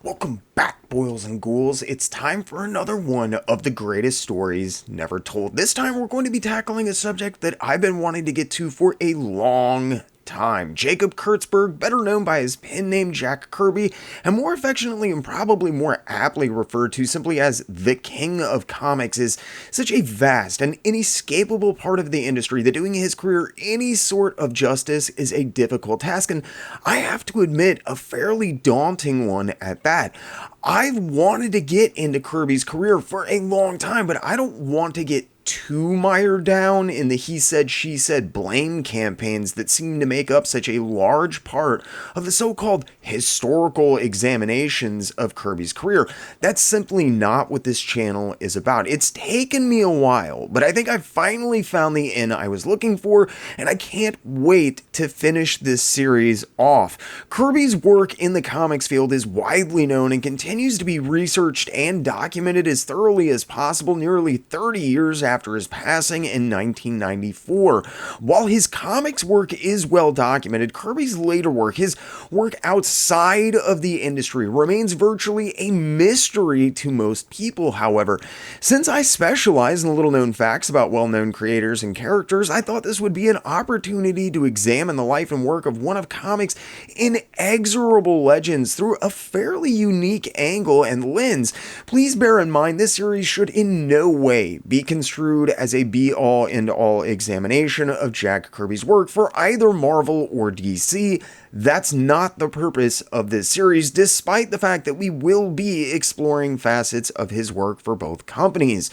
Welcome back, boils and ghouls. It's time for another one of the greatest stories never told. This time we're going to be tackling a subject that I've been wanting to get to for a long time. Jacob Kurtzberg, better known by his pen name Jack Kirby, and more affectionately and probably more aptly referred to simply as the King of Comics, is such a vast and inescapable part of the industry that doing his career any sort of justice is a difficult task, and I have to admit, a fairly daunting one at that. I've wanted to get into Kirby's career for a long time, but I don't want to get too mired down in the he said, she said blame campaigns that seem to make up such a large part of the so-called historical examinations of Kirby's career. That's simply not what this channel is about. It's taken me a while, but I think I finally found the end I was looking for, and I can't wait to finish this series off. Kirby's work in the comics field is widely known and continues to be researched and documented as thoroughly as possible nearly 30 years after his passing in 1994. While his comics work is well documented, Kirby's later work, his work outside of the industry, remains virtually a mystery to most people. However, since I specialize in little known facts about well-known creators and characters, I thought this would be an opportunity to examine the life and work of one of comics' inexorable legends through a fairly unique angle and lens. Please bear in mind this series should in no way be construed as a be-all end-all examination of Jack Kirby's work for either Marvel or DC. That's not the purpose of this series, despite the fact that we will be exploring facets of his work for both companies.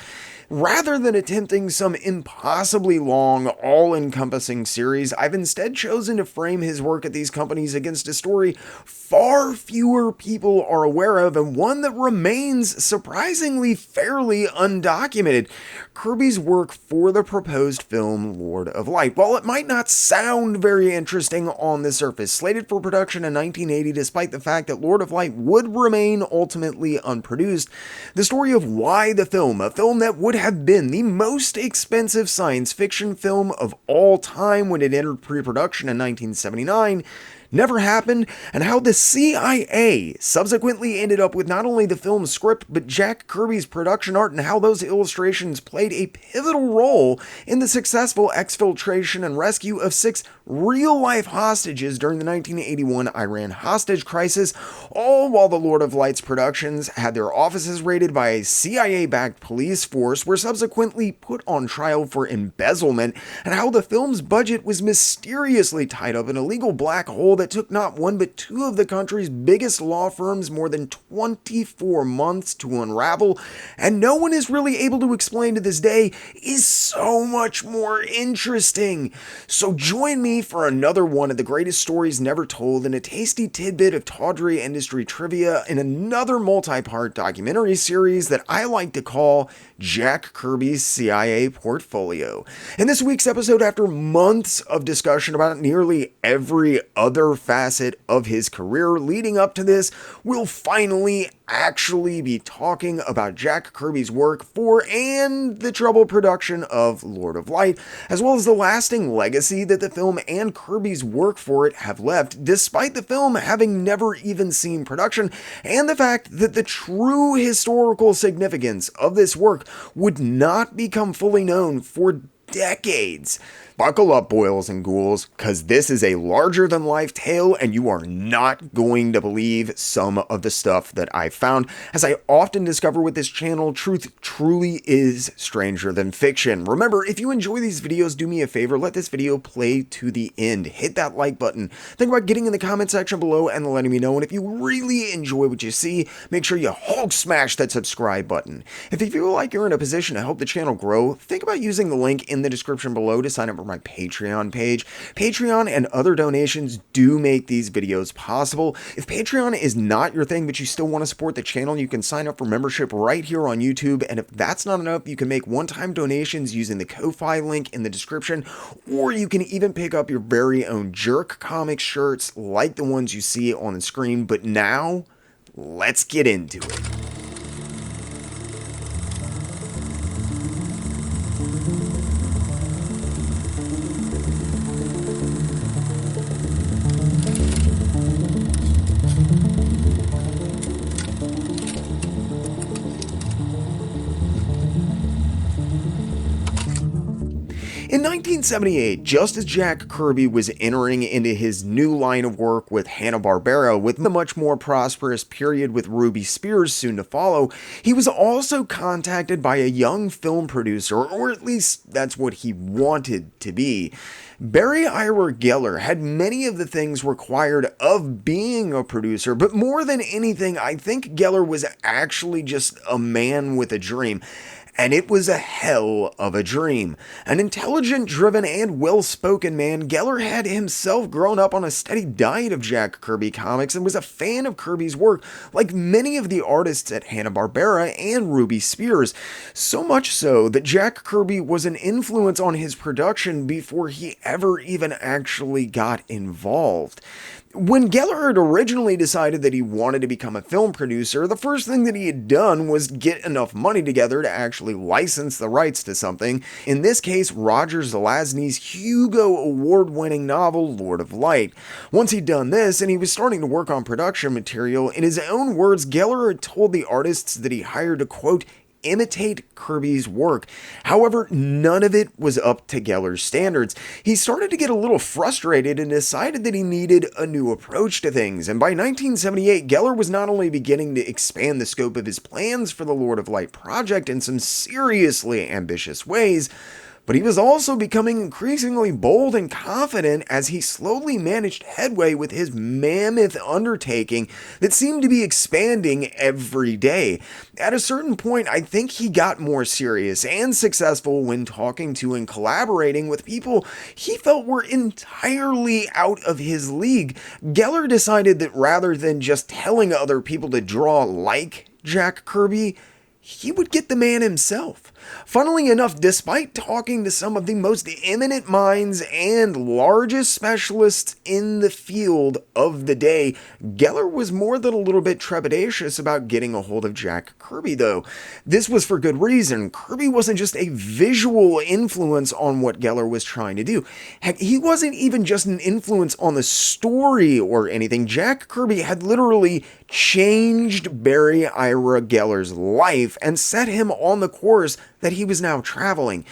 Rather than attempting some impossibly long, all-encompassing series, I've instead chosen to frame his work at these companies against a story far fewer people are aware of, and one that remains surprisingly fairly undocumented: Kirby's work for the proposed film Lord of Light. While it might not sound very interesting on the surface, slated for production in 1980 despite the fact that Lord of Light would remain ultimately unproduced, the story of why the film, a film that would have been the most expensive science fiction film of all time when it entered pre-production in 1979, never happened, and how the CIA subsequently ended up with not only the film's script, but Jack Kirby's production art, and how those illustrations played a pivotal role in the successful exfiltration and rescue of 6 real-life hostages during the 1981 Iran hostage crisis, all while the Lord of Light's productions had their offices raided by a CIA-backed police force, were subsequently put on trial for embezzlement, and how the film's budget was mysteriously tied up in a legal black hole that took not one but 2 of the country's biggest law firms more than 24 months to unravel, and no one is really able to explain to this day, is so much more interesting. So join me for another one of the greatest stories never told, and a tasty tidbit of tawdry industry trivia in another multi-part documentary series that I like to call Jack Kirby's CIA Portfolio. In this week's episode, after months of discussion about nearly every other facet of his career leading up to this, we'll finally actually be talking about Jack Kirby's work for and the troubled production of Lord of Light, as well as the lasting legacy that the film and Kirby's work for it have left, despite the film having never even seen production, and the fact that the true historical significance of this work would not become fully known for decades. Buckle up, boils and ghouls, because this is a larger-than-life tale, and you are not going to believe some of the stuff that I found. As I often discover with this channel, truth truly is stranger than fiction. Remember, if you enjoy these videos, do me a favor, let this video play to the end. Hit that like button. Think about getting in the comment section below and letting me know, and if you really enjoy what you see, make sure you Hulk smash that subscribe button. If you feel like you're in a position to help the channel grow, think about using the link in the description below to sign up for my Patreon page. Patreon and other donations do make these videos possible. If Patreon is not your thing, but you still want to support the channel, you can sign up for membership right here on YouTube. And if that's not enough, you can make one-time donations using the Ko-Fi link in the description, or you can even pick up your very own JerkComic shirts like the ones you see on the screen. But now, let's get into it. In 1978, just as Jack Kirby was entering into his new line of work with Hanna-Barbera, with the much more prosperous period with Ruby Spears soon to follow, he was also contacted by a young film producer, or at least that's what he wanted to be. Barry Ira Geller had many of the things required of being a producer, but more than anything, I think Geller was actually just a man with a dream. And it was a hell of a dream. An intelligent, driven, and well-spoken man, Geller had himself grown up on a steady diet of Jack Kirby comics and was a fan of Kirby's work, like many of the artists at Hanna-Barbera and Ruby Spears. So much so that Jack Kirby was an influence on his production before he ever even actually got involved. When Geller had originally decided that he wanted to become a film producer, the first thing that he had done was get enough money together to actually license the rights to something, in this case Roger Zelazny's Hugo Award-winning novel Lord of Light. Once he'd done this and he was starting to work on production material, in his own words, Geller had told the artists that he hired to, quote, imitate Kirby's work. However, none of it was up to Geller's standards. He started to get a little frustrated and decided that he needed a new approach to things, and by 1978, Geller was not only beginning to expand the scope of his plans for the Lord of Light project in some seriously ambitious ways, but he was also becoming increasingly bold and confident as he slowly managed headway with his mammoth undertaking that seemed to be expanding every day. At a certain point, I think he got more serious and successful when talking to and collaborating with people he felt were entirely out of his league. Geller decided that rather than just telling other people to draw like Jack Kirby, he would get the man himself. Funnily enough, despite talking to some of the most eminent minds and largest specialists in the field of the day, Geller was more than a little bit trepidatious about getting a hold of Jack Kirby, though. This was for good reason. Kirby wasn't just a visual influence on what Geller was trying to do. Heck, he wasn't even just an influence on the story or anything. Jack Kirby had literally changed Barry Ira Geller's life and set him on the course that he was now traveling.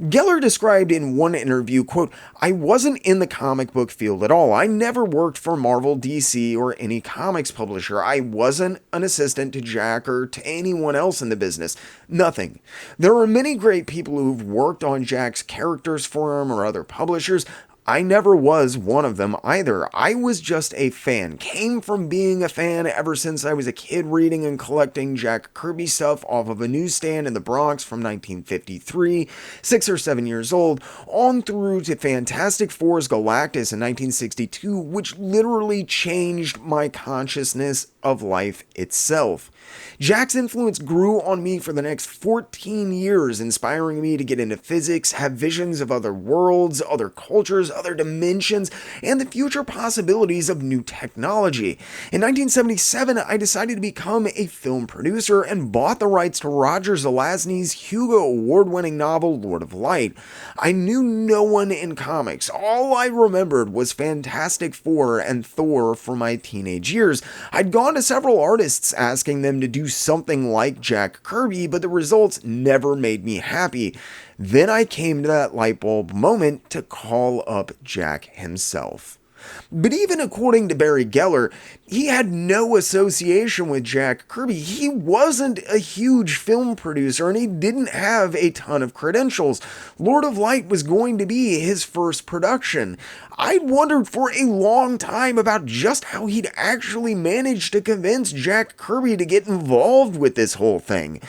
Geller described in one interview, quote, "I wasn't in the comic book field at all. I never worked for Marvel, DC, or any comics publisher. I wasn't an assistant to Jack or to anyone else in the business. Nothing. There are many great people who've worked on Jack's characters for him or other publishers. I never was one of them either. I was just a fan. Came from being a fan ever since I was a kid reading and collecting Jack Kirby stuff off of a newsstand in the Bronx from 1953, 6 or 7 years old, on through to Fantastic Four's Galactus in 1962, which literally changed my consciousness of life itself. Jack's influence grew on me for the next 14 years, inspiring me to get into physics, have visions of other worlds, other cultures, other dimensions, and the future possibilities of new technology. In 1977, I decided to become a film producer and bought the rights to Roger Zelazny's Hugo Award-winning novel Lord of Light. I knew no one in comics. All I remembered was Fantastic Four and Thor from my teenage years. I'd gone to several artists asking them to do something like Jack Kirby, but the results never made me happy. Then I came to that light bulb moment to call up Jack himself. But even according to Barry Geller, he had no association with Jack Kirby. He wasn't a huge film producer and he didn't have a ton of credentials. Lord of Light was going to be his first production. I'd wondered for a long time about just how he'd actually managed to convince Jack Kirby to get involved with this whole thing.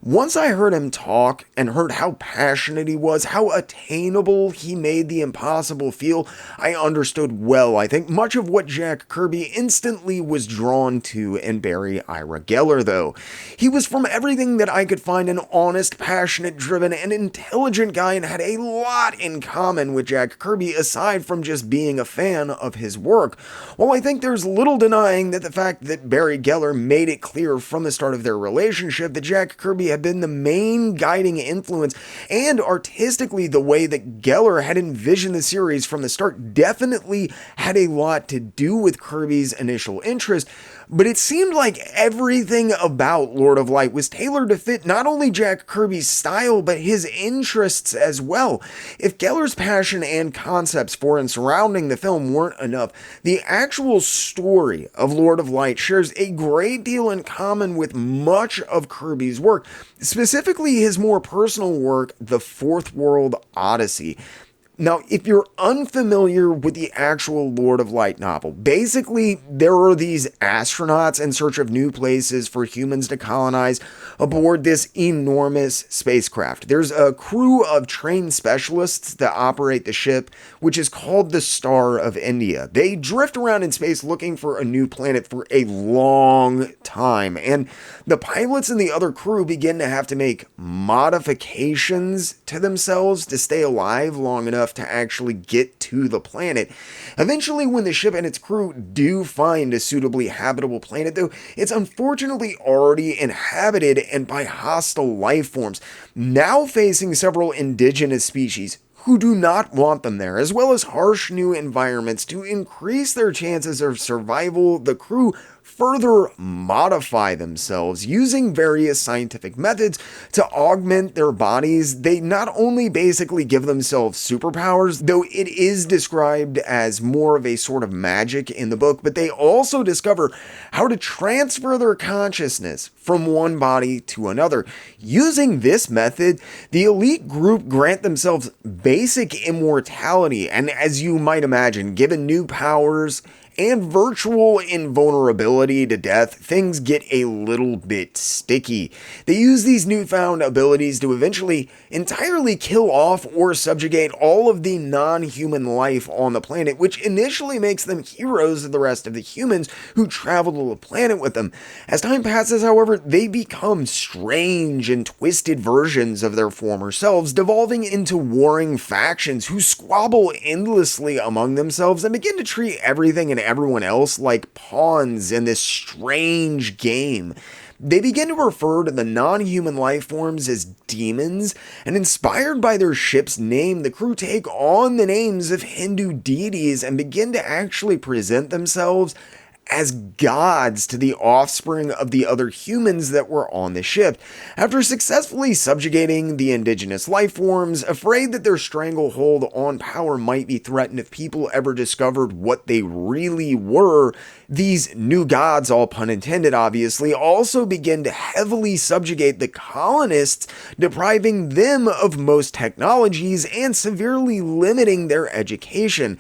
Once I heard him talk and heard how passionate he was, how attainable he made the impossible feel, I understood well, I think, much of what Jack Kirby instantly was drawn to in Barry Ira Geller, though. He was, from everything that I could find, an honest, passionate, driven, and intelligent guy and had a lot in common with Jack Kirby aside from just being a fan of his work. While I think there's little denying that the fact that Barry Geller made it clear from the start of their relationship that Jack Kirby had been the main guiding influence, and artistically the way that Geller had envisioned the series from the start definitely had a lot to do with Kirby's initial interest, but it seemed like everything about Lord of Light was tailored to fit not only Jack Kirby's style, but his interests as well. If Geller's passion and concepts for and surrounding the film weren't enough, the actual story of Lord of Light shares a great deal in common with much of Kirby's work, specifically his more personal work, The Fourth World Odyssey. Now, if you're unfamiliar with the actual Lord of Light novel, basically there are these astronauts in search of new places for humans to colonize aboard this enormous spacecraft. There's a crew of trained specialists that operate the ship, which is called the Star of India. They drift around in space looking for a new planet for a long time, and the pilots and the other crew begin to have to make modifications to themselves to stay alive long enough to actually get to the planet. Eventually, when the ship and its crew do find a suitably habitable planet, though, it's unfortunately already inhabited and by hostile life forms, now facing several indigenous species who do not want them there, as well as harsh new environments. To increase their chances of survival, the crew further modify themselves using various scientific methods to augment their bodies. They not only basically give themselves superpowers, though it is described as more of a sort of magic in the book, but they also discover how to transfer their consciousness from one body to another. Using this method, the elite group grant themselves basic immortality, and as you might imagine, given new powers and virtual invulnerability to death, things get a little bit sticky. They use these newfound abilities to eventually entirely kill off or subjugate all of the non-human life on the planet, which initially makes them heroes of the rest of the humans who travel to the planet with them. As time passes, however, they become strange and twisted versions of their former selves, devolving into warring factions who squabble endlessly among themselves and begin to treat everything and everyone else like pawns in this strange game. They begin to refer to the non-human life forms as demons, and inspired by their ship's name, the crew take on the names of Hindu deities and begin to actually present themselves as gods to the offspring of the other humans that were on the ship. After successfully subjugating the indigenous life forms, afraid that their stranglehold on power might be threatened if people ever discovered what they really were, these new gods, all pun intended obviously, also begin to heavily subjugate the colonists, depriving them of most technologies and severely limiting their education.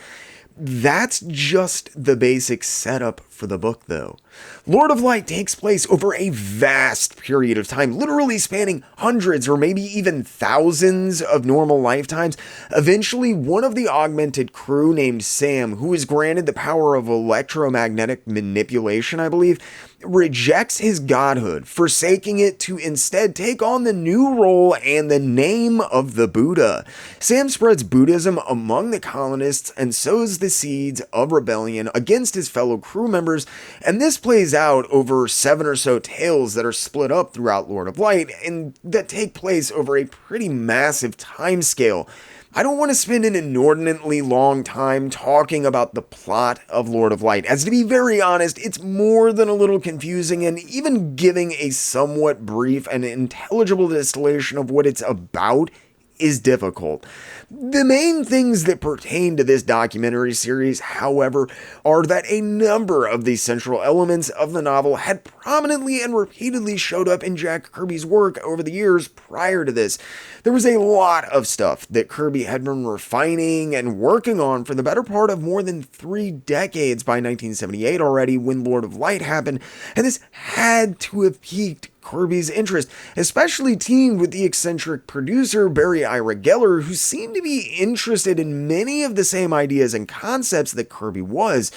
That's just the basic setup for the book, though. Lord of Light takes place over a vast period of time, literally spanning hundreds or maybe even thousands of normal lifetimes. Eventually, one of the augmented crew named Sam, who is granted the power of electromagnetic manipulation, I believe, rejects his godhood, forsaking it to instead take on the new role and the name of the Buddha. Sam spreads Buddhism among the colonists and sows the seeds of rebellion against his fellow crew members, and this plays out over 7 or so tales that are split up throughout Lord of Light and that take place over a pretty massive time scale. I don't want to spend an inordinately long time talking about the plot of Lord of Light, as to be very honest, it's more than a little confusing, and even giving a somewhat brief and intelligible distillation of what it's about is difficult. The main things that pertain to this documentary series, however, are that a number of the central elements of the novel had prominently and repeatedly showed up in Jack Kirby's work over the years prior to this. There was a lot of stuff that Kirby had been refining and working on for the better part of more than 3 decades by 1978 already, when Lord of Light happened, and this had to have piqued Kirby's interest, especially teamed with the eccentric producer Barry Ira Geller, who seemed to be interested in many of the same ideas and concepts that Kirby was.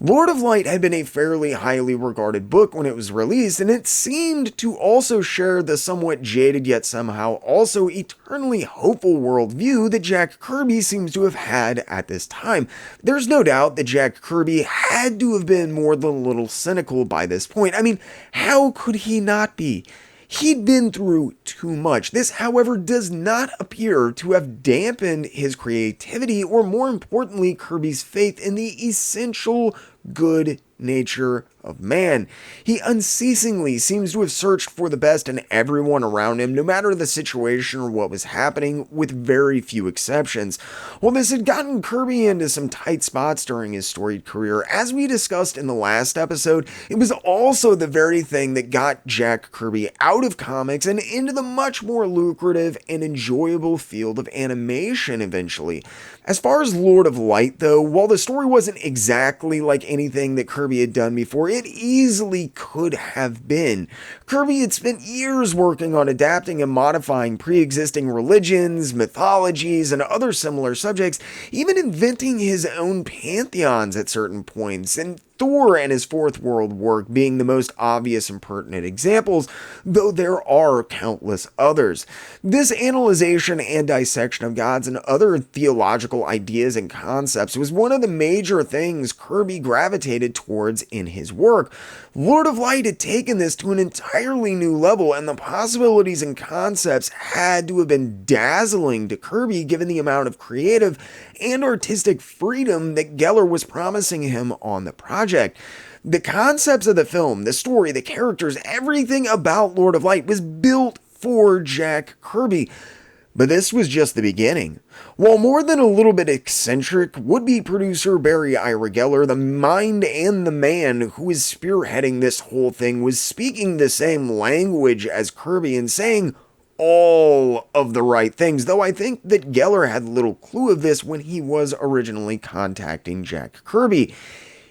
Lord of Light had been a fairly highly regarded book when it was released, and it seemed to also share the somewhat jaded yet somehow also eternally hopeful worldview that Jack Kirby seems to have had at this time. There's no doubt that Jack Kirby had to have been more than a little cynical by this point. I mean, how could he not be? He'd been through too much. This, however, does not appear to have dampened his creativity, or more importantly, Kirby's faith in the essential good nature of man. He unceasingly seems to have searched for the best in everyone around him, no matter the situation or what was happening, with very few exceptions. While this had gotten Kirby into some tight spots during his storied career, as we discussed in the last episode, it was also the very thing that got Jack Kirby out of comics and into the much more lucrative and enjoyable field of animation eventually. As far as Lord of Light, though, while the story wasn't exactly like anything that Kirby had done before, it easily could have been. Kirby had spent years working on adapting and modifying pre-existing religions, mythologies, and other similar subjects, even inventing his own pantheons at certain points, and Thor and his Fourth World work being the most obvious and pertinent examples, though there are countless others. This analyzation and dissection of gods and other theological ideas and concepts was one of the major things Kirby gravitated towards in his work. Lord of Light had taken this to an entirely new level, and the possibilities and concepts had to have been dazzling to Kirby given the amount of creative and artistic freedom that Geller was promising him on the project. The concepts of the film, the story, the characters, everything about Lord of Light was built for Jack Kirby. But this was just the beginning. While more than a little bit eccentric, would-be producer Barry Ira Geller, the mind and the man who was spearheading this whole thing, was speaking the same language as Kirby and saying all of the right things, though I think that Geller had little clue of this when he was originally contacting Jack Kirby.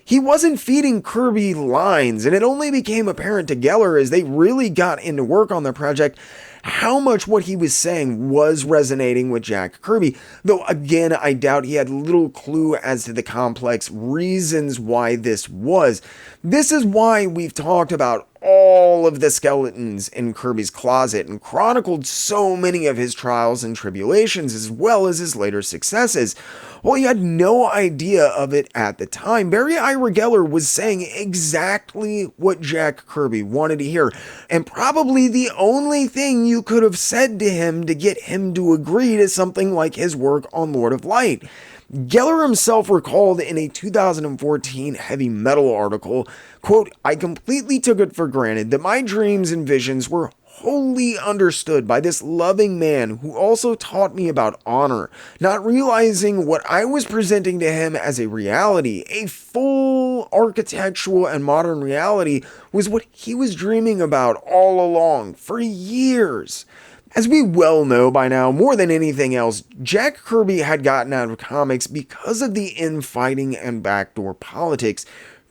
He wasn't feeding Kirby lines, and it only became apparent to Geller as they really got into work on the project how much what he was saying was resonating with Jack Kirby, though again I doubt he had little clue as to the complex reasons why this was. This is why we've talked about all of the skeletons in Kirby's closet and chronicled so many of his trials and tribulations as well as his later successes. While he had no idea of it at the time, Barry Ira Geller was saying exactly what Jack Kirby wanted to hear, and probably the only thing you could have said to him to get him to agree to something like his work on Lord of Light. Geller himself recalled in a 2014 Heavy Metal article, quote, "I completely took it for granted that my dreams and visions were wholly understood by this loving man who also taught me about honor, not realizing what I was presenting to him as a reality, a full architectural and modern reality, was what he was dreaming about all along, for years." As we well know by now, more than anything else, Jack Kirby had gotten out of comics because of the infighting and backdoor politics.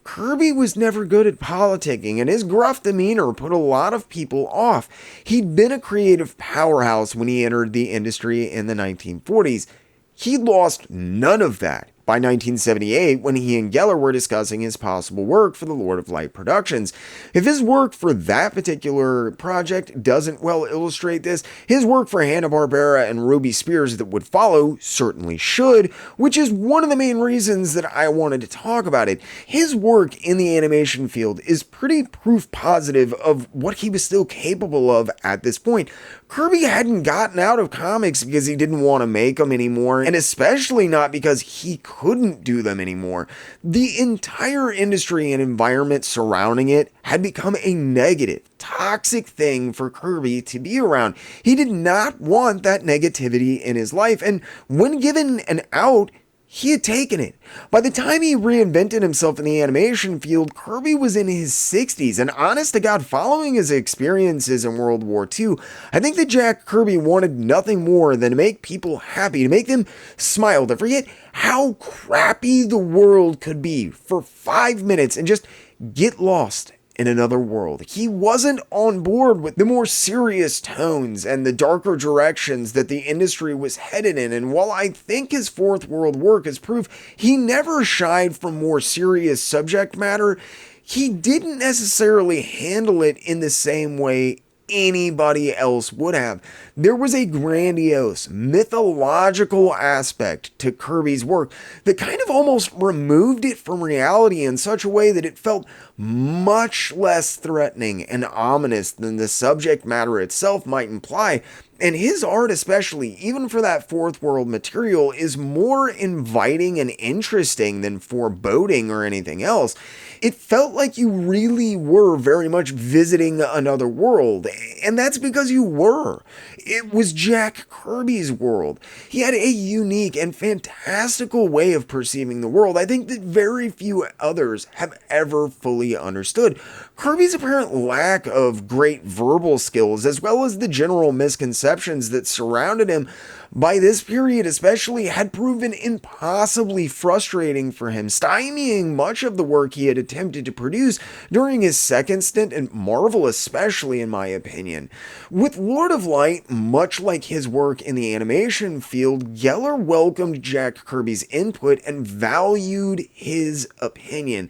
Kirby was never good at politicking, and his gruff demeanor put a lot of people off. He'd been a creative powerhouse when he entered the industry in the 1940s. He lost none of that by 1978 when he and Geller were discussing his possible work for the Lord of Light Productions. If his work for that particular project doesn't well illustrate this, his work for Hanna-Barbera and Ruby Spears that would follow certainly should, which is one of the main reasons that I wanted to talk about it. His work in the animation field is pretty proof positive of what he was still capable of at this point. Kirby hadn't gotten out of comics because he didn't want to make them anymore, and especially not because he couldn't do them anymore. The entire industry and environment surrounding it had become a negative, toxic thing for Kirby to be around. He did not want that negativity in his life, and when given an out, he had taken it. By the time he reinvented himself in the animation field, Kirby was in his 60s, and honest to God, following his experiences in World War II, I think that Jack Kirby wanted nothing more than to make people happy, to make them smile, to forget how crappy the world could be for 5 minutes and just get lost in another world. He wasn't on board with the more serious tones and the darker directions that the industry was headed in, and while I think his Fourth World work is proof he never shied from more serious subject matter, he didn't necessarily handle it in the same way anybody else would have. There was a grandiose, mythological aspect to Kirby's work that kind of almost removed it from reality in such a way that it felt much less threatening and ominous than the subject matter itself might imply. And his art, especially, even for that fourth world material, is more inviting and interesting than foreboding or anything else. It felt like you really were very much visiting another world, and that's because you were. It was Jack Kirby's world. He had a unique and fantastical way of perceiving the world I think that very few others have ever fully understood. Kirby's apparent lack of great verbal skills, as well as the general misconceptions that surrounded him, by this period especially, had proven impossibly frustrating for him, stymieing much of the work he had attempted to produce during his second stint in Marvel, especially in my opinion. With Lord of Light, much like his work in the animation field, Geller welcomed Jack Kirby's input and valued his opinion.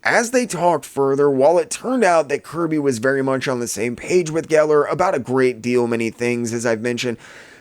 As they talked further, while it turned out that Kirby was very much on the same page with Geller about a great deal many things, as I've mentioned,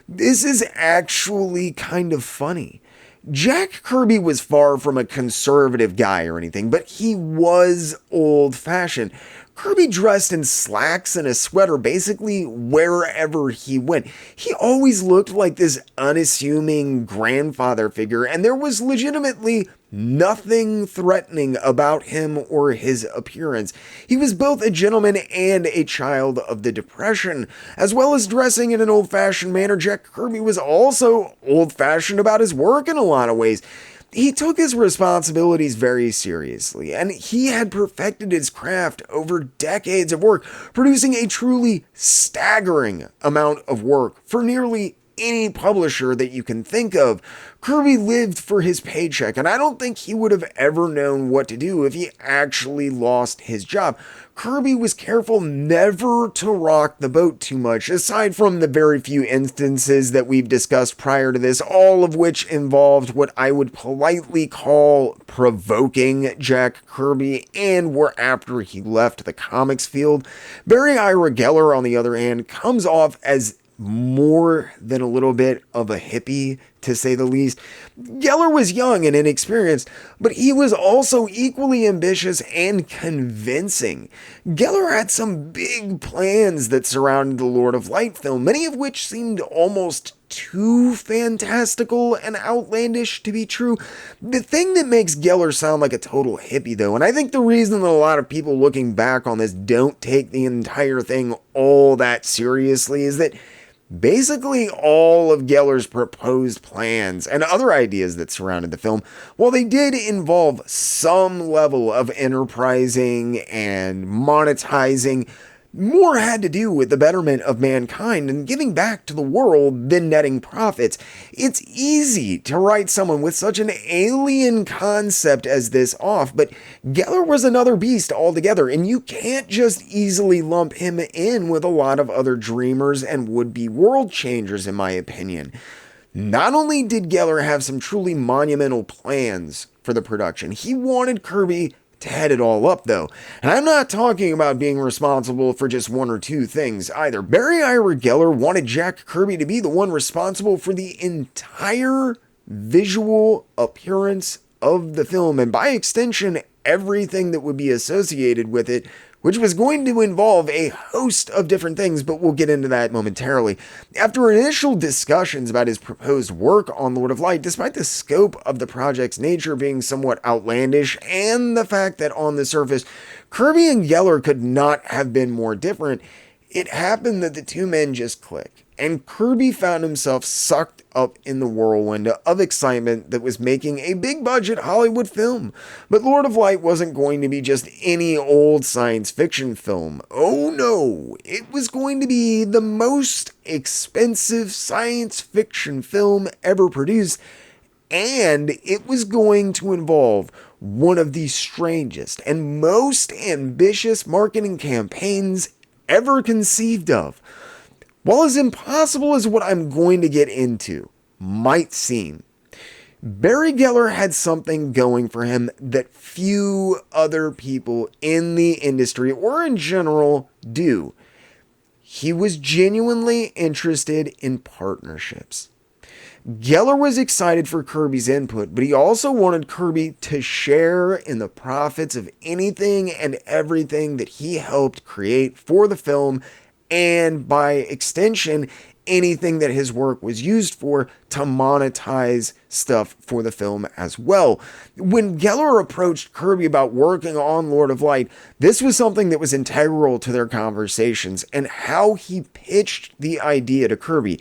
this is actually kind of funny. Jack Kirby was far from a conservative guy or anything, but he was old-fashioned. Kirby dressed in slacks and a sweater basically wherever he went. He always looked like this unassuming grandfather figure, and there was legitimately nothing threatening about him or his appearance. He was both a gentleman and a child of the Depression. As well as dressing in an old-fashioned manner, Jack Kirby was also old-fashioned about his work in a lot of ways. He took his responsibilities very seriously, and he had perfected his craft over decades of work, producing a truly staggering amount of work for nearly any publisher that you can think of. Kirby lived for his paycheck, and I don't think he would have ever known what to do if he actually lost his job. Kirby was careful never to rock the boat too much, aside from the very few instances that we've discussed prior to this, all of which involved what I would politely call provoking Jack Kirby and were after he left the comics field. Barry Ira Geller, on the other hand, comes off as more than a little bit of a hippie, to say the least. Geller was young and inexperienced, but he was also equally ambitious and convincing. Geller had some big plans that surrounded the Lord of Light film, many of which seemed almost too fantastical and outlandish to be true. The thing that makes Geller sound like a total hippie, though, and I think the reason that a lot of people looking back on this don't take the entire thing all that seriously, is that basically all of Geller's proposed plans and other ideas that surrounded the film, while they did involve some level of enterprising and monetizing, more had to do with the betterment of mankind and giving back to the world than netting profits. It's easy to write someone with such an alien concept as this off, but Geller was another beast altogether, and you can't just easily lump him in with a lot of other dreamers and would-be world changers, in my opinion. Not only did Geller have some truly monumental plans for the production, he wanted Kirby to head it all up, though. And I'm not talking about being responsible for just one or two things either. Barry Ira Geller wanted Jack Kirby to be the one responsible for the entire visual appearance of the film, and by extension, everything that would be associated with it, which was going to involve a host of different things, but we'll get into that momentarily. After initial discussions about his proposed work on Lord of Light, despite the scope of the project's nature being somewhat outlandish, and the fact that on the surface, Kirby and Geller could not have been more different, it happened that the two men just clicked, and Kirby found himself sucked up in the whirlwind of excitement that was making a big-budget Hollywood film. But Lord of Light wasn't going to be just any old science fiction film. Oh no, it was going to be the most expensive science fiction film ever produced, and it was going to involve one of the strangest and most ambitious marketing campaigns ever conceived of. While as impossible as what I'm going to get into might seem, Barry Geller had something going for him that few other people in the industry or in general do. He was genuinely interested in partnerships. Geller was excited for Kirby's input, but he also wanted Kirby to share in the profits of anything and everything that he helped create for the film, and by extension, anything that his work was used for to monetize stuff for the film as well. When Geller approached Kirby about working on Lord of Light, this was something that was integral to their conversations and how he pitched the idea to Kirby.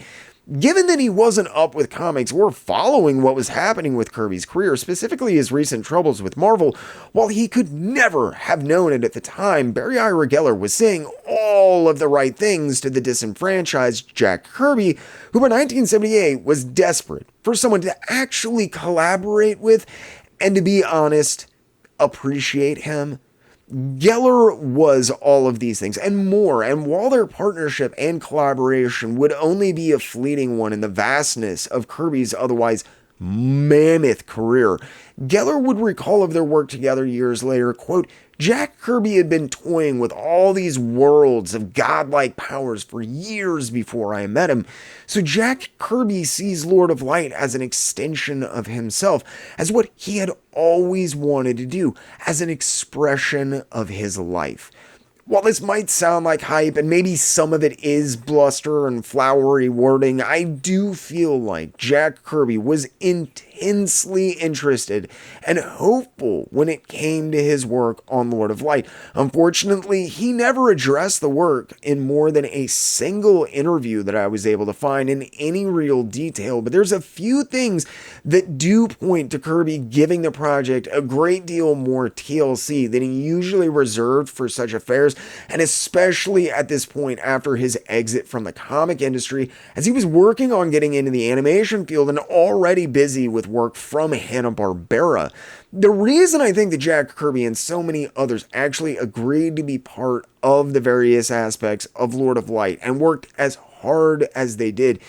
Given that he wasn't up with comics or following what was happening with Kirby's career, specifically his recent troubles with Marvel, while he could never have known it at the time, Barry Ira Geller was saying all of the right things to the disenfranchised Jack Kirby, who by 1978 was desperate for someone to actually collaborate with and, to be honest, appreciate him. Geller was all of these things and more, and while their partnership and collaboration would only be a fleeting one in the vastness of Kirby's otherwise mammoth career, Geller would recall of their work together years later, quote, Jack Kirby had been toying with all these worlds of godlike powers for years before I met him, so Jack Kirby sees Lord of Light as an extension of himself, as what he had always wanted to do, as an expression of his life. While this might sound like hype, and maybe some of it is bluster and flowery wording, I do feel like Jack Kirby was intensely interested and hopeful when it came to his work on Lord of Light. Unfortunately, he never addressed the work in more than a single interview that I was able to find in any real detail, but there's a few things that do point to Kirby giving the project a great deal more TLC than he usually reserved for such affairs, and especially at this point after his exit from the comic industry, as he was working on getting into the animation field and already busy with work from Hanna-Barbera. The reason I think that Jack Kirby and so many others actually agreed to be part of the various aspects of Lord of Light and worked as hard as they did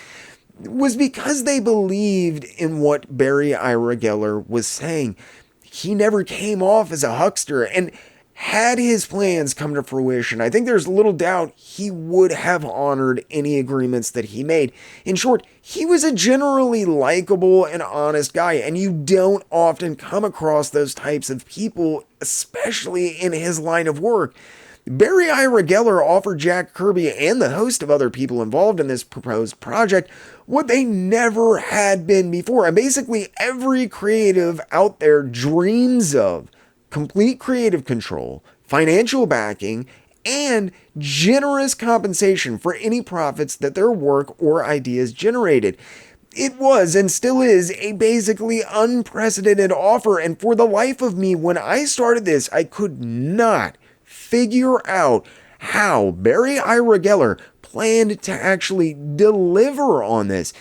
was because they believed in what Barry Ira Geller was saying. He never came off as a huckster, and had his plans come to fruition, I think there's little doubt he would have honored any agreements that he made. In short, he was a generally likable and honest guy, and you don't often come across those types of people, especially in his line of work. Barry Ira Geller offered Jack Kirby and the host of other people involved in this proposed project what they never had been before, and basically every creative out there dreams of: complete creative control, financial backing, and generous compensation for any profits that their work or ideas generated. It was and still is a basically unprecedented offer, and for the life of me, when I started this, I could not figure out how Barry Ira Geller planned to actually deliver on this.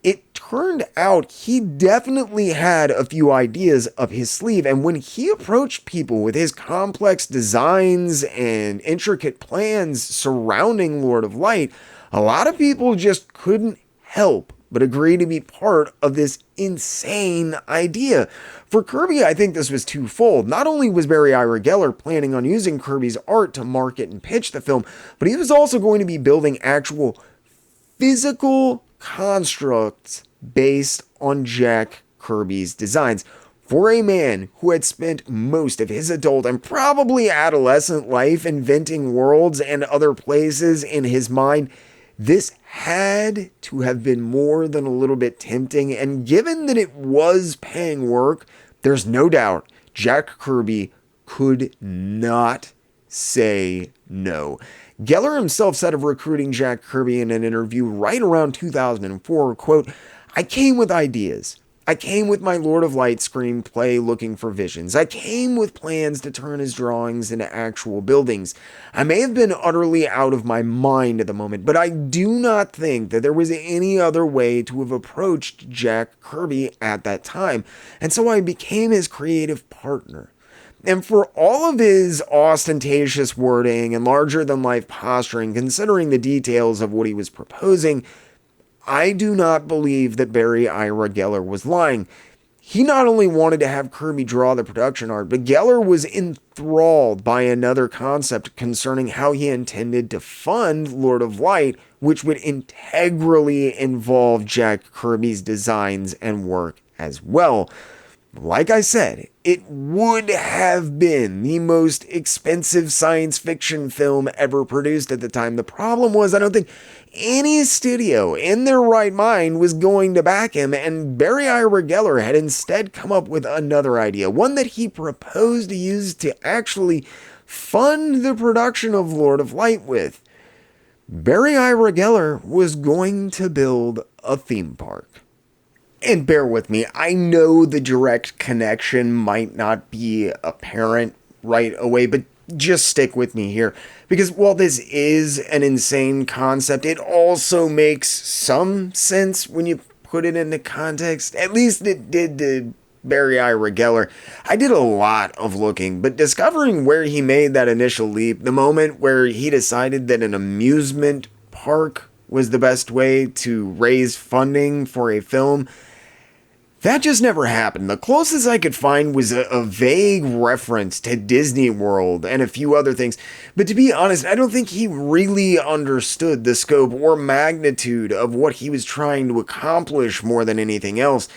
It turned out he definitely had a few ideas up his sleeve, and when he approached people with his complex designs and intricate plans surrounding Lord of Light, a lot of people just couldn't help but agree to be part of this insane idea. For Kirby, I think this was twofold. Not only was Barry Ira Geller planning on using Kirby's art to market and pitch the film, but he was also going to be building actual physical constructs based on Jack Kirby's designs. For a man who had spent most of his adult and probably adolescent life inventing worlds and other places in his mind, this had to have been more than a little bit tempting, and given that it was paying work, there's no doubt Jack Kirby could not say no. Geller himself said of recruiting Jack Kirby in an interview right around 2004, quote, I came with ideas. I came with my Lord of Light screenplay looking for visions. I came with plans to turn his drawings into actual buildings. I may have been utterly out of my mind at the moment, but I do not think that there was any other way to have approached Jack Kirby at that time, and so I became his creative partner. And for all of his ostentatious wording and larger-than-life posturing, considering the details of what he was proposing, I do not believe that Barry Ira Geller was lying. He not only wanted to have Kirby draw the production art, but Geller was enthralled by another concept concerning how he intended to fund Lord of Light, which would integrally involve Jack Kirby's designs and work as well. Like I said, it would have been the most expensive science fiction film ever produced at the time. The problem was, I don't think any studio in their right mind was going to back him, and Barry Ira Geller had instead come up with another idea, one that he proposed to use to actually fund the production of Lord of Light with. Barry Ira Geller was going to build a theme park. And bear with me, I know the direct connection might not be apparent right away, but just stick with me here. Because while this is an insane concept, it also makes some sense when you put it into context. At least it did to Barry Ira Geller. I did a lot of looking, but discovering where he made that initial leap, the moment where he decided that an amusement park was the best way to raise funding for a film, that just never happened. The closest I could find was a vague reference to Disney World and a few other things. But to be honest, I don't think he really understood the scope or magnitude of what he was trying to accomplish more than anything else.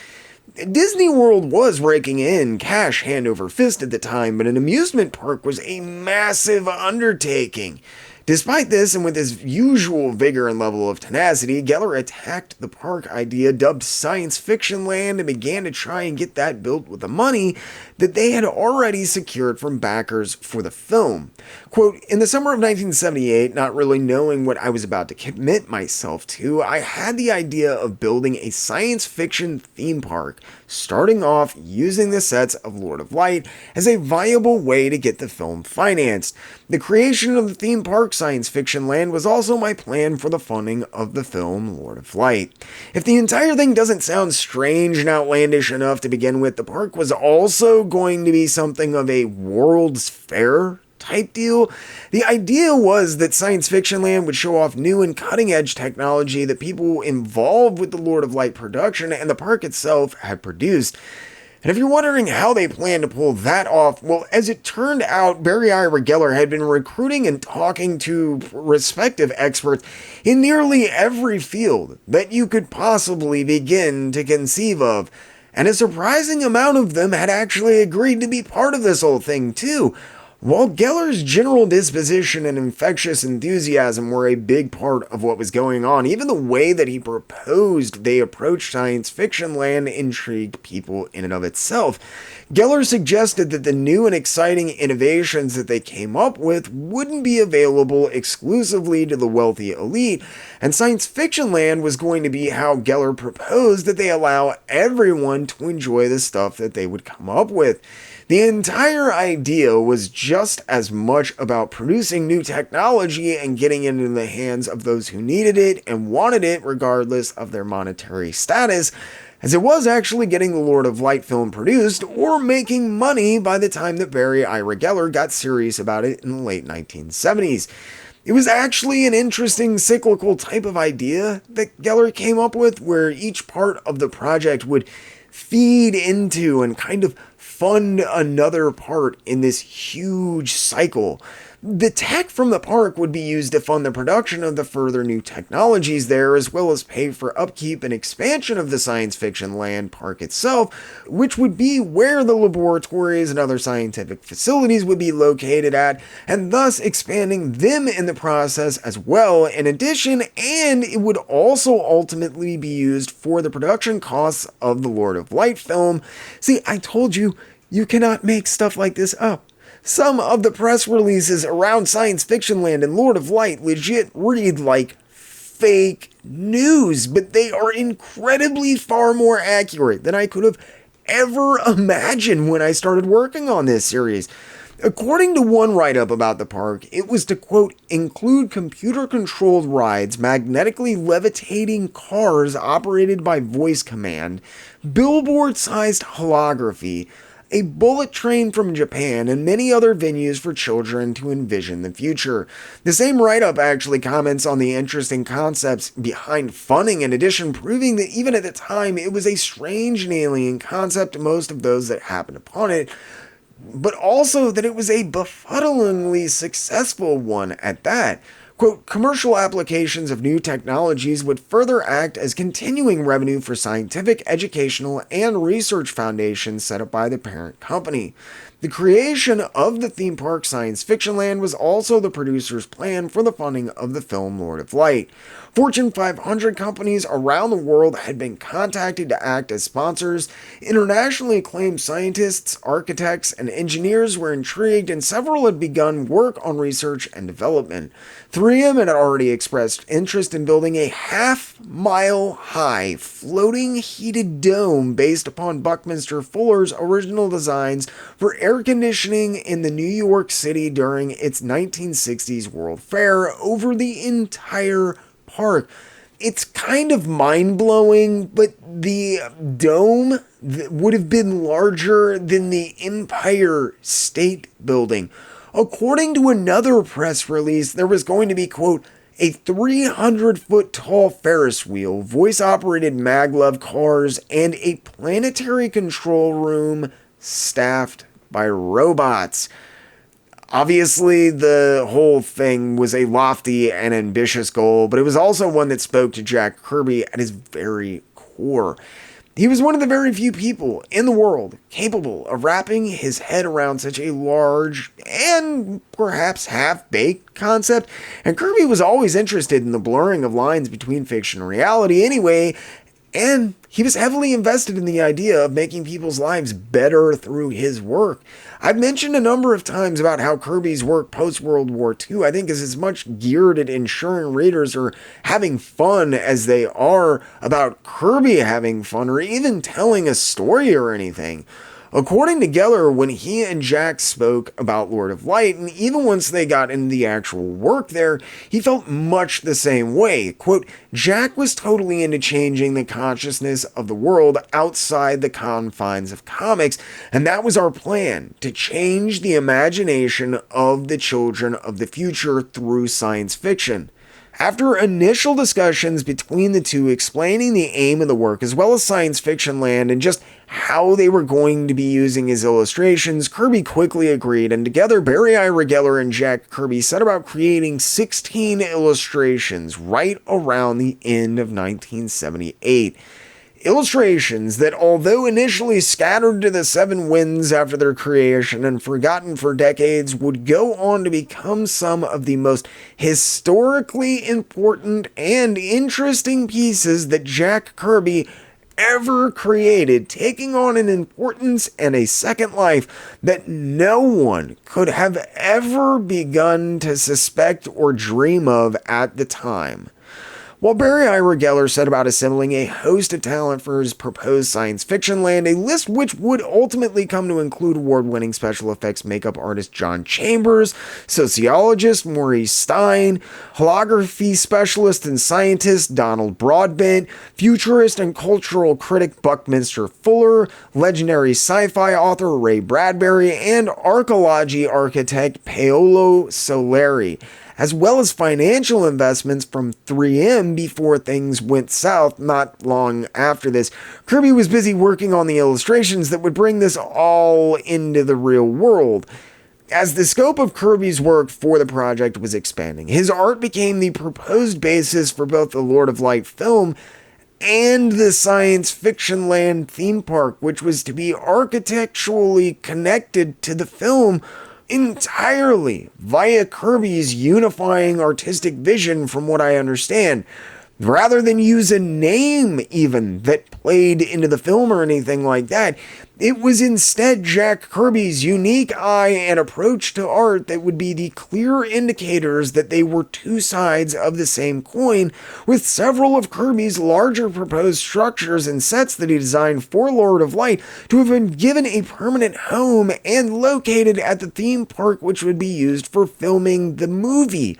Disney World was raking in cash hand over fist at the time, but an amusement park was a massive undertaking. Despite this, and with his usual vigor and level of tenacity, Geller attacked the park idea dubbed Science Fiction Land and began to try and get that built with the money that they had already secured from backers for the film. Quote, in the summer of 1978, not really knowing what I was about to commit myself to, I had the idea of building a science fiction theme park, starting off using the sets of Lord of Light as a viable way to get the film financed. The creation of the theme park Science Fiction Land was also my plan for the funding of the film Lord of Light. If the entire thing doesn't sound strange and outlandish enough to begin with, the park was also going to be something of a World's Fair type deal. The idea was that Science Fiction Land would show off new and cutting-edge technology that people involved with the Lord of Light production and the park itself had produced. And if you're wondering how they planned to pull that off, well, as it turned out, Barry Ira Geller had been recruiting and talking to respective experts in nearly every field that you could possibly begin to conceive of. And a surprising amount of them had actually agreed to be part of this whole thing, too. While Geller's general disposition and infectious enthusiasm were a big part of what was going on, even the way that he proposed they approach Science Fiction Land intrigued people in and of itself. Geller suggested that the new and exciting innovations that they came up with wouldn't be available exclusively to the wealthy elite, and Science Fiction Land was going to be how Geller proposed that they allow everyone to enjoy the stuff that they would come up with. The entire idea was just as much about producing new technology and getting it into the hands of those who needed it and wanted it regardless of their monetary status, as it was actually getting the Lord of Light film produced or making money by the time that Barry Ira Geller got serious about it in the late 1970s. It was actually an interesting cyclical type of idea that Geller came up with, where each part of the project would feed into and kind of fund another part in this huge cycle. The tech from the park would be used to fund the production of the further new technologies there, as well as pay for upkeep and expansion of the Science Fiction Land park itself, which would be where the laboratories and other scientific facilities would be located at, and thus expanding them in the process as well. In addition, and it would also ultimately be used for the production costs of the Lord of Light film. See, I told you, you cannot make stuff like this up. Some of the press releases around Science Fiction Land and Lord of Light legit read like fake news, but they are incredibly far more accurate than I could have ever imagined when I started working on this series. According to one write-up about the park, it was to, quote, include computer-controlled rides, magnetically levitating cars operated by voice command, billboard-sized holography, a bullet train from Japan, and many other venues for children to envision the future. The same write-up actually comments on the interesting concepts behind funding, in addition proving that even at the time it was a strange and alien concept to most of those that happened upon it, but also that it was a befuddlingly successful one at that. Quote, commercial applications of new technologies would further act as continuing revenue for scientific, educational, and research foundations set up by the parent company. The creation of the theme park Science Fiction Land was also the producer's plan for the funding of the film Lord of Light. Fortune 500 companies around the world had been contacted to act as sponsors. Internationally acclaimed scientists, architects, and engineers were intrigued, and several had begun work on research and development. 3M had already expressed interest in building a half-mile-high floating heated dome based upon Buckminster Fuller's original designs for air conditioning in the New York City during its 1960s World Fair over the entire park. It's kind of mind-blowing, but the dome would have been larger than the Empire State Building. According to another press release, there was going to be, quote, a 300-foot tall Ferris wheel, voice-operated maglev cars, and a planetary control room staffed by robots. Obviously, the whole thing was a lofty and ambitious goal, but it was also one that spoke to Jack Kirby at his very core. He was one of the very few people in the world capable of wrapping his head around such a large and perhaps half-baked concept, and Kirby was always interested in the blurring of lines between fiction and reality anyway, and he was heavily invested in the idea of making people's lives better through his work. I've mentioned a number of times about how Kirby's work post-World War II, I think, is as much geared at ensuring readers are having fun as they are about Kirby having fun or even telling a story or anything. According to Geller, when he and Jack spoke about Lord of Light, and even once they got into the actual work there, he felt much the same way. Quote, Jack was totally into changing the consciousness of the world outside the confines of comics, and that was our plan, to change the imagination of the children of the future through science fiction. After initial discussions between the two explaining the aim of the work as well as Science Fiction Land and just how they were going to be using his illustrations, Kirby quickly agreed, and together Barry Ira Geller and Jack Kirby set about creating 16 illustrations right around the end of 1978. Illustrations that, although initially scattered to the seven winds after their creation and forgotten for decades, would go on to become some of the most historically important and interesting pieces that Jack Kirby ever created, taking on an importance and a second life that no one could have ever begun to suspect or dream of at the time. While Barry Ira Geller set about assembling a host of talent for his proposed Science Fiction Land, a list which would ultimately come to include award-winning special effects makeup artist John Chambers, sociologist Maurice Stein, holography specialist and scientist Donald Broadbent, futurist and cultural critic Buckminster Fuller, legendary sci-fi author Ray Bradbury, and archaeology architect Paolo Soleri, as well as financial investments from 3M before things went south not long after this. Kirby was busy working on the illustrations that would bring this all into the real world. As the scope of Kirby's work for the project was expanding, his art became the proposed basis for both the Lord of Light film and the Science Fiction Land theme park, which was to be architecturally connected to the film entirely via Kirby's unifying artistic vision, from what I understand. Rather than use a name even that played into the film or anything like that, it was instead Jack Kirby's unique eye and approach to art that would be the clear indicators that they were two sides of the same coin, with several of Kirby's larger proposed structures and sets that he designed for Lord of Light to have been given a permanent home and located at the theme park which would be used for filming the movie.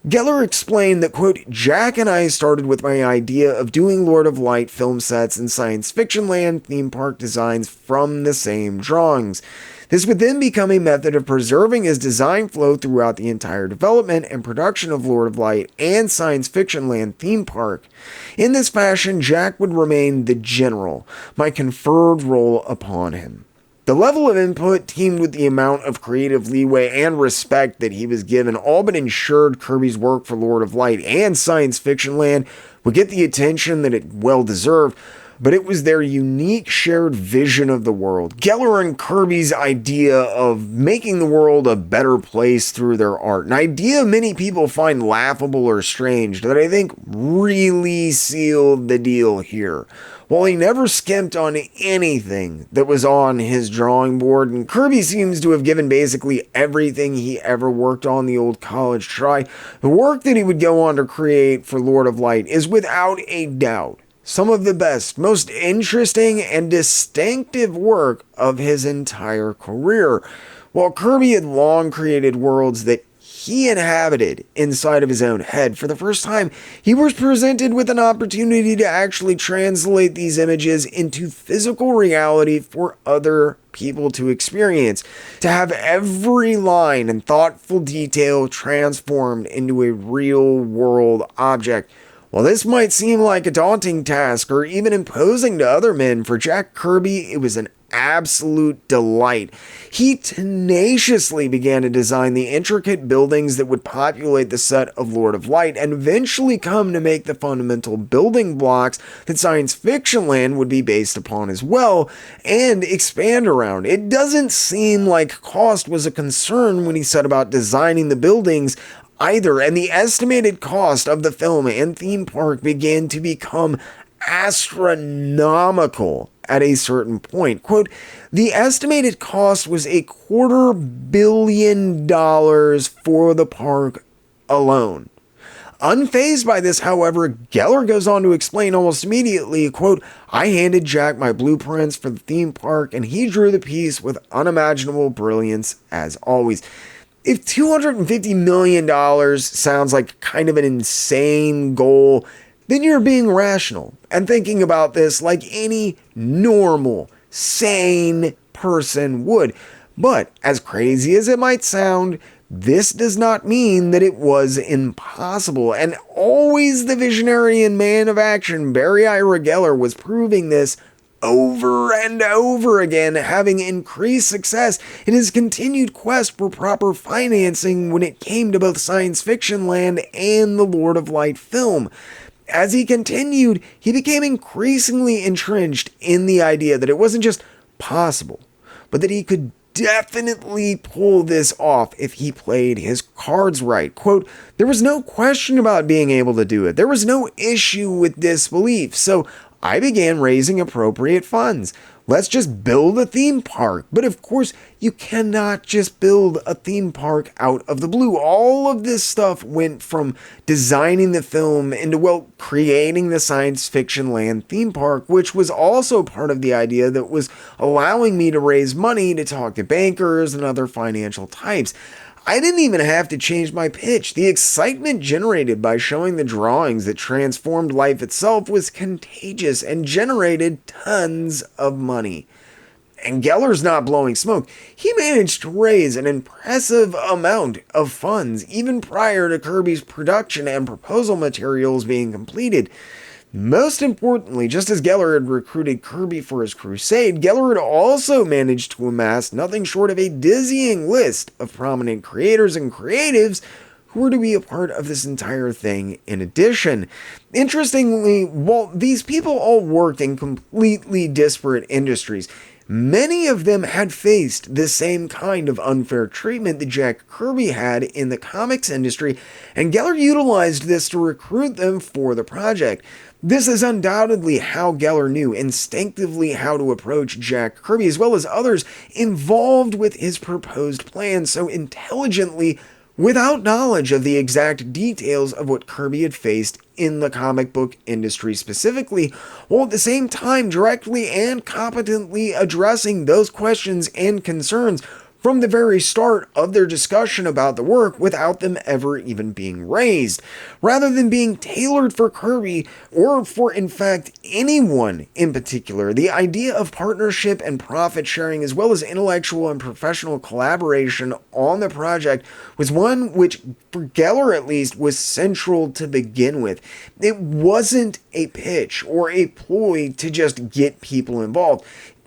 Geller explained that, quote, Jack and I started with my idea of doing Lord of Light film sets and Science Fiction Land theme park designs from the same drawings. This would then become a method of preserving his design flow throughout the entire development and production of Lord of Light and Science Fiction Land theme park. In this fashion, Jack would remain the general, my conferred role upon him. The level of input, teamed with the amount of creative leeway and respect that he was given, all but ensured Kirby's work for Lord of Light and Science Fiction Land would get the attention that it well deserved, but it was their unique shared vision of the world. Geller and Kirby's idea of making the world a better place through their art, an idea many people find laughable or strange, that I think really sealed the deal here. While he never skimped on anything that was on his drawing board, and Kirby seems to have given basically everything he ever worked on the old college try, the work that he would go on to create for Lord of Light is without a doubt some of the best, most interesting, and distinctive work of his entire career. While Kirby had long created worlds that he inhabited inside of his own head, for the first time, he was presented with an opportunity to actually translate these images into physical reality for other people to experience, to have every line and thoughtful detail transformed into a real-world object. While this might seem like a daunting task or even imposing to other men, for Jack Kirby, it was an absolute delight. He tenaciously began to design the intricate buildings that would populate the set of Lord of Light and eventually come to make the fundamental building blocks that Science Fiction Land would be based upon as well and expand around. It doesn't seem like cost was a concern when he set about designing the buildings either, and the estimated cost of the film and theme park began to become astronomical at a certain point. Quote, the estimated cost was $250 million for the park alone. Unfazed by this, however, Geller goes on to explain almost immediately, quote, I handed Jack my blueprints for the theme park and he drew the piece with unimaginable brilliance as always. If $250 million sounds like kind of an insane goal, then you're being rational and thinking about this like any normal, sane person would. But as crazy as it might sound, this does not mean that it was impossible. And always the visionary and man of action, Barry Ira Geller, was proving this over and over again, having increased success in his continued quest for proper financing when it came to both Science Fiction Land and the Lord of Light film. As he continued, he became increasingly entrenched in the idea that it wasn't just possible, but that he could definitely pull this off if he played his cards right. Quote, there was no question about being able to do it. There was no issue with disbelief. So I began raising appropriate funds. Let's just build a theme park. But of course, you cannot just build a theme park out of the blue. All of this stuff went from designing the film into, well, creating the Science Fiction Land theme park, which was also part of the idea that was allowing me to raise money to talk to bankers and other financial types. I didn't even have to change my pitch. The excitement generated by showing the drawings that transformed life itself was contagious and generated tons of money. And Geller's not blowing smoke. He managed to raise an impressive amount of funds even prior to Kirby's production and proposal materials being completed. Most importantly, just as Geller had recruited Kirby for his crusade, Geller had also managed to amass nothing short of a dizzying list of prominent creators and creatives who were to be a part of this entire thing in addition. Interestingly, while these people all worked in completely disparate industries, many of them had faced the same kind of unfair treatment that Jack Kirby had in the comics industry, and Geller utilized this to recruit them for the project. This is undoubtedly how Geller knew instinctively how to approach Jack Kirby, as well as others involved with his proposed plan so intelligently, without knowledge of the exact details of what Kirby had faced in the comic book industry specifically, while at the same time directly and competently addressing those questions and concerns from the very start of their discussion about the work without them ever even being raised. Rather than being tailored for Kirby, or for in fact anyone in particular, the idea of partnership and profit sharing as well as intellectual and professional collaboration on the project was one which, for Geller at least, was central to begin with. It wasn't a pitch or a ploy to just get people involved.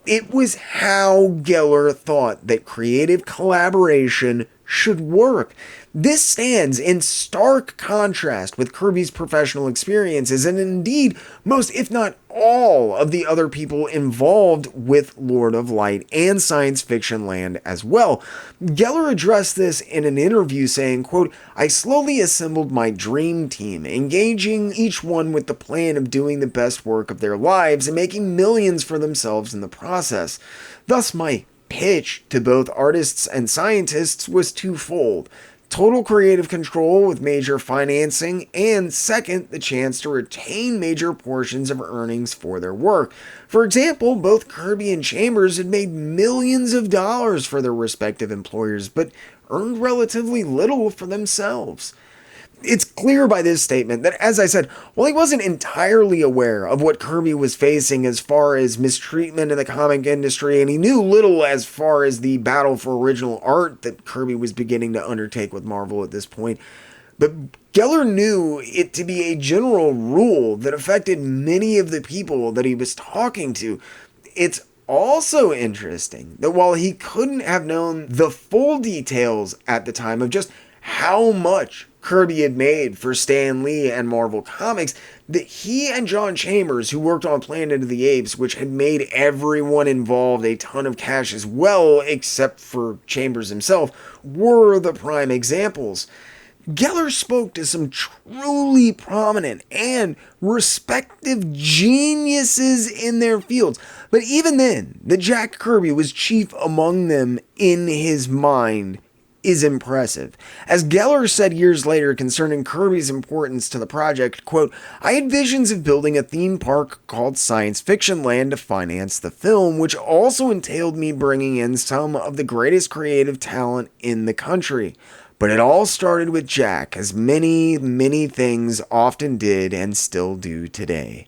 It was how Geller thought that creative collaboration should work. This stands in stark contrast with Kirby's professional experiences and indeed most, if not all, of the other people involved with Lord of Light and Science Fiction Land as well. Geller addressed this in an interview saying, quote, "I slowly assembled my dream team, engaging each one with the plan of doing the best work of their lives and making millions for themselves in the process. Thus my pitch to both artists and scientists was twofold. Total creative control with major financing, and second, the chance to retain major portions of earnings for their work. For example, both Kirby and Chambers had made millions of dollars for their respective employers, but earned relatively little for themselves." It's clear by this statement that, as I said, while he wasn't entirely aware of what Kirby was facing as far as mistreatment in the comic industry, and he knew little as far as the battle for original art that Kirby was beginning to undertake with Marvel at this point, but Geller knew it to be a general rule that affected many of the people that he was talking to. It's also interesting that while he couldn't have known the full details at the time of just how much Kirby had made for Stan Lee and Marvel Comics, that he and John Chambers, who worked on Planet of the Apes, which had made everyone involved a ton of cash as well, except for Chambers himself, were the prime examples. Geller spoke to some truly prominent and respective geniuses in their fields, but even then, that Jack Kirby was chief among them in his mind is impressive. As Geller said years later concerning Kirby's importance to the project, quote, "I had visions of building a theme park called Science Fiction Land to finance the film, which also entailed me bringing in some of the greatest creative talent in the country. But it all started with Jack, as many, many things often did and still do today."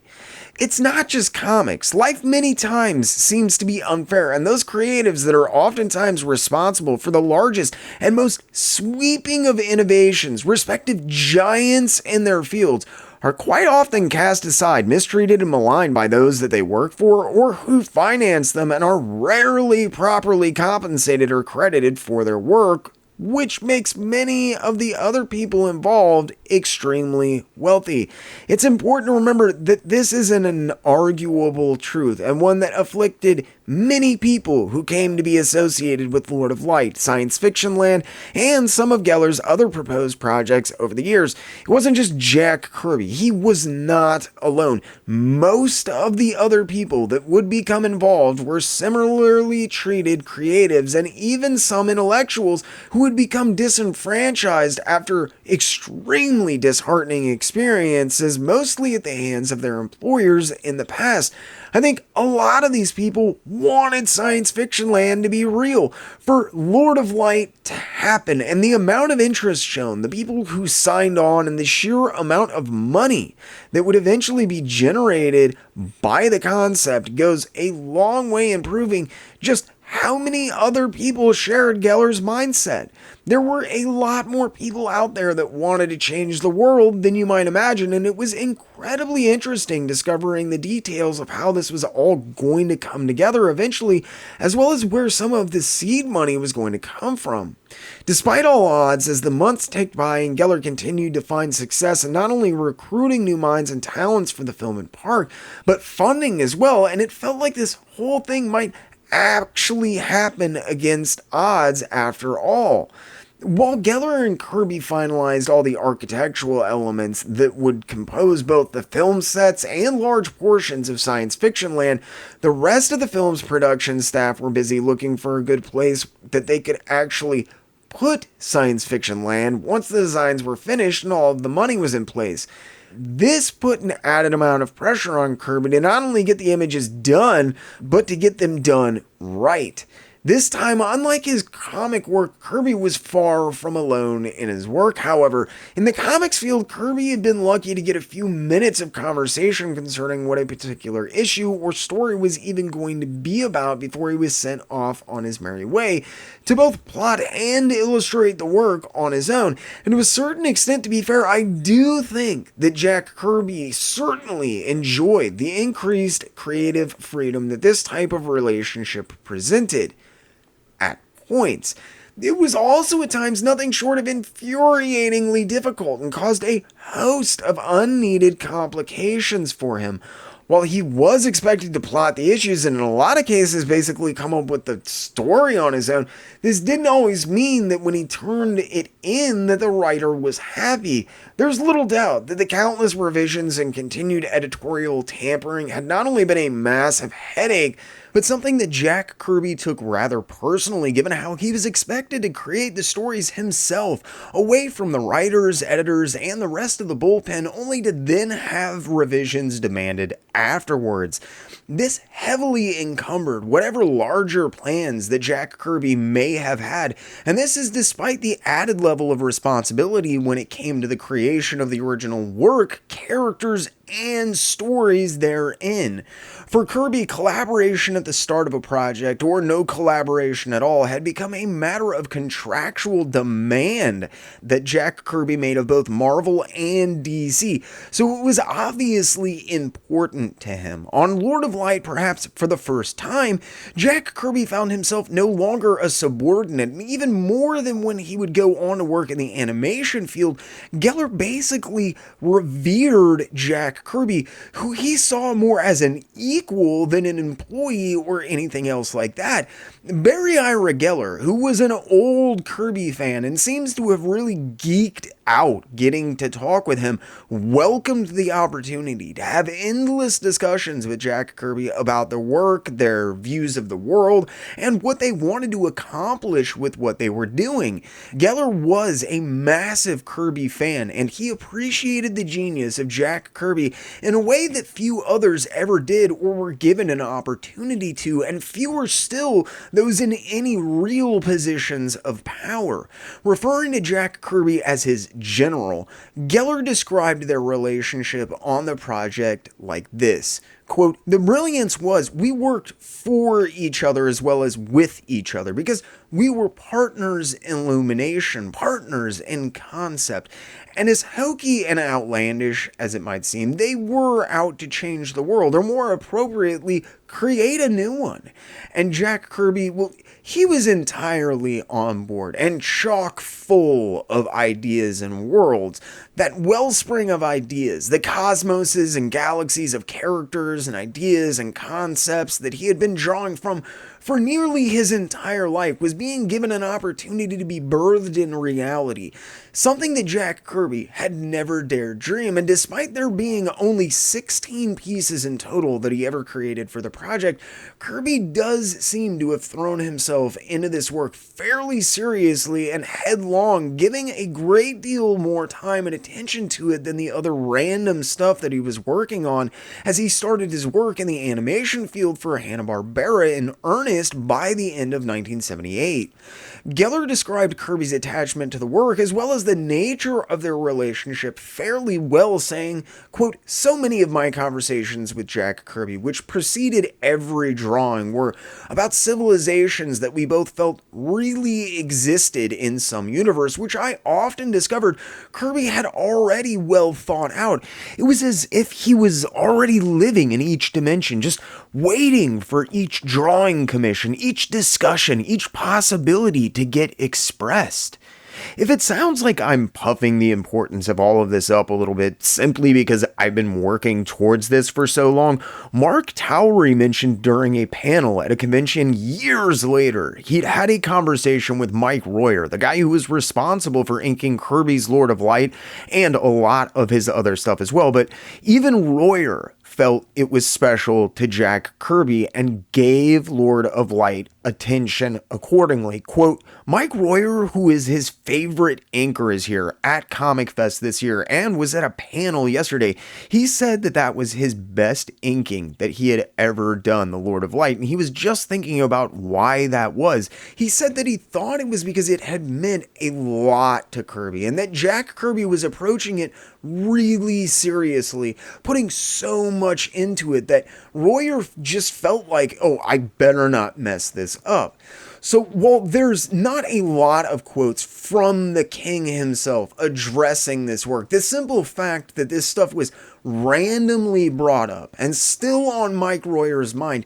It's not just comics. Life many times seems to be unfair, and those creatives that are oftentimes responsible for the largest and most sweeping of innovations, respective giants in their fields, are quite often cast aside, mistreated and maligned by those that they work for or who finance them, and are rarely properly compensated or credited for their work, which makes many of the other people involved extremely wealthy. It's important to remember that this is an inarguable truth, and one that afflicted many people who came to be associated with Lord of Light, Science Fiction Land, and some of Geller's other proposed projects over the years. It wasn't just Jack Kirby. He was not alone. Most of the other people that would become involved were similarly treated creatives, and even some intellectuals who would become disenfranchised after extremely disheartening experiences, mostly at the hands of their employers in the past. I think a lot of these people wanted Science Fiction Land to be real, for Lord of Light to happen, and the amount of interest shown, the people who signed on, and the sheer amount of money that would eventually be generated by the concept goes a long way in proving just how many other people shared Geller's mindset. There were a lot more people out there that wanted to change the world than you might imagine, and it was incredibly interesting discovering the details of how this was all going to come together eventually, as well as where some of the seed money was going to come from. Despite all odds, as the months ticked by and Geller continued to find success in not only recruiting new minds and talents for the film and park, but funding as well, and it felt like this whole thing might actually happen against odds after all. While Geller and Kirby finalized all the architectural elements that would compose both the film sets and large portions of Science Fiction Land, the rest of the film's production staff were busy looking for a good place that they could actually put Science Fiction Land once the designs were finished and all of the money was in place. This put an added amount of pressure on Kirby to not only get the images done, but to get them done right. This time, unlike his comic work, Kirby was far from alone in his work. However, in the comics field, Kirby had been lucky to get a few minutes of conversation concerning what a particular issue or story was even going to be about before he was sent off on his merry way to both plot and illustrate the work on his own. And to a certain extent, to be fair, I do think that Jack Kirby certainly enjoyed the increased creative freedom that this type of relationship presented. At points, it was also at times nothing short of infuriatingly difficult and caused a host of unneeded complications for him. While he was expected to plot the issues and in a lot of cases basically come up with the story on his own, this didn't always mean that when he turned it in that the writer was happy. There's little doubt that the countless revisions and continued editorial tampering had not only been a massive headache, but something that Jack Kirby took rather personally, given how he was expected to create the stories himself, away from the writers, editors, and the rest of the bullpen, only to then have revisions demanded afterwards. This heavily encumbered whatever larger plans that Jack Kirby may have had, and this is despite the added level of responsibility when it came to the creation of the original work, characters, and stories therein. For Kirby, collaboration at the start of a project, or no collaboration at all, had become a matter of contractual demand that Jack Kirby made of both Marvel and DC, so it was obviously important to him. On Lord of Light, perhaps for the first time, Jack Kirby found himself no longer a subordinate, and even more than when he would go on to work in the animation field, Geller basically revered Jack Kirby, who he saw more as an equal than an employee or anything else like that. Barry Ira Geller, who was an old Kirby fan and seems to have really geeked out getting to talk with him, welcomed the opportunity to have endless discussions with Jack Kirby about the work, their views of the world, and what they wanted to accomplish with what they were doing. Geller was a massive Kirby fan, and he appreciated the genius of Jack Kirby in a way that few others ever did or were given an opportunity to, and fewer still those in any real positions of power. Referring to Jack Kirby as his general, Geller described their relationship on the project like this. Quote, "The brilliance was we worked for each other as well as with each other because we were partners in illumination, partners in concept. And as hokey and outlandish as it might seem, they were out to change the world, or more appropriately, create a new one." And Jack Kirby, well, he was entirely on board and chock full of ideas and worlds. That wellspring of ideas, the cosmoses and galaxies of characters and ideas and concepts that he had been drawing from for nearly his entire life, was being given an opportunity to be birthed in reality, something that Jack Kirby had never dared dream. And despite there being only 16 pieces in total that he ever created for the project, Kirby does seem to have thrown himself into this work fairly seriously and headlong, giving a great deal more time and attention to it than the other random stuff that he was working on, as he started his work in the animation field for Hanna-Barbera in earnest by the end of 1978. Geller described Kirby's attachment to the work as well as the nature of their relationship fairly well, saying, quote, "So many of my conversations with Jack Kirby, which preceded every drawing, were about civilizations that we both felt really existed in some universe, which I often discovered Kirby had already well thought out. It was as if he was already living in each dimension, just waiting for each drawing commission, each discussion, each possibility to get expressed." If it sounds like I'm puffing the importance of all of this up a little bit simply because I've been working towards this for so long, Mark Towery mentioned during a panel at a convention years later, he'd had a conversation with Mike Royer, the guy who was responsible for inking Kirby's Lord of Light and a lot of his other stuff as well, but even Royer felt it was special to Jack Kirby and gave Lord of Light attention accordingly. Quote, Mike Royer, who is his favorite inker, is here at Comic Fest this year and was at a panel yesterday. He said that that was his best inking that he had ever done, The Lord of Light, and he was just thinking about why that was. He said that he thought it was because it had meant a lot to Kirby and that Jack Kirby was approaching it really seriously, putting so much into it that Royer just felt like, oh, I better not mess this up. So while there's not a lot of quotes from the king himself addressing this work, the simple fact that this stuff was randomly brought up and still on Mike Royer's mind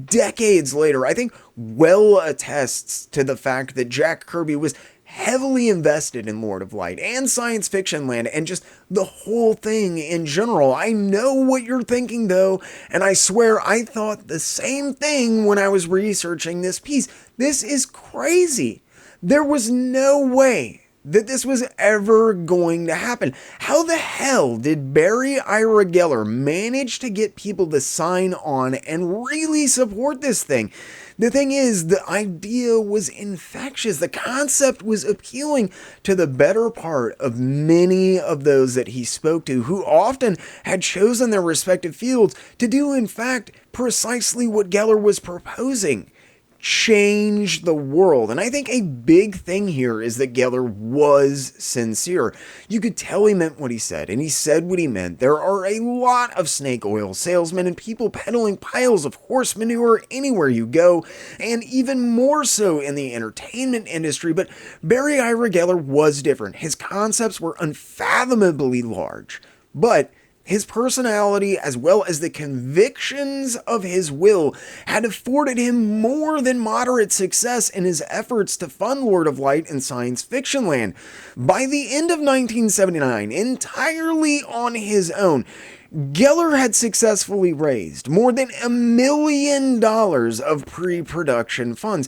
decades later, I think well attests to the fact that Jack Kirby was heavily invested in Lord of Light and science fiction land and just the whole thing in general. I know what you're thinking though, and I swear I thought the same thing when I was researching this piece. This is crazy. There was no way that this was ever going to happen. How the hell did Barry Ira Geller manage to get people to sign on and really support this thing? The thing is, the idea was infectious. The concept was appealing to the better part of many of those that he spoke to, who often had chosen their respective fields to do, in fact, precisely what Geller was proposing. Change the world. And I think a big thing here is that Geller was sincere. You could tell he meant what he said, and he said what he meant. There are a lot of snake oil salesmen and people peddling piles of horse manure anywhere you go, and even more so in the entertainment industry, but Barry Ira Geller was different. His concepts were unfathomably large, but his personality, as well as the convictions of his will, had afforded him more than moderate success in his efforts to fund Lord of Light and science fiction land. By the end of 1979, entirely on his own, Geller had successfully raised more than $1 million of pre-production funds.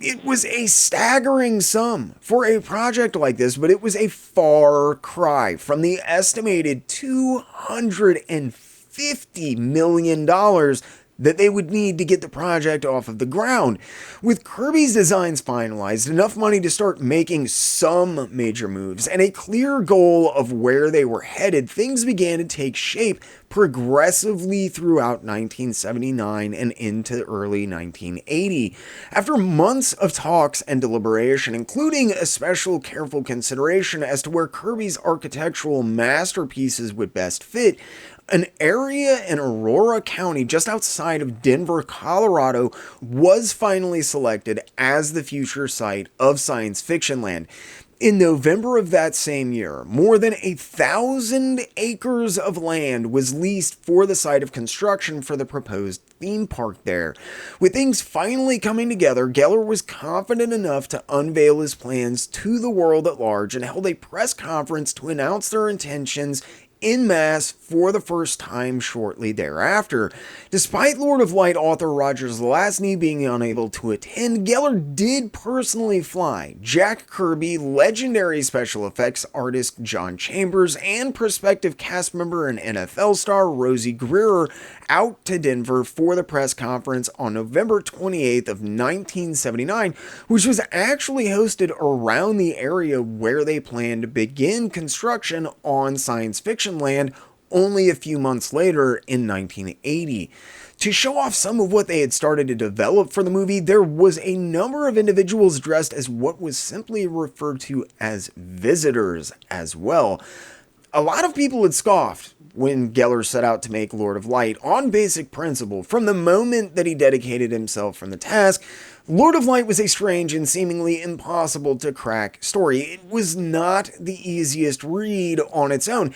It was a staggering sum for a project like this, but it was a far cry from the estimated $250 million that they would need to get the project off of the ground. With Kirby's designs finalized, enough money to start making some major moves, and a clear goal of where they were headed, things began to take shape progressively throughout 1979 and into early 1980. After months of talks and deliberation, including a special careful consideration as to where Kirby's architectural masterpieces would best fit, an area in Aurora County, just outside of Denver, Colorado, was finally selected as the future site of science fiction land. In November of that same year, more than 1,000 acres of land was leased for the site of construction for the proposed theme park there. With things finally coming together, Geller was confident enough to unveil his plans to the world at large and held a press conference to announce their intentions en masse for the first time shortly thereafter. Despite Lord of Light author Roger Zelazny being unable to attend, Geller did personally fly Jack Kirby, legendary special effects artist John Chambers, and prospective cast member and NFL star Rosie Greer out to Denver for the press conference on November 28th of 1979, which was actually hosted around the area where they planned to begin construction on science fiction land only a few months later in 1980. To show off some of what they had started to develop for the movie, there was a number of individuals dressed as what was simply referred to as visitors as well. A lot of people had scoffed when Geller set out to make Lord of Light on basic principle. From the moment that he dedicated himself from the task, Lord of Light was a strange and seemingly impossible to crack story. It was not the easiest read on its own.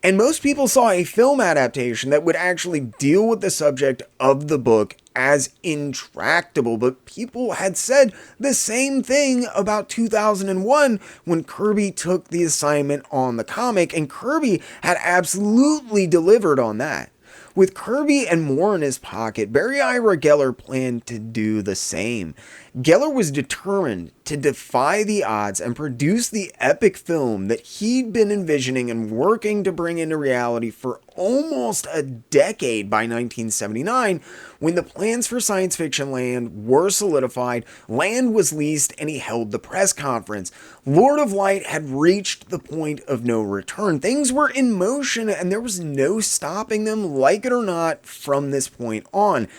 And most people saw a film adaptation that would actually deal with the subject of the book as intractable, but people had said the same thing about 2001 when Kirby took the assignment on the comic, and Kirby had absolutely delivered on that. With Kirby and more in his pocket, Barry Ira Geller planned to do the same. Geller was determined to defy the odds and produce the epic film that he'd been envisioning and working to bring into reality for almost a decade by 1979, when the plans for Science Fiction Land were solidified, land was leased, and he held the press conference. Lord of Light had reached the point of no return. Things were in motion, and there was no stopping them, like it or not, from this point on.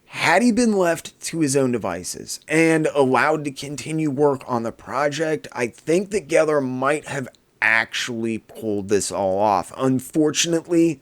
Had he been left to his own devices and allowed to continue work on the project, I think that Geller might have actually pulled this all off. Unfortunately,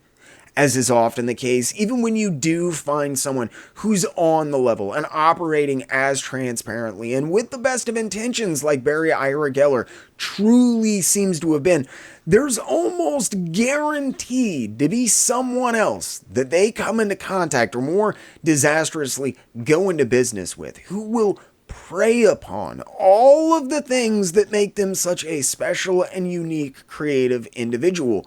as is often the case, even when you do find someone who's on the level and operating as transparently and with the best of intentions like Barry Ira Geller truly seems to have been, there's almost guaranteed to be someone else that they come into contact or more disastrously go into business with who will prey upon all of the things that make them such a special and unique creative individual.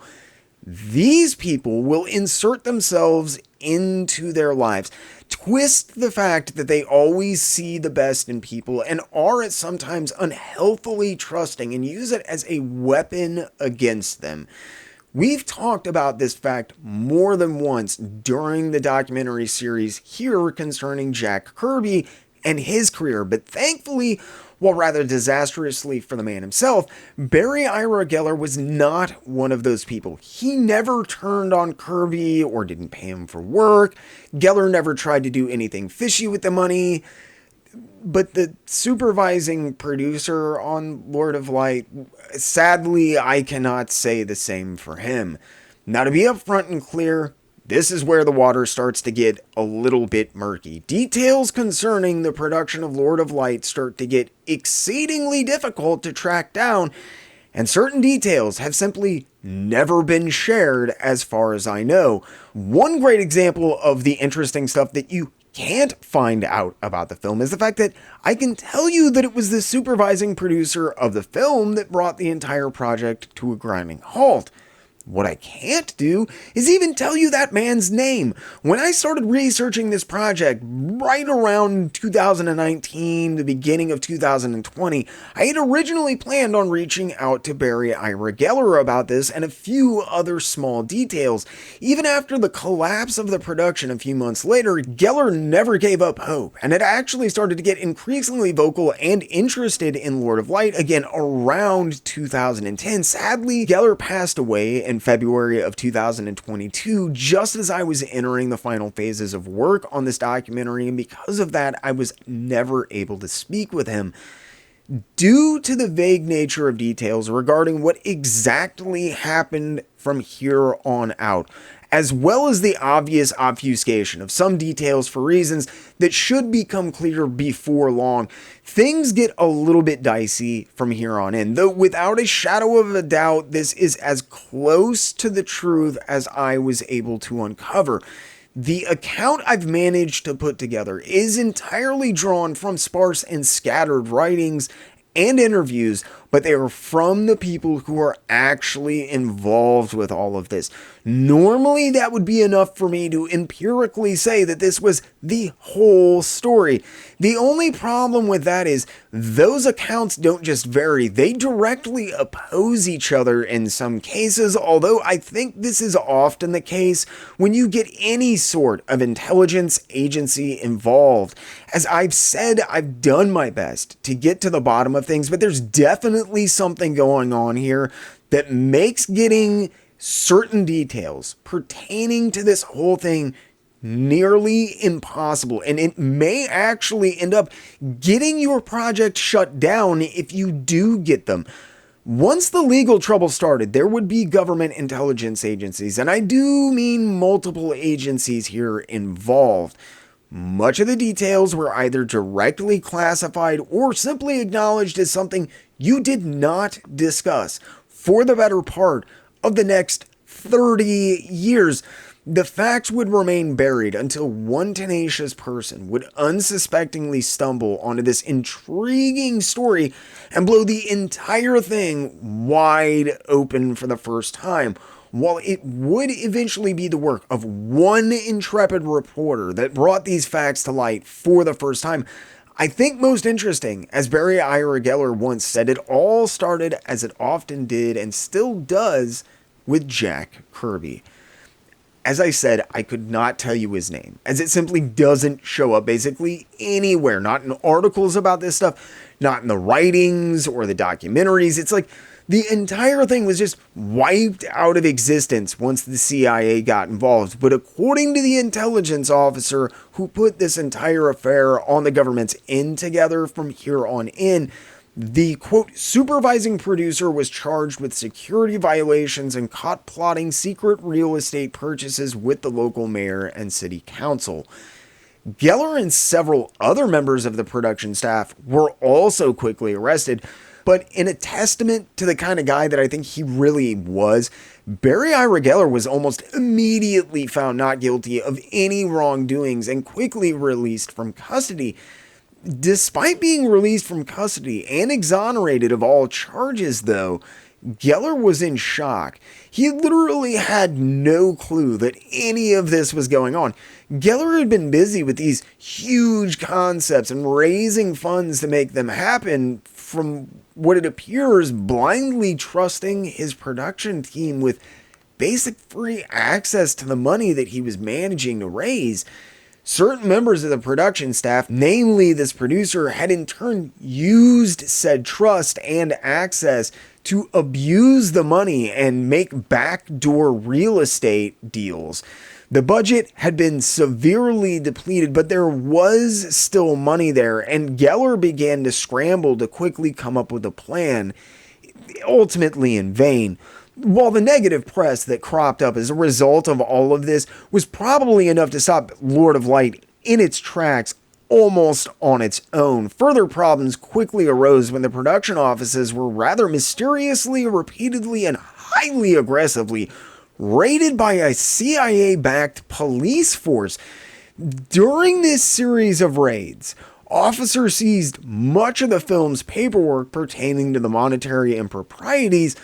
These people will insert themselves into their lives, twist the fact that they always see the best in people and are at sometimes unhealthily trusting, and use it as a weapon against them. We've talked about this fact more than once during the documentary series here concerning Jack Kirby and his career, but thankfully, while rather disastrously for the man himself, Barry Ira Geller was not one of those people. He never turned on Kirby or didn't pay him for work. Geller never tried to do anything fishy with the money. But the supervising producer on Lord of Light, sadly, I cannot say the same for him. Now, to be upfront and clear, this is where the water starts to get a little bit murky. Details concerning the production of Lord of Light start to get exceedingly difficult to track down, and certain details have simply never been shared as far as I know. One great example of the interesting stuff that you can't find out about the film is the fact that I can tell you that it was the supervising producer of the film that brought the entire project to a grinding halt. What I can't do is even tell you that man's name. When I started researching this project right around 2019, the beginning of 2020, I had originally planned on reaching out to Barry Ira Geller about this and a few other small details. Even after the collapse of the production a few months later, Geller never gave up hope and had actually started to get increasingly vocal and interested in Lord of Light again around 2010. Sadly, Geller passed away in February of 2022, just as I was entering the final phases of work on this documentary, and because of that, I was never able to speak with him. Due to the vague nature of details regarding what exactly happened from here on out, as well as the obvious obfuscation of some details for reasons that should become clear before long, things get a little bit dicey from here on in, though without a shadow of a doubt, this is as close to the truth as I was able to uncover. The account I've managed to put together is entirely drawn from sparse and scattered writings and interviews, but they are from the people who are actually involved with all of this. Normally, that would be enough for me to empirically say that this was the whole story. The only problem with that is those accounts don't just vary, they directly oppose each other in some cases, although I think this is often the case when you get any sort of intelligence agency involved. As I've said, I've done my best to get to the bottom of things, but there's definitely something going on here that makes getting certain details pertaining to this whole thing nearly impossible, and it may actually end up getting your project shut down if you do get them. Once the legal trouble started, there would be government intelligence agencies, and I do mean multiple agencies here involved. Much of the details were either directly classified or simply acknowledged as something you did not discuss for the better part of the next 30 years. The facts would remain buried until one tenacious person would unsuspectingly stumble onto this intriguing story and blow the entire thing wide open for the first time. While it would eventually be the work of one intrepid reporter that brought these facts to light for the first time, I think most interesting, as Barry Ira Geller once said, it all started as it often did and still does with Jack Kirby. As I said, I could not tell you his name, as it simply doesn't show up basically anywhere. Not in articles about this stuff, not in the writings or the documentaries. It's like the entire thing was just wiped out of existence once the CIA got involved. But according to the intelligence officer who put this entire affair on the government's end together from here on in, the, quote, supervising producer was charged with security violations and caught plotting secret real estate purchases with the local mayor and city council. Geller and several other members of the production staff were also quickly arrested, but in a testament to the kind of guy that I think he really was, Barry Ira Geller was almost immediately found not guilty of any wrongdoings and quickly released from custody. Despite being released from custody and exonerated of all charges, though, Geller was in shock. He literally had no clue that any of this was going on. Geller had been busy with these huge concepts and raising funds to make them happen, from what it appears blindly trusting his production team with basic free access to the money that he was managing to raise. Certain members of the production staff, namely this producer, had in turn used said trust and access to abuse the money and make backdoor real estate deals. The budget had been severely depleted, but there was still money there, and Geller began to scramble to quickly come up with a plan, ultimately in vain. While the negative press that cropped up as a result of all of this was probably enough to stop Lord of Light in its tracks almost on its own, further problems quickly arose when the production offices were rather mysteriously, repeatedly, and highly aggressively raided by a CIA-backed police force. During this series of raids, officers seized much of the film's paperwork pertaining to the monetary improprieties,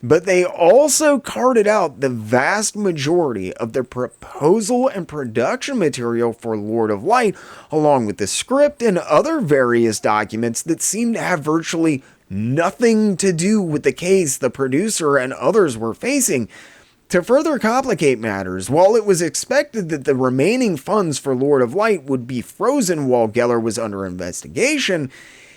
but they also carted out the vast majority of the proposal and production material for Lord of Light, along with the script and other various documents that seemed to have virtually nothing to do with the case the producer and others were facing. To further complicate matters, while it was expected that the remaining funds for Lord of Light would be frozen while Geller was under investigation,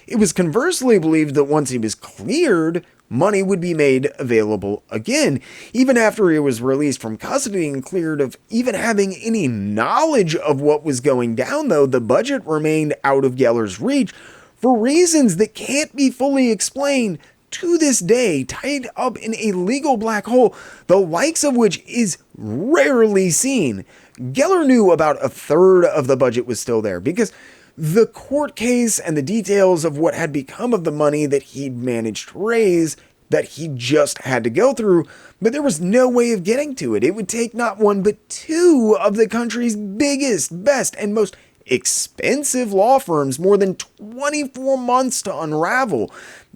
it was conversely believed that once he was cleared, money would be made available again. Even after he was released from custody and cleared of even having any knowledge of what was going down, though, the budget remained out of Geller's reach for reasons that can't be fully explained to this day, tied up in a legal black hole, the likes of which is rarely seen. Geller knew about a third of the budget was still there because the court case and the details of what had become of the money that he'd managed to raise that he just had to go through, but there was no way of getting to it. It would take not one but two of the country's biggest, best, and most expensive law firms more than 24 months to unravel.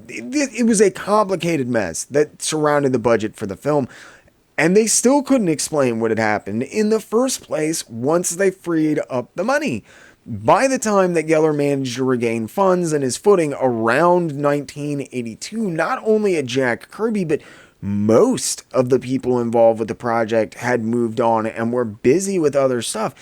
It was a complicated mess that surrounded the budget for the film, and they still couldn't explain what had happened in the first place once they freed up the money. By the time that Geller managed to regain funds and his footing around 1982, not only had Jack Kirby, but most of the people involved with the project had moved on and were busy with other stuff.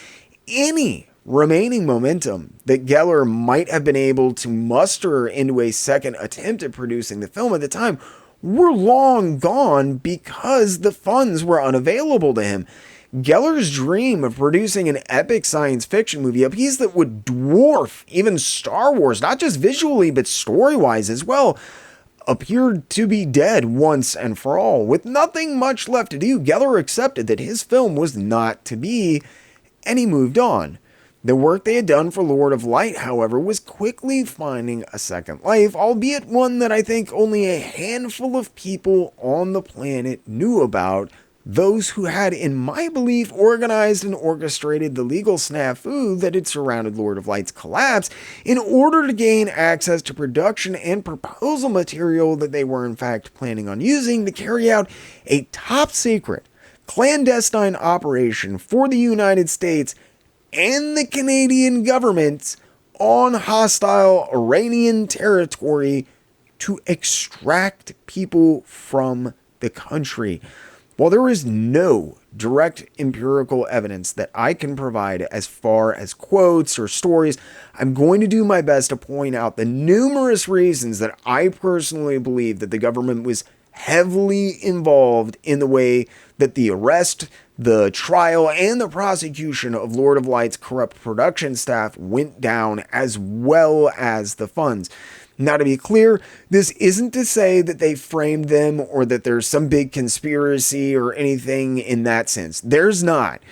Any remaining momentum that Geller might have been able to muster into a second attempt at producing the film at the time were long gone because the funds were unavailable to him. Geller's dream of producing an epic science fiction movie, a piece that would dwarf even Star Wars, not just visually but story-wise as well, appeared to be dead once and for all. With nothing much left to do, Geller accepted that his film was not to be, and he moved on. The work they had done for Lord of Light, however, was quickly finding a second life, albeit one that I think only a handful of people on the planet knew about, those who had, in my belief, organized and orchestrated the legal snafu that had surrounded Lord of Light's collapse in order to gain access to production and proposal material that they were in fact planning on using to carry out a top-secret, clandestine operation for the United States and the Canadian government's on hostile Iranian territory to extract people from the country. While there is no direct empirical evidence that I can provide as far as quotes or stories, I'm going to do my best to point out the numerous reasons that I personally believe that the government was heavily involved in the way that the arrest, the trial, and the prosecution of Lord of Light's corrupt production staff went down, as well as the funds. Now, to be clear, this isn't to say that they framed them or that there's some big conspiracy or anything in that sense. There's not.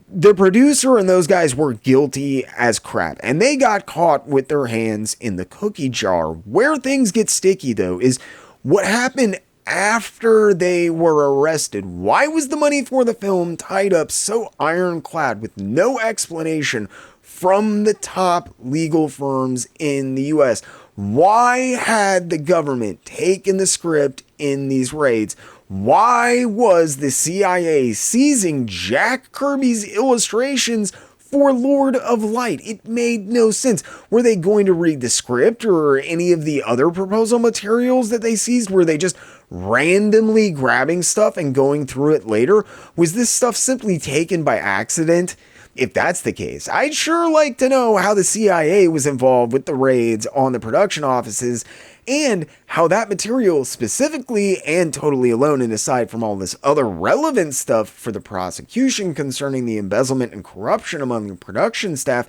The producer and those guys were guilty as crap, and they got caught with their hands in the cookie jar. Where things get sticky, though, is what happened after they were arrested. Why was the money for the film tied up so ironclad with no explanation from the top legal firms in the US? Why had the government taken the script in these raids? Why was the CIA seizing Jack Kirby's illustrations for Lord of Light? It made no sense. Were they going to read the script or any of the other proposal materials that they seized? Were they just randomly grabbing stuff and going through it later? Was this stuff simply taken by accident? If that's the case, I'd sure like to know how the CIA was involved with the raids on the production offices and how that material specifically and totally alone and aside from all this other relevant stuff for the prosecution concerning the embezzlement and corruption among the production staff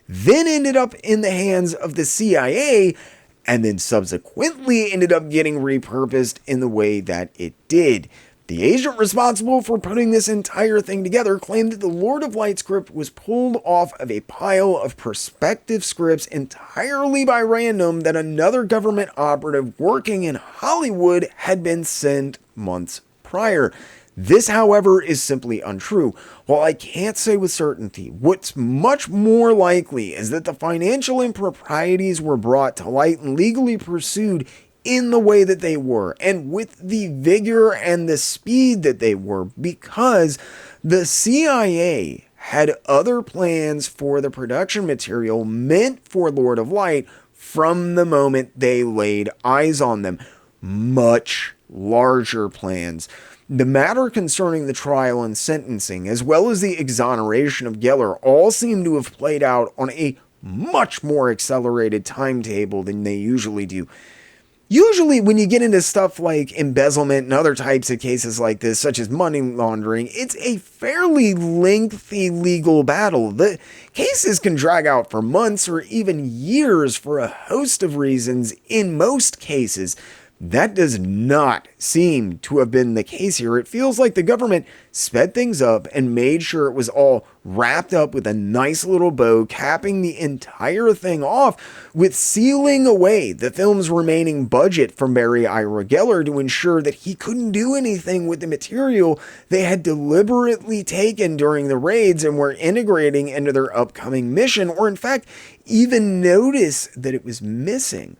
then ended up in the hands of the CIA and then subsequently ended up getting repurposed in the way that it did. The agent responsible for putting this entire thing together claimed that the Lord of Light script was pulled off of a pile of prospective scripts entirely by random that another government operative working in Hollywood had been sent months prior. This, however, is simply untrue. While I can't say with certainty, what's much more likely is that the financial improprieties were brought to light and legally pursued in the way that they were, and with the vigor and the speed that they were, because the CIA had other plans for the production material meant for Lord of Light from the moment they laid eyes on them. Much larger plans. The matter concerning the trial and sentencing, as well as the exoneration of Geller, all seem to have played out on a much more accelerated timetable than they usually do. Usually when you get into stuff like embezzlement and other types of cases like this, such as money laundering, it's a fairly lengthy legal battle. The cases can drag out for months or even years for a host of reasons in most cases. That does not seem to have been the case here. It feels like the government sped things up and made sure it was all wrapped up with a nice little bow, capping the entire thing off with sealing away the film's remaining budget from Barry Ira Geller to ensure that he couldn't do anything with the material they had deliberately taken during the raids and were integrating into their upcoming mission, or in fact, even notice that it was missing.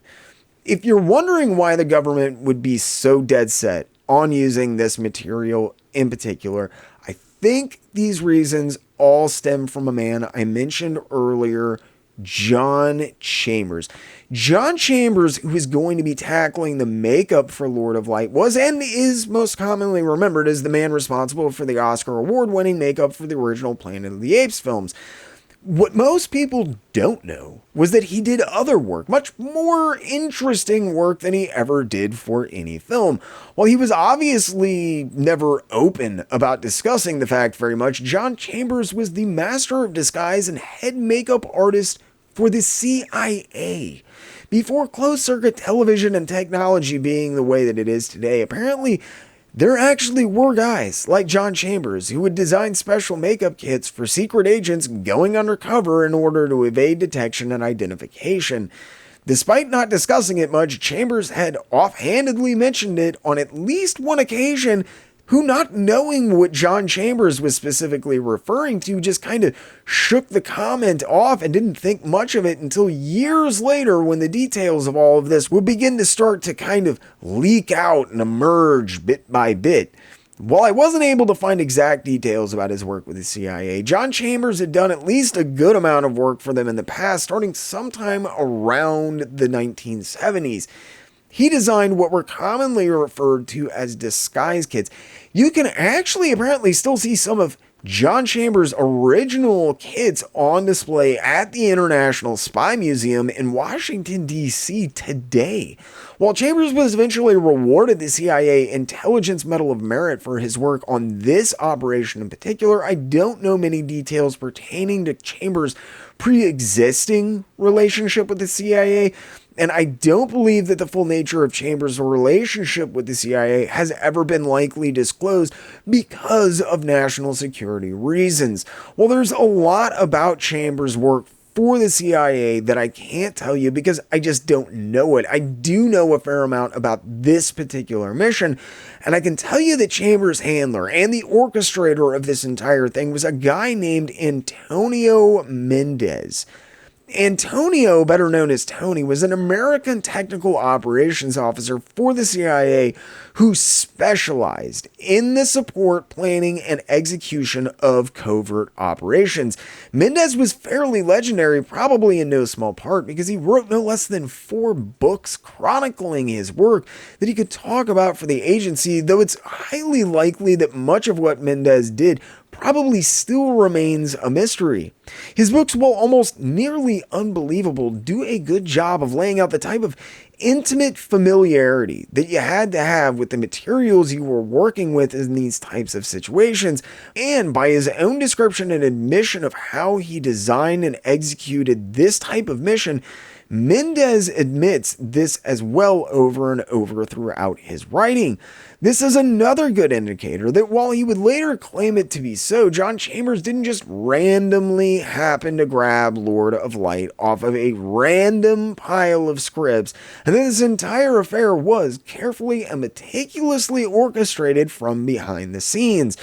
If you're wondering why the government would be so dead set on using this material in particular, I think these reasons all stem from a man I mentioned earlier, John Chambers. John Chambers, who is going to be tackling the makeup for Lord of Light, was and is most commonly remembered as the man responsible for the Oscar award-winning makeup for the original Planet of the Apes films. What most people don't know was that he did other work, much more interesting work than he ever did for any film. While he was obviously never open about discussing the fact very much, John Chambers was the master of disguise and head makeup artist for the CIA. Before closed-circuit television and technology being the way that it is today, apparently there actually were guys like John Chambers who would design special makeup kits for secret agents going undercover in order to evade detection and identification. Despite not discussing it much, Chambers had offhandedly mentioned it on at least one occasion, who, not knowing what John Chambers was specifically referring to, just kind of shook the comment off and didn't think much of it until years later, when the details of all of this would begin to start to kind of leak out and emerge bit by bit. While I wasn't able to find exact details about his work with the CIA, John Chambers had done at least a good amount of work for them in the past, starting sometime around the 1970s. He designed what were commonly referred to as disguise kits. You can actually apparently still see some of John Chambers' original kits on display at the International Spy Museum in Washington, D.C. today. While Chambers was eventually rewarded the CIA Intelligence Medal of Merit for his work on this operation in particular, I don't know many details pertaining to Chambers' pre-existing relationship with the CIA, and I don't believe that the full nature of Chambers' relationship with the CIA has ever been likely disclosed because of national security reasons. While there's a lot about Chambers' work for the CIA that I can't tell you because I just don't know it, I do know a fair amount about this particular mission, and I can tell you that Chambers' handler and the orchestrator of this entire thing was a guy named Antonio Mendez. Antonio, better known as Tony, was an American technical operations officer for the CIA who specialized in the support, planning, and execution of covert operations. Mendez was fairly legendary, probably in no small part because he wrote no less than 4 books chronicling his work that he could talk about for the agency, though it's highly likely that much of what Mendez did probably still remains a mystery. His books, while almost nearly unbelievable, do a good job of laying out the type of intimate familiarity that you had to have with the materials you were working with in these types of situations, and by his own description and admission of how he designed and executed this type of mission, Mendez admits this as well over and over throughout his writing. This is another good indicator that while he would later claim it to be so, John Chambers didn't just randomly happen to grab Lord of Light off of a random pile of scripts, and that this entire affair was carefully and meticulously orchestrated from behind the scenes.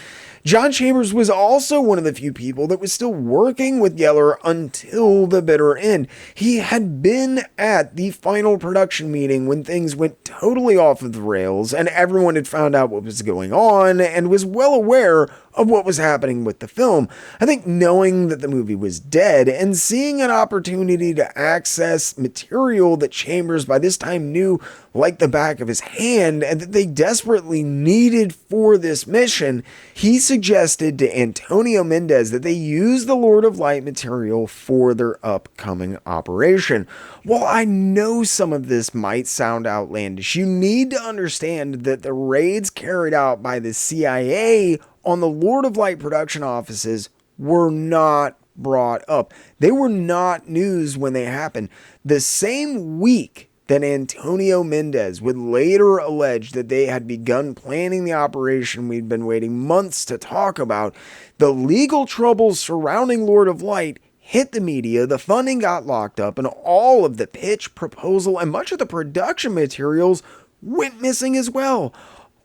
John Chambers was also one of the few people that was still working with Geller until the bitter end. He had been at the final production meeting when things went totally off of the rails and everyone had found out what was going on and was well aware of what was happening with the film. I think knowing that the movie was dead and seeing an opportunity to access material that Chambers by this time knew like the back of his hand and that they desperately needed for this mission, he suggested to Antonio Mendez that they use the Lord of Light material for their upcoming operation. While I know some of this might sound outlandish, you need to understand that the raids carried out by the CIA on the Lord of Light production offices were not brought up. They were not news when they happened. The same week that Antonio Mendez would later allege that they had begun planning the operation we'd been waiting months to talk about, the legal troubles surrounding Lord of Light hit the media, the funding got locked up, and all of the pitch, proposal, and much of the production materials went missing as well.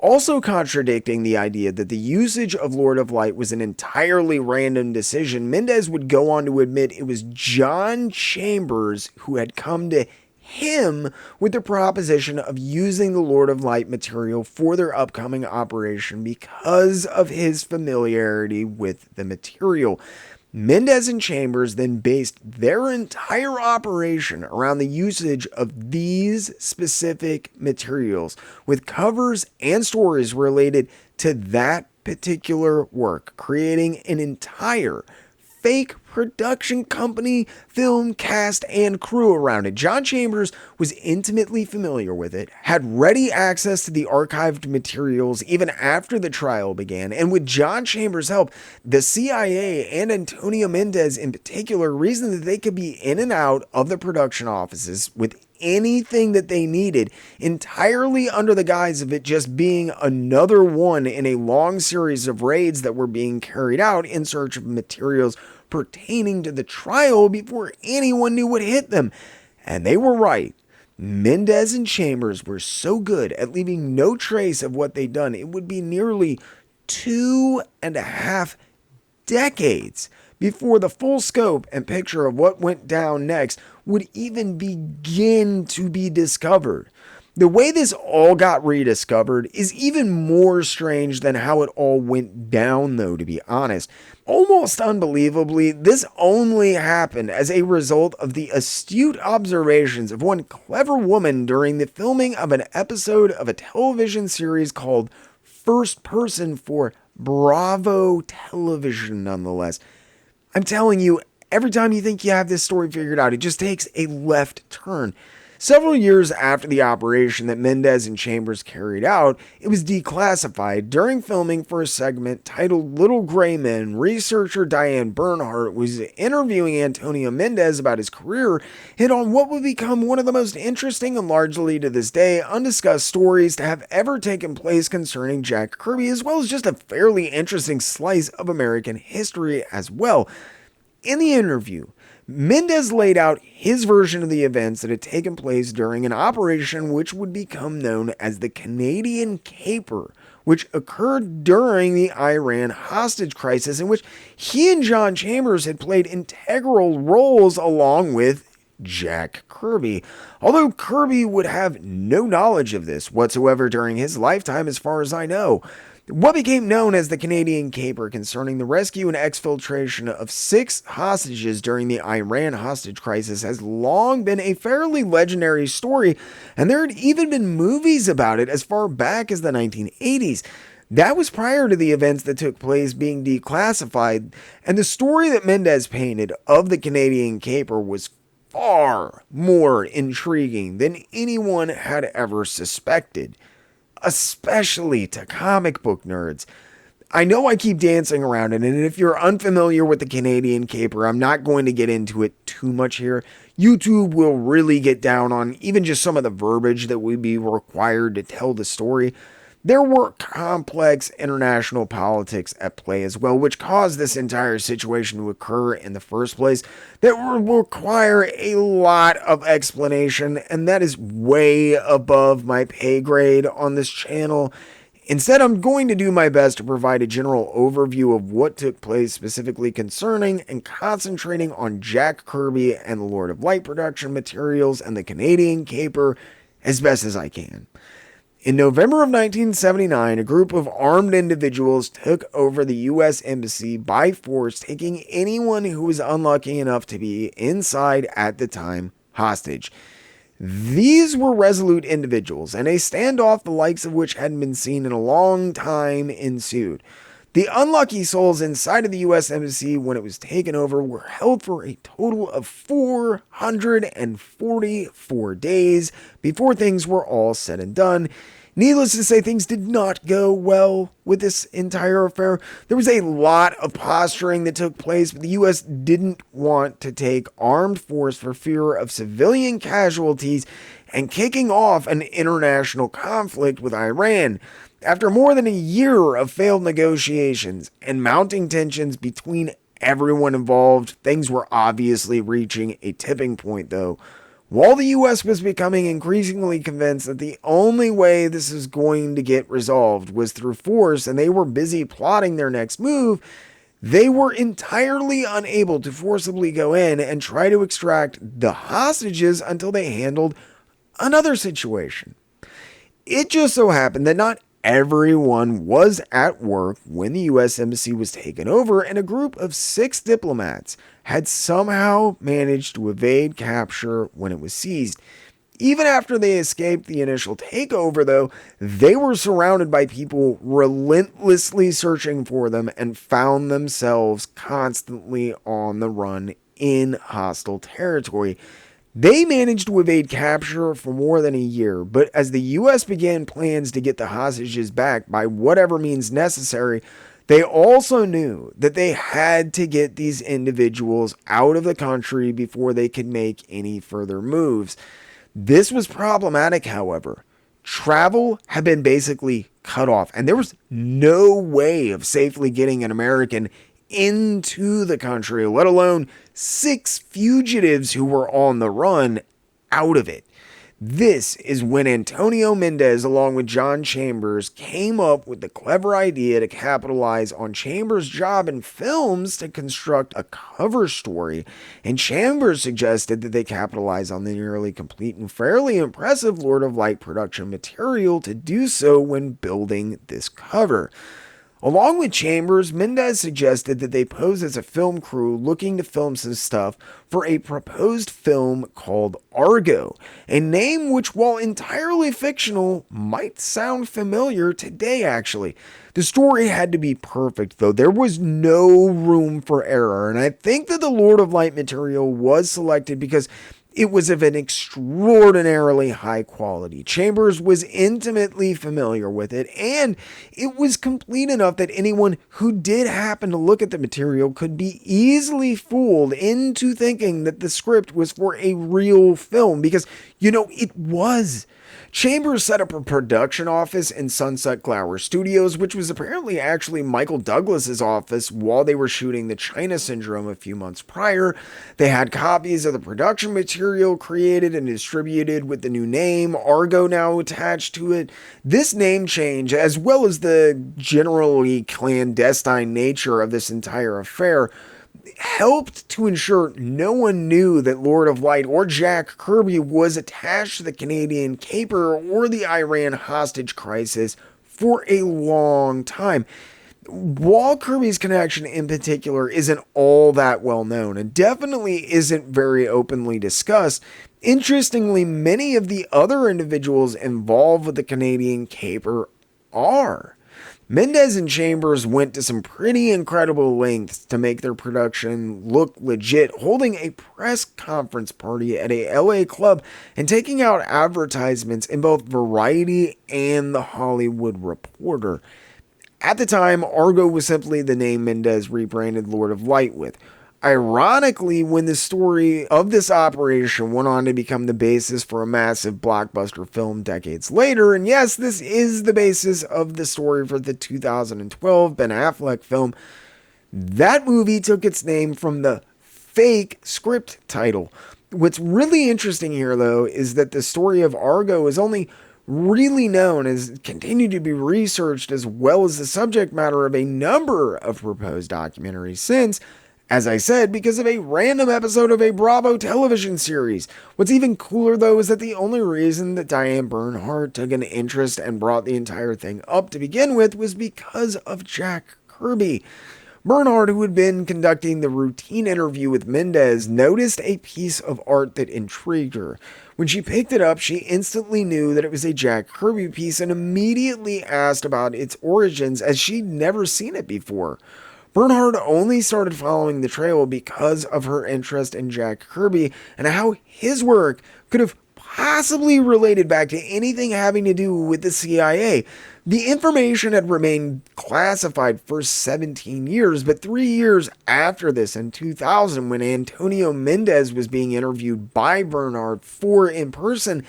Also contradicting the idea that the usage of Lord of Light was an entirely random decision, Mendez would go on to admit it was John Chambers who had come to him with the proposition of using the Lord of Light material for their upcoming operation because of his familiarity with the material. Mendez and Chambers then based their entire operation around the usage of these specific materials, with covers and stories related to that particular work, creating an entire fake production company, film, cast, and crew around it. John Chambers was intimately familiar with it, had ready access to the archived materials even after the trial began, and with John Chambers' help, the CIA and Antonio Mendez in particular reasoned that they could be in and out of the production offices with anything that they needed, entirely under the guise of it just being another one in a long series of raids that were being carried out in search of materials pertaining to the trial before anyone knew what hit them. And they were right. Mendez and Chambers were so good at leaving no trace of what they'd done, it would be nearly 2.5 decades before the full scope and picture of what went down next would even begin to be discovered. The way this all got rediscovered is even more strange than how it all went down, though, to be honest. Almost unbelievably, this only happened as a result of the astute observations of one clever woman during the filming of an episode of a television series called First Person for Bravo Television, nonetheless. I'm telling you, every time you think you have this story figured out, it just takes a left turn. Several years after the operation that Mendez and Chambers carried out, it was declassified. During filming for a segment titled Little Gray Men, researcher Diane Bernhardt was interviewing Antonio Mendez about his career, hit on what would become one of the most interesting and largely to this day undiscussed stories to have ever taken place concerning Jack Kirby, as well as just a fairly interesting slice of American history as well. In the interview, Mendez laid out his version of the events that had taken place during an operation which would become known as the Canadian Caper, which occurred during the Iran hostage crisis, in which he and John Chambers had played integral roles along with Jack Kirby. Although Kirby would have no knowledge of this whatsoever during his lifetime, as far as I know. What became known as the Canadian Caper concerning the rescue and exfiltration of 6 hostages during the Iran hostage crisis has long been a fairly legendary story, and there had even been movies about it as far back as the 1980s. That was prior to the events that took place being declassified, and the story that Mendez painted of the Canadian Caper was far more intriguing than anyone had ever suspected. Especially to comic book nerds. I know I keep dancing around it, and if you're unfamiliar with the Canadian Caper, I'm not going to get into it too much here. YouTube will really get down on even just some of the verbiage that would be required to tell the story. There were complex international politics at play as well, which caused this entire situation to occur in the first place, that would require a lot of explanation, and that is way above my pay grade on this channel. Instead, I'm going to do my best to provide a general overview of what took place specifically concerning and concentrating on Jack Kirby and the Lord of Light production materials and the Canadian Caper as best as I can. In November of 1979, a group of armed individuals took over the U.S. Embassy by force, taking anyone who was unlucky enough to be inside at the time hostage. These were resolute individuals, and a standoff the likes of which hadn't been seen in a long time ensued. The unlucky souls inside of the U.S. Embassy when it was taken over were held for a total of 444 days before things were all said and done. Needless to say, things did not go well with this entire affair. There was a lot of posturing that took place, but the U.S. didn't want to take armed force for fear of civilian casualties and kicking off an international conflict with Iran. After more than a year of failed negotiations and mounting tensions between everyone involved, things were obviously reaching a tipping point, though. While the U.S. was becoming increasingly convinced that the only way this is going to get resolved was through force, and they were busy plotting their next move, they were entirely unable to forcibly go in and try to extract the hostages until they handled another situation. It just so happened that not everyone was at work when the U.S. Embassy was taken over, and a group of 6 diplomats had somehow managed to evade capture when it was seized. Even after they escaped the initial takeover, though, they were surrounded by people relentlessly searching for them and found themselves constantly on the run in hostile territory. They managed to evade capture for more than a year, but as the U.S. began plans to get the hostages back by whatever means necessary, they also knew that they had to get these individuals out of the country before they could make any further moves. This was problematic, however. Travel had been basically cut off, and there was no way of safely getting an American into the country, let alone 6 fugitives who were on the run out of it. This is when Antonio Mendez, along with John Chambers, came up with the clever idea to capitalize on Chambers' job in films to construct a cover story, and Chambers suggested that they capitalize on the nearly complete and fairly impressive Lord of Light production material to do so when building this cover. Along with Chambers, Mendez suggested that they pose as a film crew looking to film some stuff for a proposed film called Argo, a name which, while entirely fictional, might sound familiar today actually. The story had to be perfect though, there was no room for error, and I think that the Lord of Light material was selected because it was of an extraordinarily high quality. Chambers was intimately familiar with it, and it was complete enough that anyone who did happen to look at the material could be easily fooled into thinking that the script was for a real film, because, it was. Chambers set up a production office in Sunset Glower Studios, which was apparently actually Michael Douglas's office while they were shooting the China Syndrome a few months prior. They had copies of the production material created and distributed with the new name, Argo, now attached to it. This name change, as well as the generally clandestine nature of this entire affair, helped to ensure no one knew that Lord of Light or Jack Kirby was attached to the Canadian caper or the Iran hostage crisis for a long time. While Kirby's connection in particular isn't all that well known and definitely isn't very openly discussed, interestingly, many of the other individuals involved with the Canadian caper are. Mendez and Chambers went to some pretty incredible lengths to make their production look legit, holding a press conference party at a LA club and taking out advertisements in both Variety and The Hollywood Reporter. At the time, Argo was simply the name Mendez rebranded Lord of Light with. Ironically, when the story of this operation went on to become the basis for a massive blockbuster film decades later, and yes, this is the basis of the story for the 2012 Ben Affleck film, that movie took its name from the fake script title. What's really interesting here, though, is that the story of Argo is only really known as continued to be researched, as well as the subject matter of a number of proposed documentaries since, as I said, because of a random episode of a Bravo television series. What's even cooler, though, is that the only reason that Diane Bernhardt took an interest and brought the entire thing up to begin with was because of Jack Kirby. Bernhardt, who had been conducting the routine interview with Mendez, noticed a piece of art that intrigued her. When she picked it up, she instantly knew that it was a Jack Kirby piece and immediately asked about its origins, as she'd never seen it before. Bernhardt only started following the trail because of her interest in Jack Kirby and how his work could have possibly related back to anything having to do with the CIA. The information had remained classified for 17 years, but 3 years after this, in 2000, when Antonio Mendez was being interviewed by Bernhardt for In Person,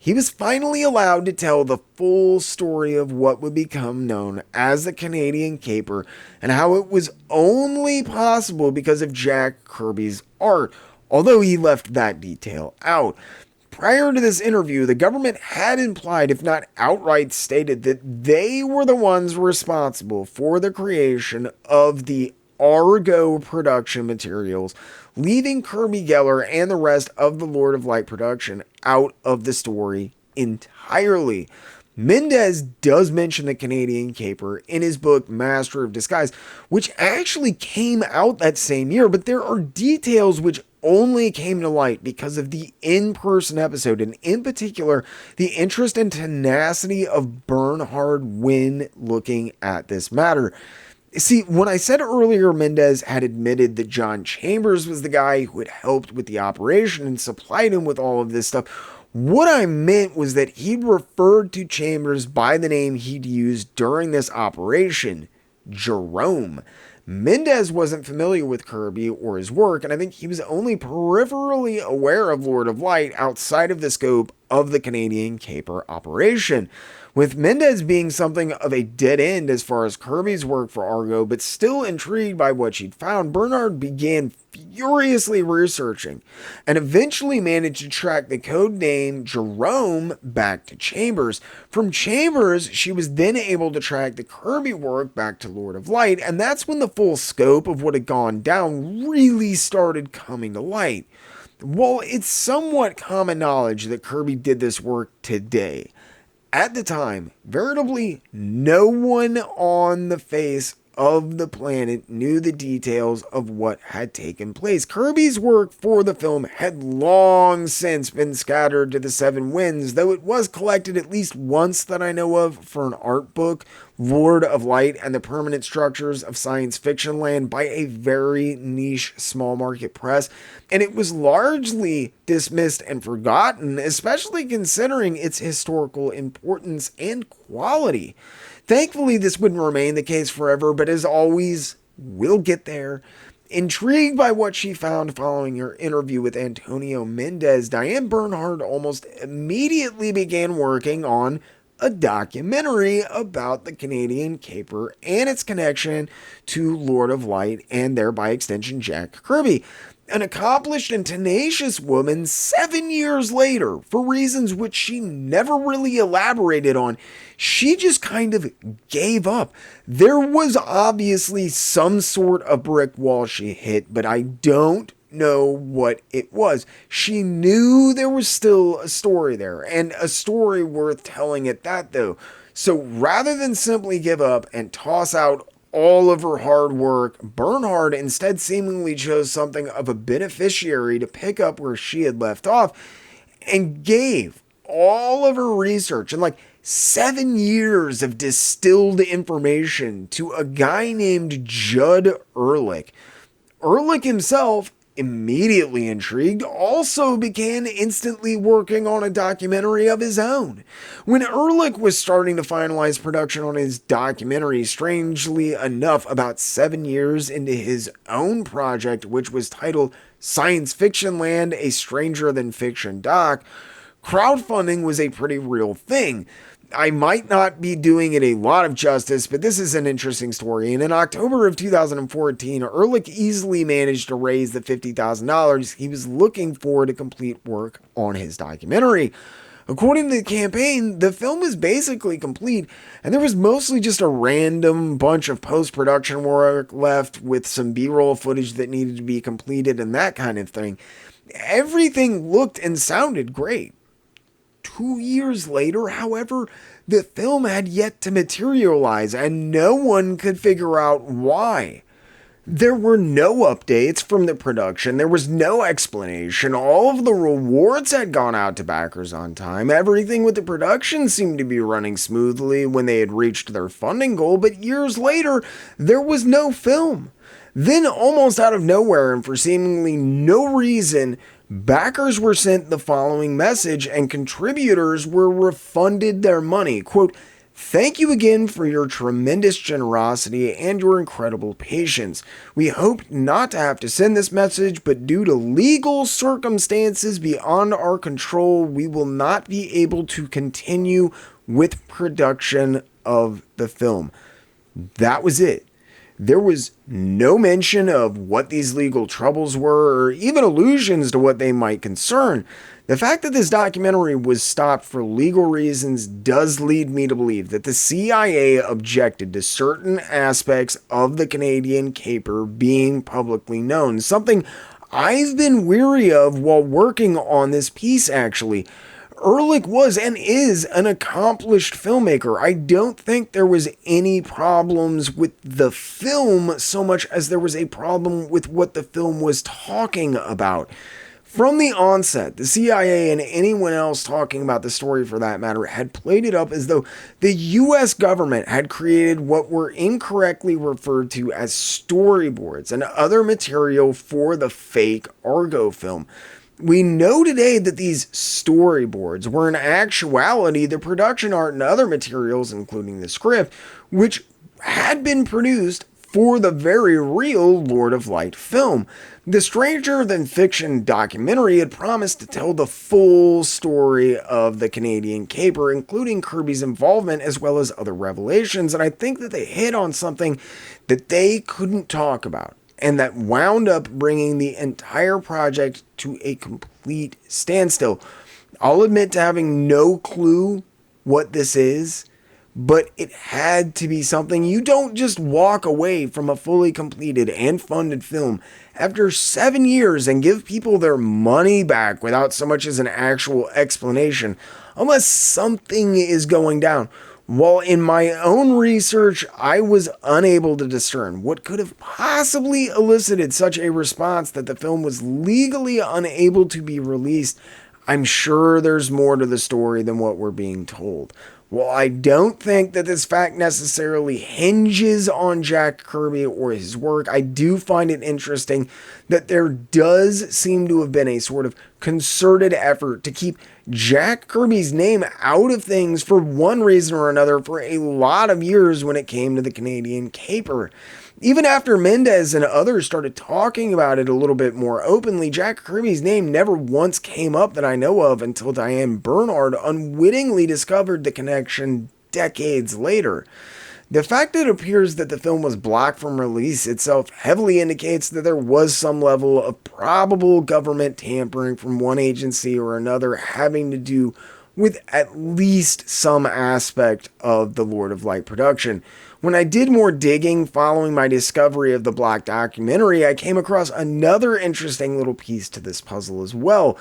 he was finally allowed to tell the full story of what would become known as the Canadian caper and how it was only possible because of Jack Kirby's art, although he left that detail out. Prior to this interview, the government had implied, if not outright stated, that they were the ones responsible for the creation of the Argo production materials, leaving Kirby Geller and the rest of the Lord of Light production out of the story entirely. Mendez does mention the Canadian caper in his book Master of Disguise, which actually came out that same year, but there are details which only came to light because of the in-person episode, and in particular, the interest and tenacity of Bernhardt when looking at this matter. See, when I said earlier Mendez had admitted that John Chambers was the guy who had helped with the operation and supplied him with all of this stuff, what I meant was that he'd referred to Chambers by the name he'd used during this operation, Jerome. Mendez wasn't familiar with Kirby or his work, and I think he was only peripherally aware of Lord of Light outside of the scope of the Canadian caper operation. With Mendez being something of a dead end as far as Kirby's work for Argo, but still intrigued by what she'd found, Bernhard began furiously researching and eventually managed to track the code name Jerome back to Chambers. From Chambers, she was then able to track the Kirby work back to Lord of Light, and that's when the full scope of what had gone down really started coming to light. While it's somewhat common knowledge that Kirby did this work today, at the time, veritably no one on the face of the planet knew the details of what had taken place. Kirby's work for the film had long since been scattered to the seven winds, though it was collected at least once that I know of for an art book, Lord of Light and the Permanent Structures of Science Fiction Land, by a very niche small market press, and it was largely dismissed and forgotten, especially considering its historical importance and quality. Thankfully, this wouldn't remain the case forever, but as always, we'll get there. Intrigued by what she found following her interview with Antonio Mendez, Diane Bernhard almost immediately began working on a documentary about the Canadian caper and its connection to Lord of Light and thereby extension Jack Kirby. An accomplished and tenacious woman 7 years later, for reasons which she never really elaborated on, she just kind of gave up. There was obviously some sort of brick wall she hit, but I don't know what it was. She knew there was still a story there, and a story worth telling at that though. So rather than simply give up and toss out all of her hard work, Bernhard instead seemingly chose something of a beneficiary to pick up where she had left off and gave all of her research and 7 years of distilled information to a guy named Judd Ehrlich. Ehrlich himself, immediately intrigued, also began instantly working on a documentary of his own. When Ehrlich was starting to finalize production on his documentary, strangely enough, about 7 years into his own project, which was titled Science Fiction Land, A Stranger Than Fiction Doc, crowdfunding was a pretty real thing. I might not be doing it a lot of justice, but this is an interesting story. And in October of 2014, Ehrlich easily managed to raise the $50,000 he was looking for to complete work on his documentary. According to the campaign, the film was basically complete, and there was mostly just a random bunch of post-production work left with some B-roll footage that needed to be completed and that kind of thing. Everything looked and sounded great. 2 years later, however, the film had yet to materialize, and no one could figure out why. There were no updates from the production, there was no explanation, all of the rewards had gone out to backers on time, everything with the production seemed to be running smoothly when they had reached their funding goal, but years later, there was no film. Then, almost out of nowhere and for seemingly no reason, backers were sent the following message and contributors were refunded their money. Quote, "Thank you again for your tremendous generosity and your incredible patience. We hoped not to have to send this message, but due to legal circumstances beyond our control, we will not be able to continue with production of the film." That was it. There was no mention of what these legal troubles were, or even allusions to what they might concern. The fact that this documentary was stopped for legal reasons does lead me to believe that the CIA objected to certain aspects of the Canadian caper being publicly known, something I've been weary of while working on this piece, actually. Ehrlich was and is an accomplished filmmaker. I don't think there was any problems with the film so much as there was a problem with what the film was talking about. From the onset, the CIA and anyone else talking about the story for that matter had played it up as though the US government had created what were incorrectly referred to as storyboards and other material for the fake Argo film. We know today that these storyboards were in actuality the production art and other materials, including the script, which had been produced for the very real Lord of Light film. The Stranger Than Fiction documentary had promised to tell the full story of the Canadian caper, including Kirby's involvement as well as other revelations, and I think that they hit on something that they couldn't talk about, and that wound up bringing the entire project to a complete standstill. I'll admit to having no clue what this is, but it had to be something. You don't just walk away from a fully completed and funded film after 7 years and give people their money back without so much as an actual explanation, unless something is going down. While in my own research, I was unable to discern what could have possibly elicited such a response that the film was legally unable to be released, I'm sure there's more to the story than what we're being told. While I don't think that this fact necessarily hinges on Jack Kirby or his work, I do find it interesting that there does seem to have been a sort of concerted effort to keep Jack Kirby's name out of things for one reason or another for a lot of years when it came to the Canadian caper. Even after Mendez and others started talking about it a little bit more openly, Jack Kirby's name never once came up that I know of until Diane Bernhardt unwittingly discovered the connection decades later. The fact that it appears that the film was blocked from release itself heavily indicates that there was some level of probable government tampering from one agency or another having to do with at least some aspect of the Lord of Light production. When I did more digging following my discovery of the Black documentary, I came across another interesting little piece to this puzzle as well.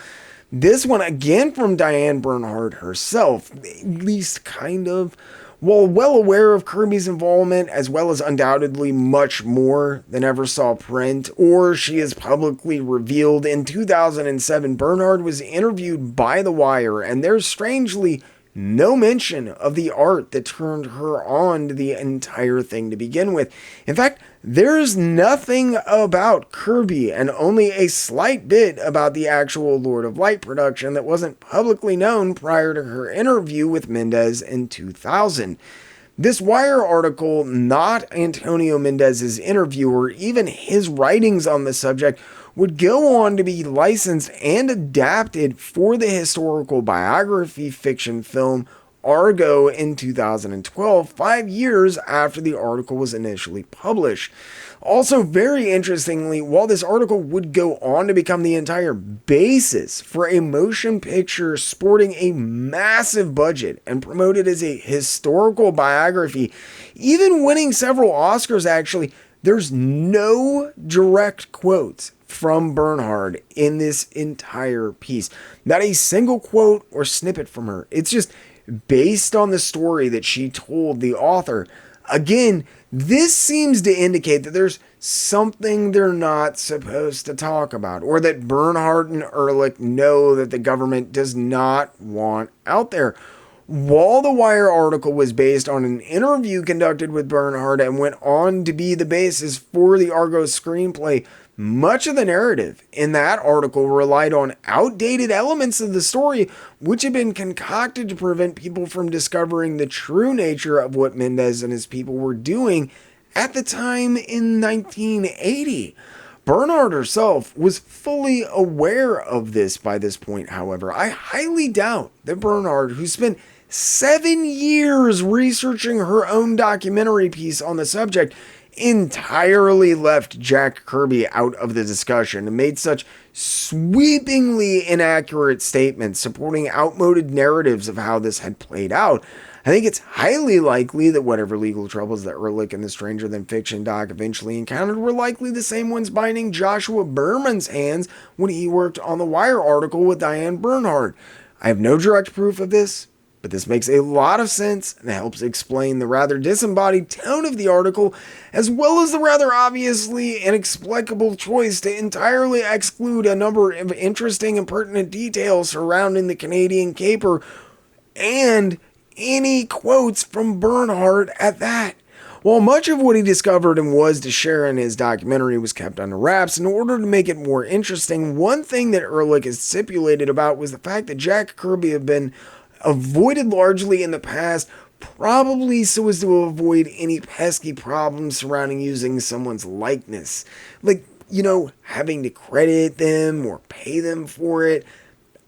This one again from Diane Bernhardt herself, at least kind of. While well aware of Kirby's involvement, as well as undoubtedly much more than ever saw print, or she has publicly revealed, in 2007 Bernhardt was interviewed by The Wire, and there's strangely no mention of the art that turned her on to the entire thing to begin with. In fact, there's nothing about Kirby and only a slight bit about the actual Lord of Light production that wasn't publicly known prior to her interview with Mendez in 2000. This Wire article, not Antonio Mendez's interview or even his writings on the subject, would go on to be licensed and adapted for the historical biography fiction film Argo in 2012, 5 years after the article was initially published. Also, very interestingly, while this article would go on to become the entire basis for a motion picture sporting a massive budget and promoted as a historical biography, even winning several Oscars actually, there's no direct quotes from Bernhardt in this entire piece. Not a single quote or snippet from her. It's just based on the story that she told the author. Again, this seems to indicate that there's something they're not supposed to talk about, or that Bernhardt and Ehrlich know that the government does not want out there. While the Wire article was based on an interview conducted with Bernhardt and went on to be the basis for the Argo screenplay, much of the narrative in that article relied on outdated elements of the story, which had been concocted to prevent people from discovering the true nature of what Mendez and his people were doing at the time in 1980. Bernhardt herself was fully aware of this by this point, however. I highly doubt that Bernhardt, who spent 7 years researching her own documentary piece on the subject, entirely left Jack Kirby out of the discussion and made such sweepingly inaccurate statements supporting outmoded narratives of how this had played out. I think it's highly likely that whatever legal troubles that Ehrlich and the Stranger Than Fiction doc eventually encountered were likely the same ones binding Joshua Berman's hands when he worked on the Wire article with Diane Bernhardt. I have no direct proof of this, but this makes a lot of sense and helps explain the rather disembodied tone of the article, as well as the rather obviously inexplicable choice to entirely exclude a number of interesting and pertinent details surrounding the Canadian caper, and any quotes from Bernhardt at that. While much of what he discovered and was to share in his documentary was kept under wraps, in order to make it more interesting, one thing that Ehrlich has stipulated about was the fact that Jack Kirby had been avoided largely in the past probably so as to avoid any pesky problems surrounding using someone's likeness. Like, having to credit them or pay them for it.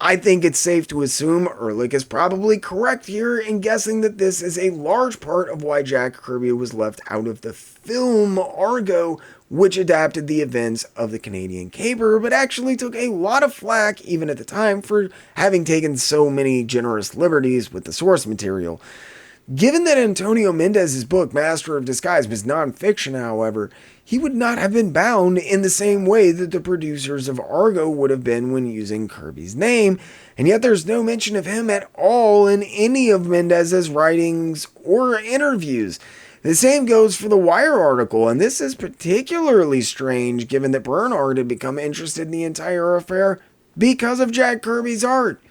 I think it's safe to assume Ehrlich is probably correct here in guessing that this is a large part of why Jack Kirby was left out of the film Argo, which adapted the events of the Canadian Caper, but actually took a lot of flack even at the time for having taken so many generous liberties with the source material. Given that Antonio Mendez's book, Master of Disguise, was nonfiction, however, he would not have been bound in the same way that the producers of Argo would have been when using Kirby's name, and yet there's no mention of him at all in any of Mendez's writings or interviews. The same goes for the Wire article, and this is particularly strange given that Bernard had become interested in the entire affair because of Jack Kirby's art.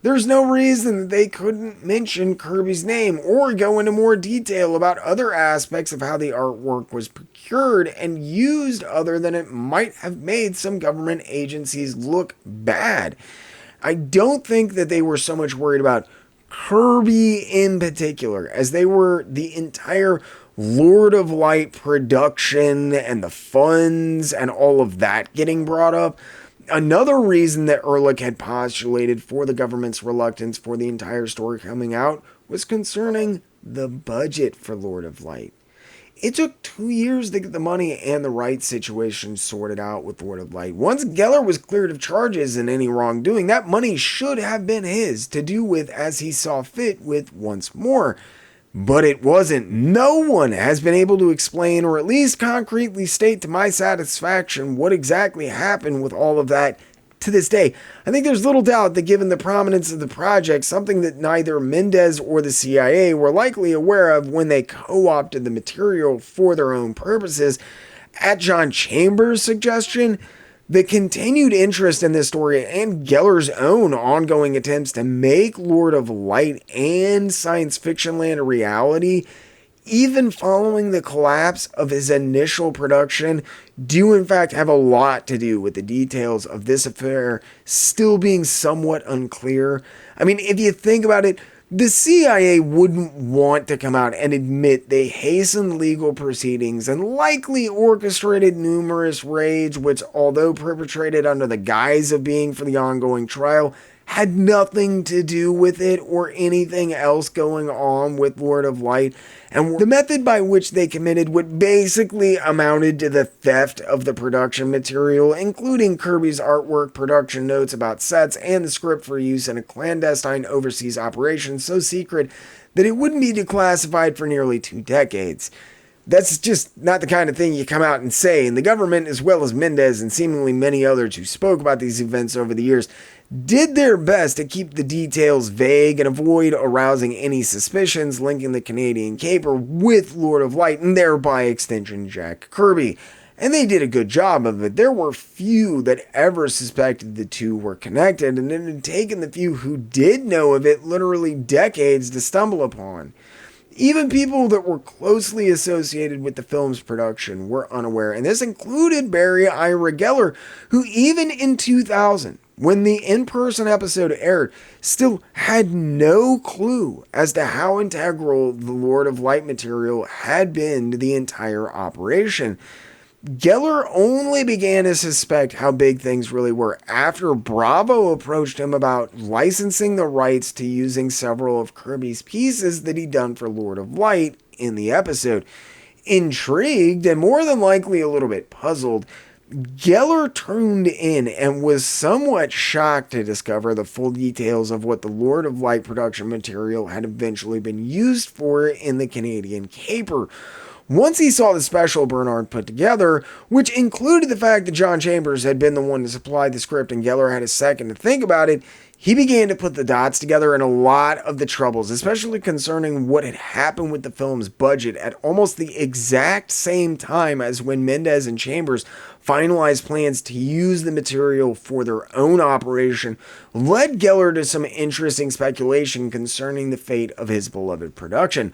There's no reason that they couldn't mention Kirby's name or go into more detail about other aspects of how the artwork was procured and used other than it might have made some government agencies look bad. I don't think that they were so much worried about Kirby in particular as they were the entire Lord of Light production and the funds and all of that getting brought up. Another reason that Ehrlich had postulated for the government's reluctance for the entire story coming out was concerning the budget for Lord of Light. It took 2 years to get the money and the rights situation sorted out with Lord of Light. Once Geller was cleared of charges and any wrongdoing, that money should have been his to do with as he saw fit with once more. But it wasn't. No one has been able to explain or at least concretely state to my satisfaction what exactly happened with all of that to this day. I think there's little doubt that given the prominence of the project, something that neither Mendez or the CIA were likely aware of when they co-opted the material for their own purposes, at John Chambers' suggestion, the continued interest in this story and Geller's own ongoing attempts to make Lord of Light and science fiction land a reality, even following the collapse of his initial production, do in fact have a lot to do with the details of this affair still being somewhat unclear. I mean, if you think about it, the CIA wouldn't want to come out and admit they hastened legal proceedings and likely orchestrated numerous raids which, although perpetrated under the guise of being for the ongoing trial, had nothing to do with it or anything else going on with Lord of Light, and the method by which they committed what basically amounted to the theft of the production material, including Kirby's artwork, production notes about sets, and the script for use in a clandestine overseas operation so secret that it wouldn't be declassified for nearly 2 decades. That's just not the kind of thing you come out and say, and the government, as well as Mendez and seemingly many others who spoke about these events over the years, did their best to keep the details vague and avoid arousing any suspicions linking the Canadian Caper with Lord of Light and thereby extension Jack Kirby. And they did a good job of it. There were few that ever suspected the two were connected, and it had taken the few who did know of it literally decades to stumble upon. Even people that were closely associated with the film's production were unaware, and this included Barry Ira Geller, who even in 2000, when the in-person episode aired, still had no clue as to how integral the Lord of Light material had been to the entire operation. Geller only began to suspect how big things really were after Bravo approached him about licensing the rights to using several of Kirby's pieces that he'd done for Lord of Light in the episode. Intrigued and more than likely a little bit puzzled, Geller tuned in and was somewhat shocked to discover the full details of what the Lord of Light production material had eventually been used for in the Canadian Caper. Once he saw the special Bernard put together, which included the fact that John Chambers had been the one to supply the script and Geller had a second to think about it, he began to put the dots together, and a lot of the troubles, especially concerning what had happened with the film's budget at almost the exact same time as when Mendez and Chambers finalized plans to use the material for their own operation, led Geller to some interesting speculation concerning the fate of his beloved production.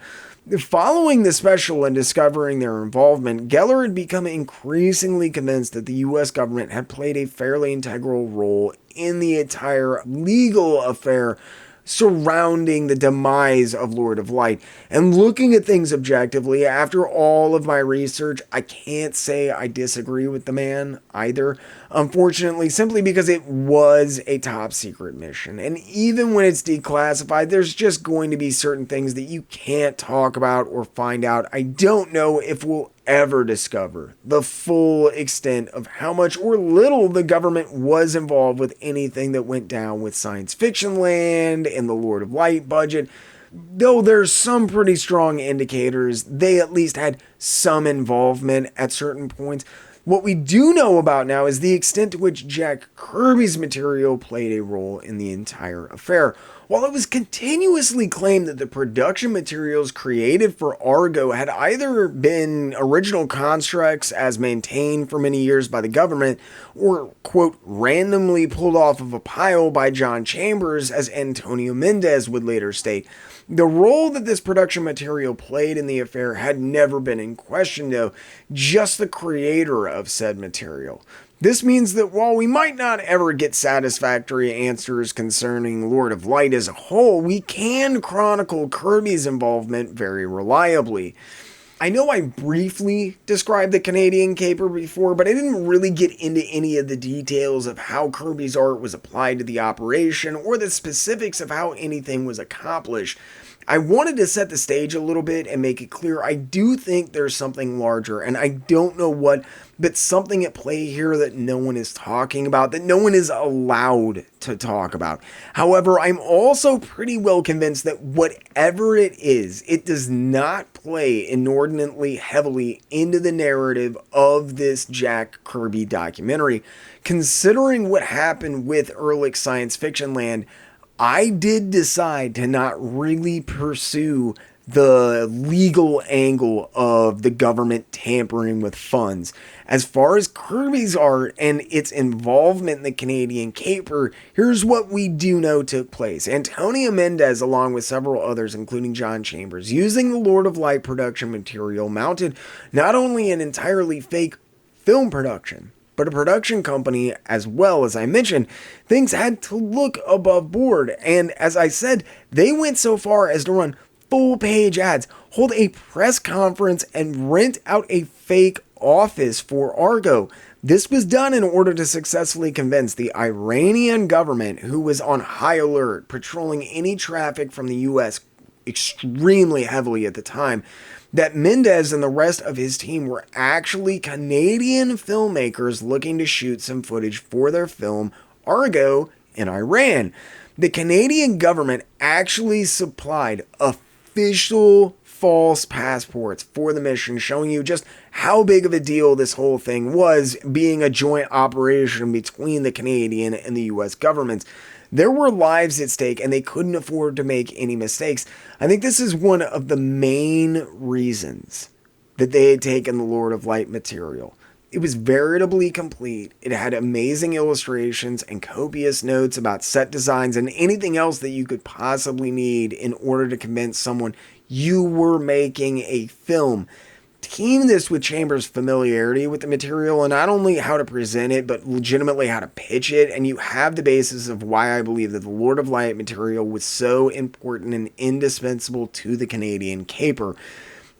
Following the special and discovering their involvement, Geller had become increasingly convinced that the U.S. government had played a fairly integral role in the entire legal affair surrounding the demise of Lord of Light. And looking at things objectively, after all of my research, I can't say I disagree with the man either. Unfortunately, simply because it was a top secret mission. And even when it's declassified, there's just going to be certain things that you can't talk about or find out. I don't know if we'll ever discover the full extent of how much or little the government was involved with anything that went down with Science Fiction Land and the Lord of Light budget. Though there's some pretty strong indicators they at least had some involvement at certain points. What we do know about now is the extent to which Jack Kirby's material played a role in the entire affair. While it was continuously claimed that the production materials created for Argo had either been original constructs as maintained for many years by the government, or, quote, randomly pulled off of a pile by John Chambers, as Antonio Mendez would later state, the role that this production material played in the affair had never been in question, though, just the creator of said material. This means that while we might not ever get satisfactory answers concerning Lord of Light as a whole, we can chronicle Kirby's involvement very reliably. I know I briefly described the Canadian caper before, but I didn't really get into any of the details of how Kirby's art was applied to the operation or the specifics of how anything was accomplished. I wanted to set the stage a little bit and make it clear I do think there's something larger, and I don't know what, but something at play here that no one is talking about, that no one is allowed to talk about. However, I'm also pretty well convinced that whatever it is, it does not play inordinately heavily into the narrative of this Jack Kirby documentary. Considering what happened with Ehrlich's Science Fiction Land, I did decide to not really pursue the legal angle of the government tampering with funds. As far as Kirby's art and its involvement in the Canadian caper, here's what we do know took place. Antonio Mendez, along with several others, including John Chambers, using the Lord of Light production material, mounted not only an entirely fake film production, but a production company as well. As I mentioned, things had to look above board, and as I said, they went so far as to run full-page ads, hold a press conference, and rent out a fake office for Argo. This was done in order to successfully convince the Iranian government, who was on high alert, patrolling any traffic from the US extremely heavily at the time, that Mendez and the rest of his team were actually Canadian filmmakers looking to shoot some footage for their film Argo in Iran. The Canadian government actually supplied official false passports for the mission, showing you just how big of a deal this whole thing was, being a joint operation between the Canadian and the US governments. There were lives at stake, and they couldn't afford to make any mistakes. I think this is one of the main reasons that they had taken the Lord of Light material. It was veritably complete. It had amazing illustrations and copious notes about set designs and anything else that you could possibly need in order to convince someone you were making a film. Team this with Chambers' familiarity with the material and not only how to present it, but legitimately how to pitch it, and you have the basis of why I believe that the Lord of Light material was so important and indispensable to the Canadian caper.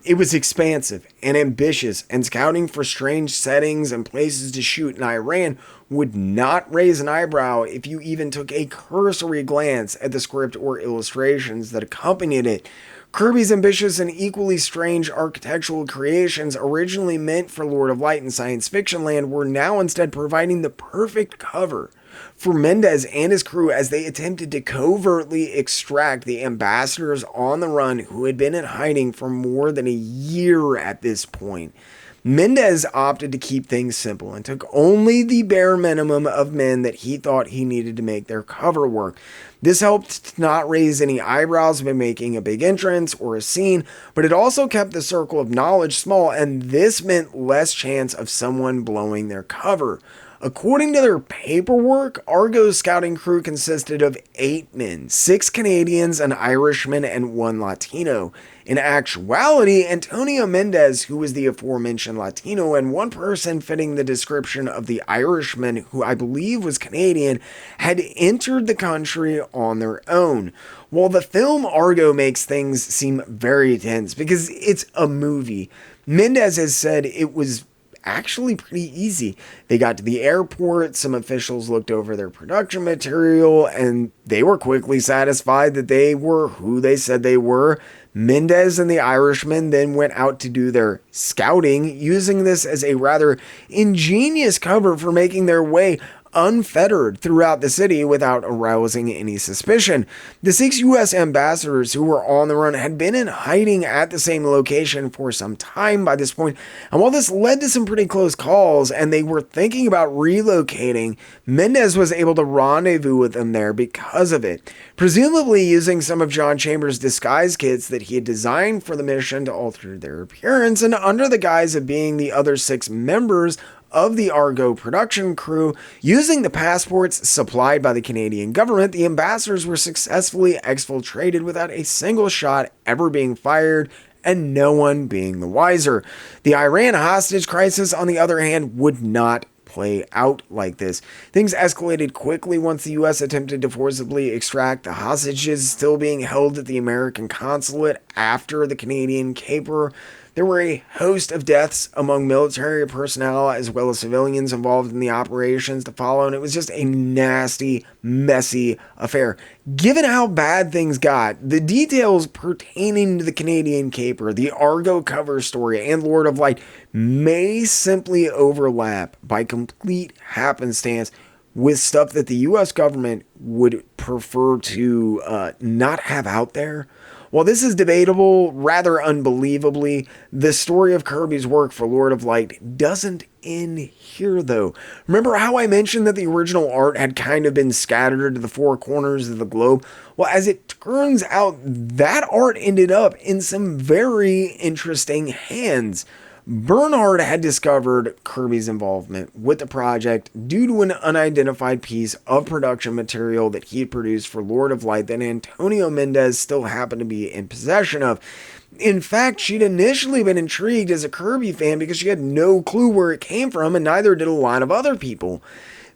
It was expansive and ambitious, and scouting for strange settings and places to shoot in Iran would not raise an eyebrow if you even took a cursory glance at the script or illustrations that accompanied it. Kirby's ambitious and equally strange architectural creations, originally meant for Lord of Light and Science Fiction Land, were now instead providing the perfect cover for Mendez and his crew as they attempted to covertly extract the ambassadors on the run who had been in hiding for more than a year at this point. Mendez opted to keep things simple and took only the bare minimum of men that he thought he needed to make their cover work. This helped to not raise any eyebrows by making a big entrance or a scene, but it also kept the circle of knowledge small, and this meant less chance of someone blowing their cover. According to their paperwork, Argo's scouting crew consisted of 8 men, 6 Canadians, an Irishman, and 1 Latino. In actuality, Antonio Mendez, who was the aforementioned Latino, and one person fitting the description of the Irishman, who I believe was Canadian, had entered the country on their own. While the film Argo makes things seem very tense because it's a movie, Mendez has said it was actually pretty easy. They got to the airport, some officials looked over their production material, and they were quickly satisfied that they were who they said they were. Mendez and the Irishman then went out to do their scouting, using this as a rather ingenious cover for making their way unfettered throughout the city without arousing any suspicion. The 6 U.S. ambassadors who were on the run had been in hiding at the same location for some time by this point, and while this led to some pretty close calls and they were thinking about relocating, Mendez was able to rendezvous with them there because of it, presumably using some of John Chambers' disguise kits that he had designed for the mission to alter their appearance, and under the guise of being the other 6 members of the Argo production crew, using the passports supplied by the Canadian government, the ambassadors were successfully exfiltrated without a single shot ever being fired and no one being the wiser. The Iran hostage crisis, on the other hand, would not play out like this. Things escalated quickly once the U.S. attempted to forcibly extract the hostages still being held at the American consulate after the Canadian caper. There were a host of deaths among military personnel as well as civilians involved in the operations to follow, and it was just a nasty, messy affair. Given how bad things got, the details pertaining to the Canadian caper, the Argo cover story, and Lord of Light may simply overlap by complete happenstance with stuff that the U.S. government would prefer to not have out there. While this is debatable, rather unbelievably, the story of Kirby's work for Lord of Light doesn't end here, though. Remember how I mentioned that the original art had kind of been scattered to the 4 corners of the globe? Well, as it turns out, that art ended up in some very interesting hands. Bernhard had discovered Kirby's involvement with the project due to an unidentified piece of production material that he had produced for Lord of Light that Antonio Mendez still happened to be in possession of. In fact, she'd initially been intrigued as a Kirby fan because she had no clue where it came from, and neither did a lot of other people.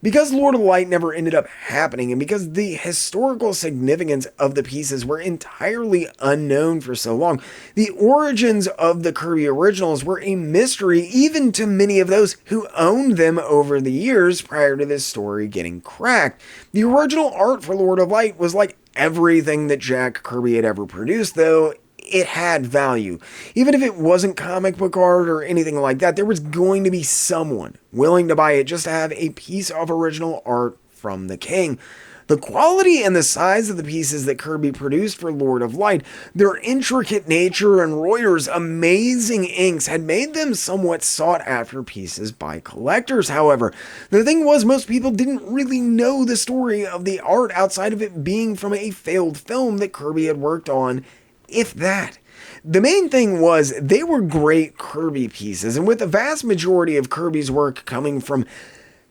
Because Lord of Light never ended up happening, and because the historical significance of the pieces were entirely unknown for so long, the origins of the Kirby originals were a mystery even to many of those who owned them over the years prior to this story getting cracked. The original art for Lord of Light was like everything that Jack Kirby had ever produced, though it had value. Even if it wasn't comic book art or anything like that, there was going to be someone willing to buy it just to have a piece of original art from the king. The quality and the size of the pieces that Kirby produced for Lord of Light, their intricate nature, and Reuter's amazing inks had made them somewhat sought after pieces by collectors. However, the thing was, most people didn't really know the story of the art outside of it being from a failed film that Kirby had worked on, if that. The main thing was they were great Kirby pieces, and with the vast majority of Kirby's work coming from,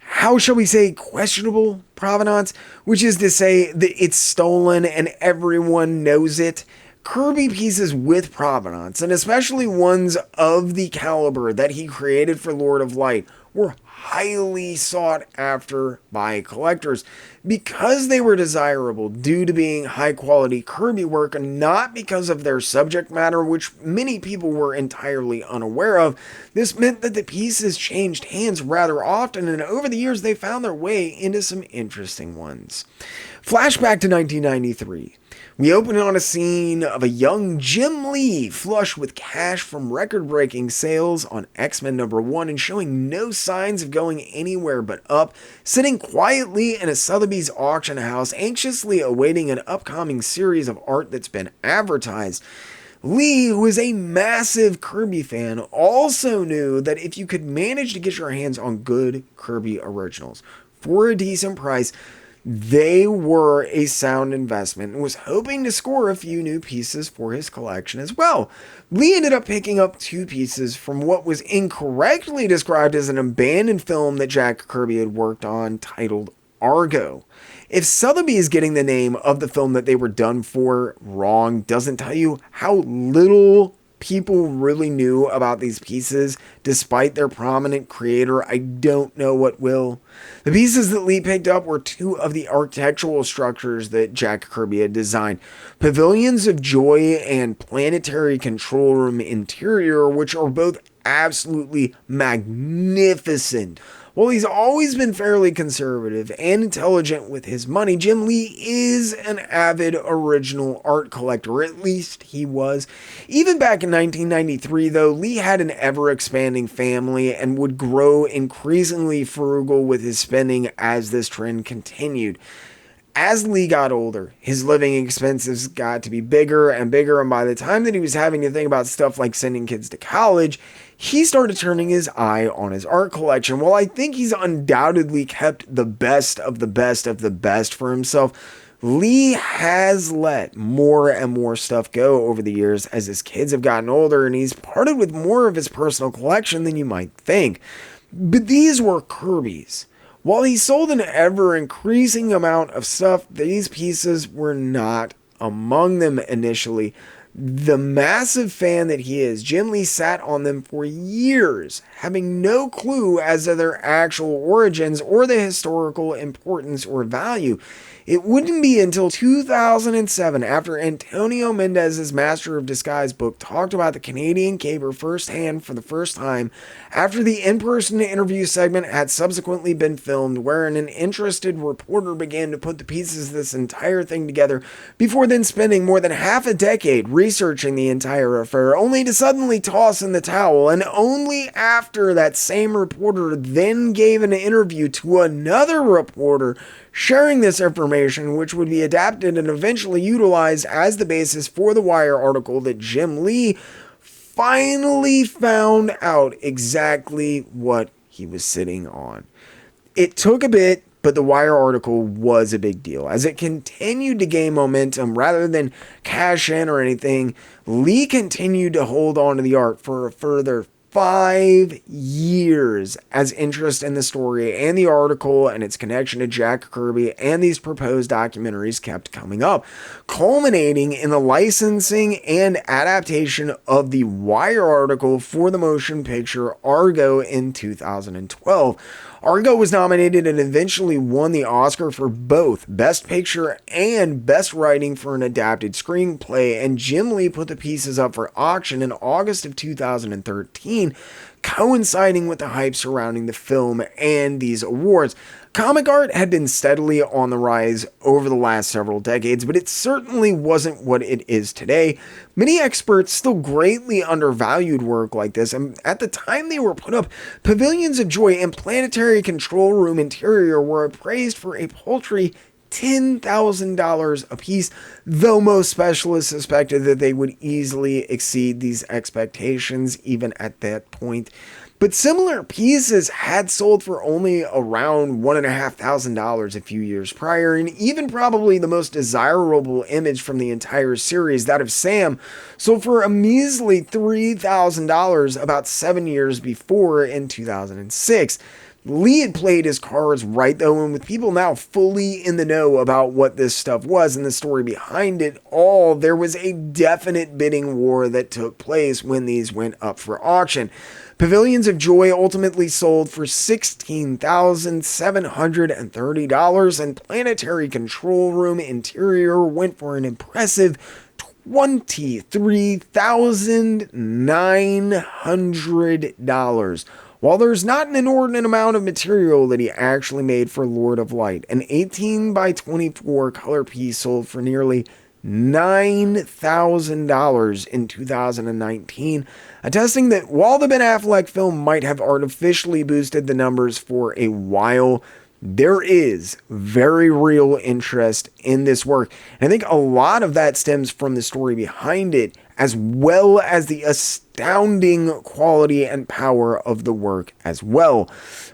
how shall we say, questionable provenance, which is to say that it's stolen and everyone knows it, Kirby pieces with provenance, and especially ones of the caliber that he created for Lord of Light, were highly sought after by collectors because they were desirable due to being high quality Kirby work and not because of their subject matter, which many people were entirely unaware of. This meant that the pieces changed hands rather often, and over the years they found their way into some interesting ones. Flashback to 1993. We open on a scene of a young Jim Lee flush with cash from record-breaking sales on X-Men #1 and showing no signs of going anywhere but up, sitting quietly in a Sotheby's auction house, anxiously awaiting an upcoming series of art that's been advertised. Lee, who is a massive Kirby fan, also knew that if you could manage to get your hands on good Kirby originals for a decent price, they were a sound investment and was hoping to score a few new pieces for his collection as well. Lee ended up picking up 2 pieces from what was incorrectly described as an abandoned film that Jack Kirby had worked on titled Argo. If Sotheby's getting the name of the film that they were done for wrong doesn't tell you how little people really knew about these pieces, despite their prominent creator, I don't know what will. The pieces that Lee picked up were two of the architectural structures that Jack Kirby had designed. Pavilions of Joy and Planetary Control Room Interior, which are both absolutely magnificent. While he's always been fairly conservative and intelligent with his money, Jim Lee is an avid original art collector, at least he was. Even back in 1993, though, Lee had an ever-expanding family and would grow increasingly frugal with his spending as this trend continued. As Lee got older, his living expenses got to be bigger and bigger, and by the time that he was having to think about stuff like sending kids to college, he started turning his eye on his art collection. While I think he's undoubtedly kept the best of the best of the best for himself, Lee has let more and more stuff go over the years as his kids have gotten older, and he's parted with more of his personal collection than you might think. But these were Kirby's. While he sold an ever-increasing amount of stuff, these pieces were not among them initially. The massive fan that he is, Jim Lee sat on them for years, having no clue as to their actual origins or the historical importance or value. It wouldn't be until 2007, after Antonio Mendez's Master of Disguise book talked about the Canadian caper firsthand for the first time, after the in-person interview segment had subsequently been filmed, wherein an interested reporter began to put the pieces of this entire thing together, before then spending more than half a decade researching the entire affair, only to suddenly toss in the towel, and only after that same reporter then gave an interview to another reporter sharing this information, which would be adapted and eventually utilized as the basis for the Wire article, that Jim Lee finally found out exactly what he was sitting on. It took a bit, but the Wire article was a big deal. As it continued to gain momentum, rather than cash in or anything, Lee continued to hold on to the art for a further 5 years as interest in the story and the article and its connection to Jack Kirby and these proposed documentaries kept coming up, culminating in the licensing and adaptation of the Wire article for the motion picture Argo in 2012. Argo was nominated and eventually won the Oscar for both Best Picture and Best Writing for an Adapted Screenplay, and Jim Lee put the pieces up for auction in August of 2013, coinciding with the hype surrounding the film and these awards. Comic art had been steadily on the rise over the last several decades, but it certainly wasn't what it is today. Many experts still greatly undervalued work like this, and at the time they were put up, Pavilions of Joy and Planetary Control Room Interior were appraised for a paltry $10,000 a piece, though most specialists suspected that they would easily exceed these expectations even at that point. But similar pieces had sold for only around $1,500 a few years prior, and even probably the most desirable image from the entire series, that of Sam, sold for a measly $3,000 about 7 years before in 2006. Lee had played his cards right though, and with people now fully in the know about what this stuff was and the story behind it all, there was a definite bidding war that took place when these went up for auction. Pavilions of Joy ultimately sold for $16,730, and Planetary Control Room Interior went for an impressive $23,900. While there's not an inordinate amount of material that he actually made for Lord of Light, an 18 by 24 color piece sold for nearly $9,000 in 2019, attesting that while the Ben Affleck film might have artificially boosted the numbers for a while, there is very real interest in this work. And I think a lot of that stems from the story behind it, as well as the astounding quality and power of the work as well.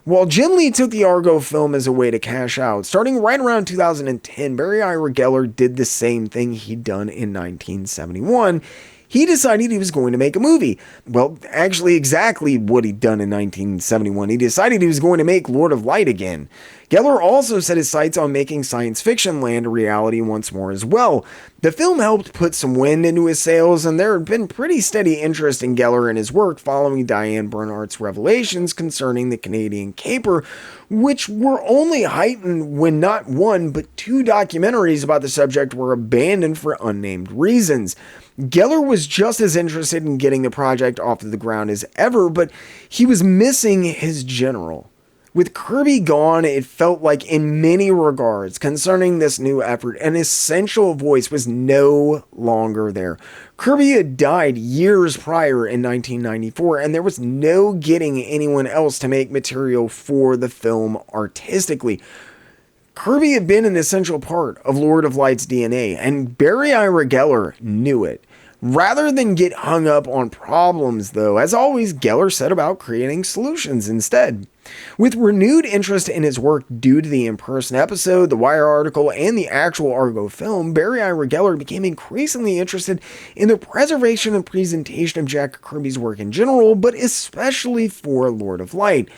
While Jim Lee took the Argo film as a way to cash out, starting right around 2010, Barry Ira Geller did the same thing he'd done in 1971. He decided he was going to make a movie. Well, actually exactly what he'd done in 1971. He decided he was going to make Lord of Light again. Geller also set his sights on making science fiction land a reality once more as well. The film helped put some wind into his sails, and there had been pretty steady interest in Geller and his work following Diane Bernhardt's revelations concerning the Canadian caper, which were only heightened when not one but two documentaries about the subject were abandoned for unnamed reasons. Geller was just as interested in getting the project off of the ground as ever, but he was missing his general. With Kirby gone, it felt like in many regards concerning this new effort, an essential voice was no longer there. Kirby had died years prior in 1994, and there was no getting anyone else to make material for the film artistically. Kirby had been an essential part of Lord of Light's DNA, and Barry Ira Geller knew it. Rather than get hung up on problems, though, as always, Geller set about creating solutions instead. With renewed interest in his work due to the in-person episode, the Wire article, and the actual Argo film, Barry Ira Geller became increasingly interested in the preservation and presentation of Jack Kirby's work in general, but especially for Lord of Light.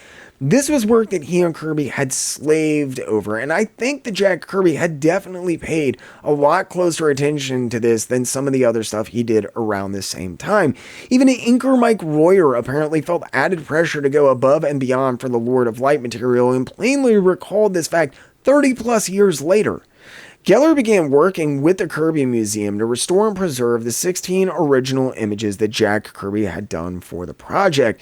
This was work that he and Kirby had slaved over, and I think that Jack Kirby had definitely paid a lot closer attention to this than some of the other stuff he did around the same time. Even inker Mike Royer apparently felt added pressure to go above and beyond for the Lord of Light material and plainly recalled this fact 30 plus years later. Geller began working with the Kirby Museum to restore and preserve the 16 original images that Jack Kirby had done for the project.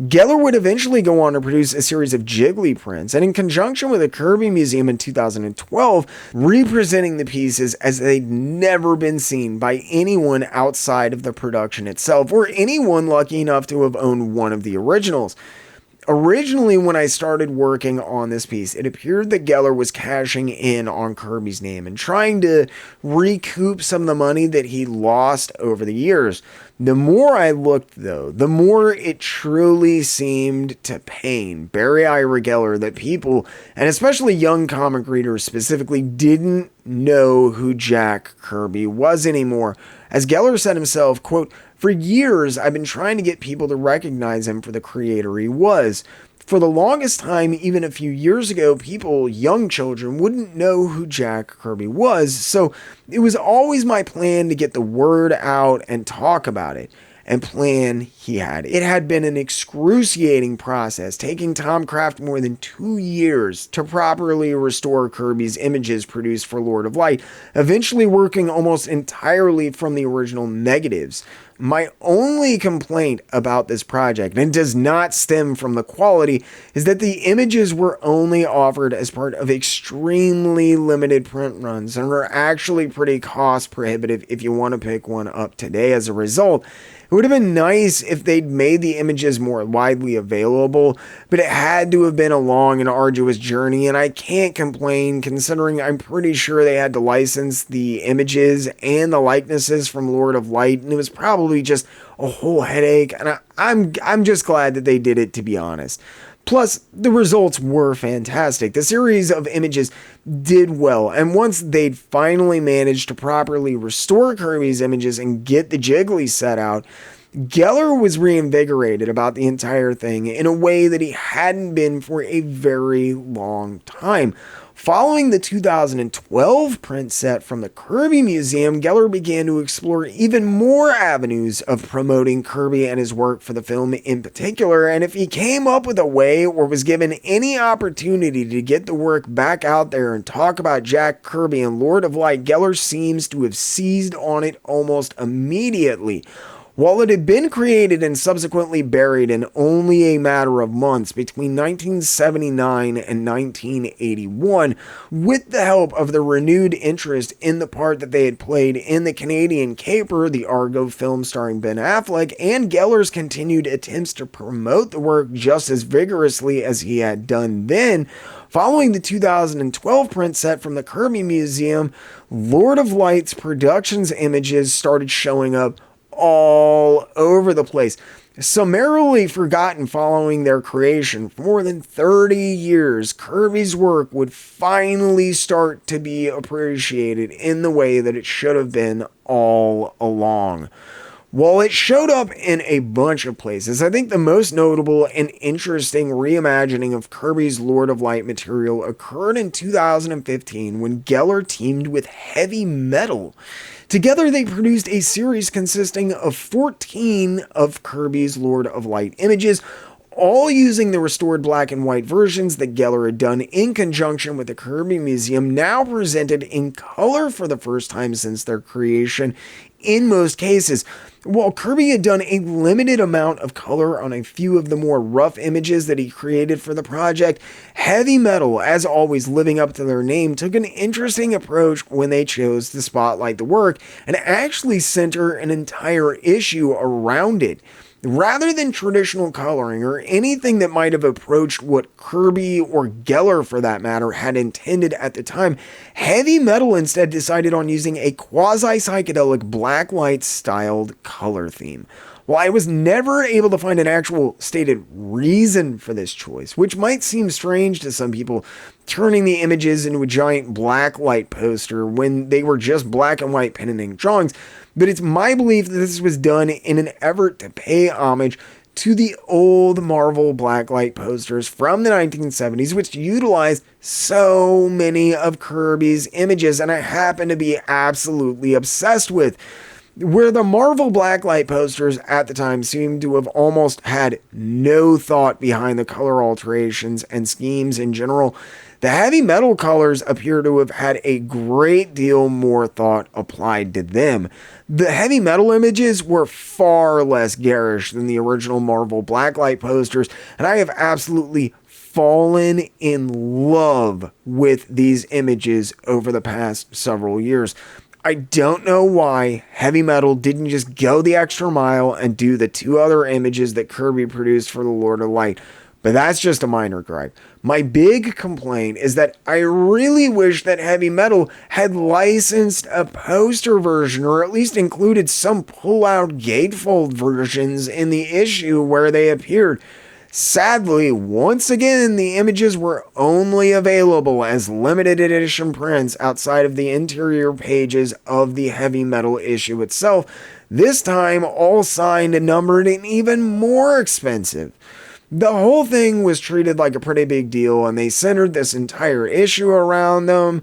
Geller would eventually go on to produce a series of Jiggly prints, and in conjunction with the Kirby Museum in 2012, representing the pieces as they'd never been seen by anyone outside of the production itself, or anyone lucky enough to have owned one of the originals. Originally, when I started working on this piece, it appeared that Geller was cashing in on Kirby's name and trying to recoup some of the money that he lost over the years. The more I looked, though, the more it truly seemed to pain Barry Ira Geller that people, and especially young comic readers specifically, didn't know who Jack Kirby was anymore. As Geller said himself, quote, "For years, I've been trying to get people to recognize him for the creator he was. For the longest time, even a few years ago, people, young children, wouldn't know who Jack Kirby was, so it was always my plan to get the word out and talk about it. And plan he had. It had been an excruciating process, taking Tom Kraft more than 2 years to properly restore Kirby's images produced for Lord of Light, eventually working almost entirely from the original negatives. My only complaint about this project, and it does not stem from the quality, is that the images were only offered as part of extremely limited print runs and are actually pretty cost prohibitive if you want to pick one up today as a result. It would have been nice if they'd made the images more widely available, but it had to have been a long and arduous journey, and I can't complain considering I'm pretty sure they had to license the images and the likenesses from Lord of Light, and it was probably just a whole headache, and I'm just glad that they did it, to be honest. Plus, the results were fantastic. The series of images did well, and once they'd finally managed to properly restore Kirby's images and get the Jiggly set out, Geller was reinvigorated about the entire thing in a way that he hadn't been for a very long time. Following the 2012 print set from the Kirby Museum, Geller began to explore even more avenues of promoting Kirby and his work for the film in particular, and if he came up with a way or was given any opportunity to get the work back out there and talk about Jack Kirby and Lord of Light, Geller seems to have seized on it almost immediately. While it had been created and subsequently buried in only a matter of months between 1979 and 1981, with the help of the renewed interest in the part that they had played in the Canadian caper, the Argo film starring Ben Affleck, and Geller's continued attempts to promote the work just as vigorously as he had done then, following the 2012 print set from the Kirby Museum, Lord of Light's productions images started showing up all over the place. Summarily forgotten following their creation for more than 30 years, Kirby's work would finally start to be appreciated in the way that it should have been all along. While it showed up in a bunch of places, I think the most notable and interesting reimagining of Kirby's Lord of Light material occurred in 2015 when Geller teamed with Heavy Metal. Together, they produced a series consisting of 14 of Kirby's Lord of Light images, all using the restored black and white versions that Geller had done in conjunction with the Kirby Museum, now presented in color for the first time since their creation in most cases. While Kirby had done a limited amount of color on a few of the more rough images that he created for the project, Heavy Metal, as always living up to their name, took an interesting approach when they chose to spotlight the work and actually center an entire issue around it. Rather than traditional coloring or anything that might have approached what Kirby or Geller, for that matter, had intended at the time, Heavy Metal instead decided on using a quasi-psychedelic blacklight styled color theme. While I was never able to find an actual stated reason for this choice, which might seem strange to some people, turning the images into a giant blacklight poster when they were just black and white pen and ink drawings, but it's my belief that this was done in an effort to pay homage to the old Marvel blacklight posters from the 1970s, which utilized so many of Kirby's images, and I happen to be absolutely obsessed with. Where the Marvel blacklight posters at the time seemed to have almost had no thought behind the color alterations and schemes in general, the Heavy Metal colors appear to have had a great deal more thought applied to them. The Heavy Metal images were far less garish than the original Marvel blacklight posters, and I have absolutely fallen in love with these images over the past several years. I don't know why Heavy Metal didn't just go the extra mile and do the two other images that Kirby produced for the Lord of Light, but that's just a minor gripe. My big complaint is that I really wish that Heavy Metal had licensed a poster version, or at least included some pull-out gatefold versions in the issue where they appeared. Sadly, once again, the images were only available as limited edition prints outside of the interior pages of the Heavy Metal issue itself, this time all signed and numbered and even more expensive. The whole thing was treated like a pretty big deal, and they centered this entire issue around them.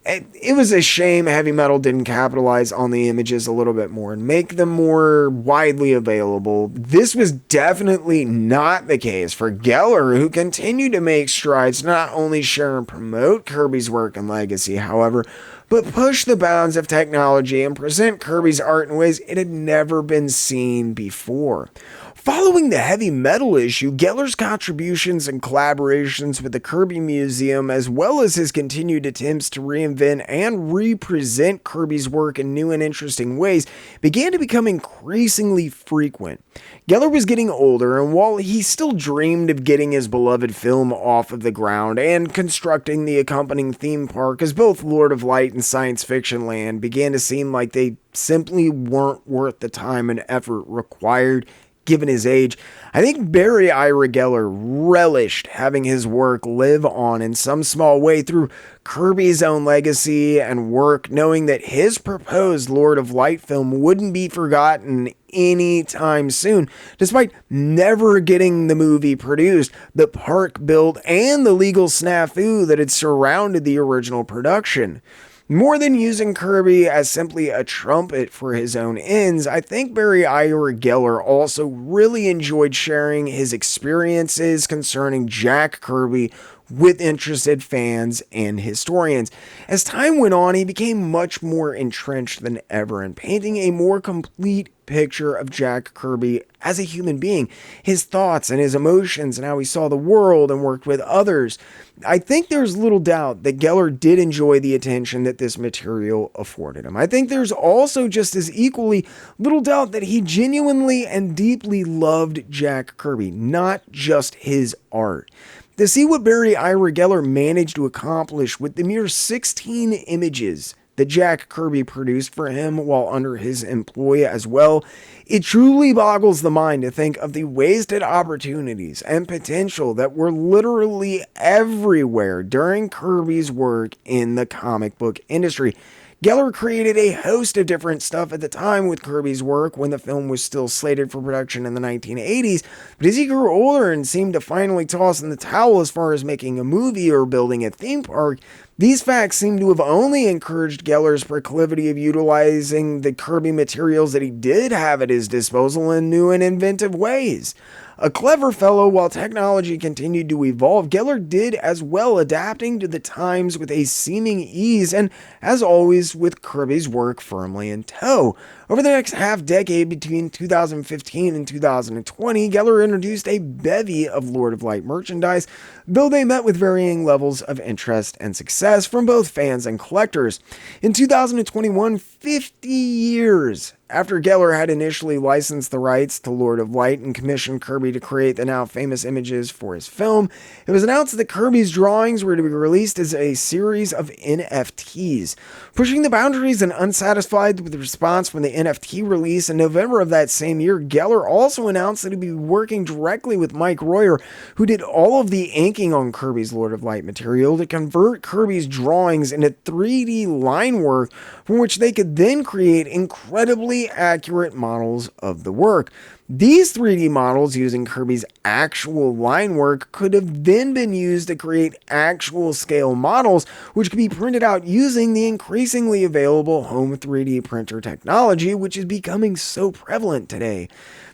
It was a shame Heavy Metal didn't capitalize on the images a little bit more and make them more widely available. This was definitely not the case for Geller, who continued to make strides to not only share and promote Kirby's work and legacy, however, but push the bounds of technology and present Kirby's art in ways it had never been seen before. Following the Heavy Metal issue, Geller's contributions and collaborations with the Kirby Museum, as well as his continued attempts to reinvent and represent Kirby's work in new and interesting ways, began to become increasingly frequent. Geller was getting older, and while he still dreamed of getting his beloved film off of the ground and constructing the accompanying theme park, as both Lord of Light and Science Fiction Land began to seem like they simply weren't worth the time and effort required given his age, I think Barry Ira Geller relished having his work live on in some small way through Kirby's own legacy and work, knowing that his proposed Lord of Light film wouldn't be forgotten anytime soon, despite never getting the movie produced, the park built, and the legal snafu that had surrounded the original production. More than using Kirby as simply a trumpet for his own ends, I think Barry Ira Geller also really enjoyed sharing his experiences concerning Jack Kirby with interested fans and historians. As time went on, he became much more entrenched than ever in painting a more complete picture of Jack Kirby as a human being, his thoughts and his emotions and how he saw the world and worked with others. I think there's little doubt that Geller did enjoy the attention that this material afforded him. I think there's also just as equally little doubt that he genuinely and deeply loved Jack Kirby, not just his art. To see what Barry Ira Geller managed to accomplish with the mere 16 images that Jack Kirby produced for him while under his employ as well, it truly boggles the mind to think of the wasted opportunities and potential that were literally everywhere during Kirby's work in the comic book industry. Geller created a host of different stuff at the time with Kirby's work when the film was still slated for production in the 1980s, but as he grew older and seemed to finally toss in the towel as far as making a movie or building a theme park, these facts seem to have only encouraged Geller's proclivity of utilizing the Kirby materials that he did have at his disposal in new and inventive ways. A clever fellow, while technology continued to evolve, Geller did as well, adapting to the times with a seeming ease and, as always, with Kirby's work firmly in tow. Over the next half-decade between 2015 and 2020, Geller introduced a bevy of Lord of Light merchandise, though they met with varying levels of interest and success from both fans and collectors. In 2021, 50 years after Geller had initially licensed the rights to Lord of Light and commissioned Kirby to create the now famous images for his film, it was announced that Kirby's drawings were to be released as a series of NFTs. Pushing the boundaries and unsatisfied with the response from the NFT release in November of that same year, Geller also announced that he'd be working directly with Mike Royer, who did all of the inking on Kirby's Lord of Light material, to convert Kirby's drawings into 3D line work from which they could then create incredibly accurate models of the work. These 3D models, using Kirby's actual line work, could have then been used to create actual scale models, which could be printed out using the increasingly available home 3D printer technology, which is becoming so prevalent today.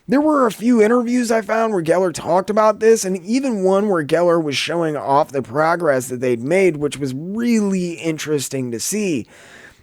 There were a few interviews I found where Geller talked about this, and even one where Geller was showing off the progress that they'd made, which was really interesting to see.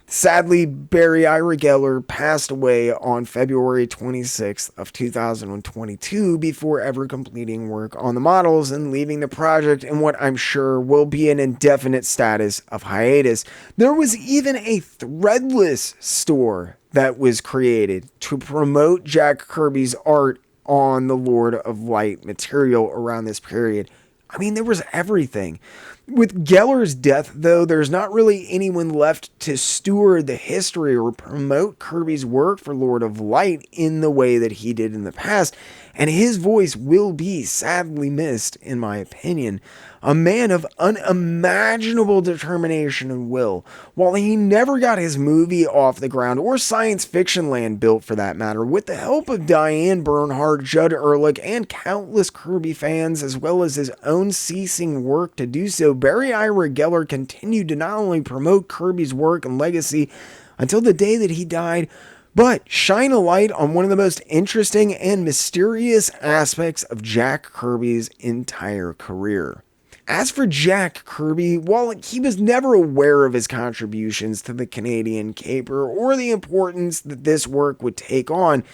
Sadly, Barry Ira Geller passed away on February 26th of 2022 before ever completing work on the models and leaving the project in what I'm sure will be an indefinite status of hiatus. There was even a threadless store that was created to promote Jack Kirby's art on the Lord of Light material around this period. I mean, there was everything. With Geller's death, though, there's not really anyone left to steward the history or promote Kirby's work for Lord of Light in the way that he did in the past, and his voice will be sadly missed, in my opinion. A man of unimaginable determination and will. While he never got his movie off the ground, or science fiction land built for that matter, with the help of Diane Bernhardt, Judd Ehrlich, and countless Kirby fans, as well as his own ceasing work to do so, Barry Ira Geller continued to not only promote Kirby's work and legacy until the day that he died, but shine a light on one of the most interesting and mysterious aspects of Jack Kirby's entire career. As for Jack Kirby, while he was never aware of his contributions to the Canadian caper or the importance that this work would take on,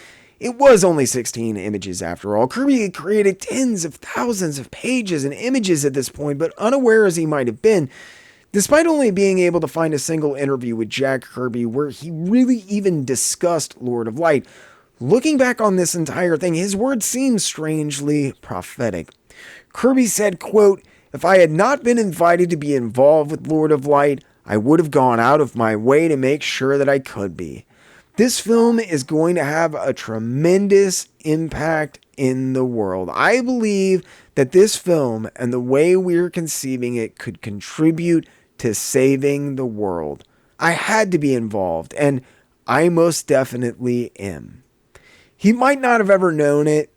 it was only 16 images after all. Kirby had created tens of thousands of pages and images at this point, but unaware as he might have been, despite only being able to find a single interview with Jack Kirby where he really even discussed Lord of Light, looking back on this entire thing, his words seem strangely prophetic. Kirby said, quote, "If I had not been invited to be involved with Lord of Light, I would have gone out of my way to make sure that I could be. This film is going to have a tremendous impact in the world. I believe that this film and the way we're conceiving it could contribute to saving the world. I had to be involved, and I most definitely am." He might not have ever known it,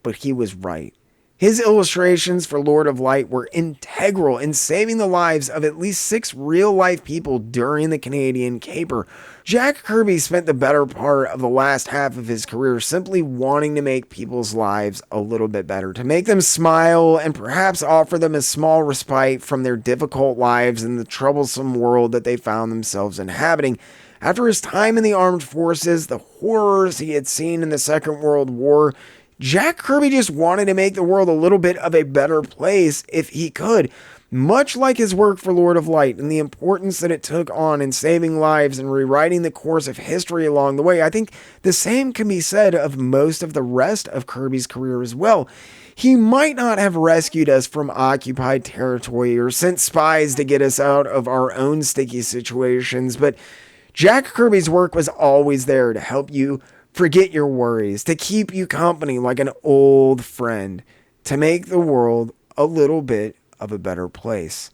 but he was right. His illustrations for Lord of Light were integral in saving the lives of at least 6 real-life people during the Canadian caper. Jack Kirby spent the better part of the last half of his career simply wanting to make people's lives a little bit better, to make them smile and perhaps offer them a small respite from their difficult lives and the troublesome world that they found themselves inhabiting. After his time in the armed forces, the horrors he had seen in the Second World War, Jack Kirby just wanted to make the world a little bit of a better place if he could. Much like his work for Lord of Light and the importance that it took on in saving lives and rewriting the course of history along the way, I think the same can be said of most of the rest of Kirby's career as well. He might not have rescued us from occupied territory or sent spies to get us out of our own sticky situations, but Jack Kirby's work was always there to help you forget your worries, to keep you company like an old friend, to make the world a little bit of a better place.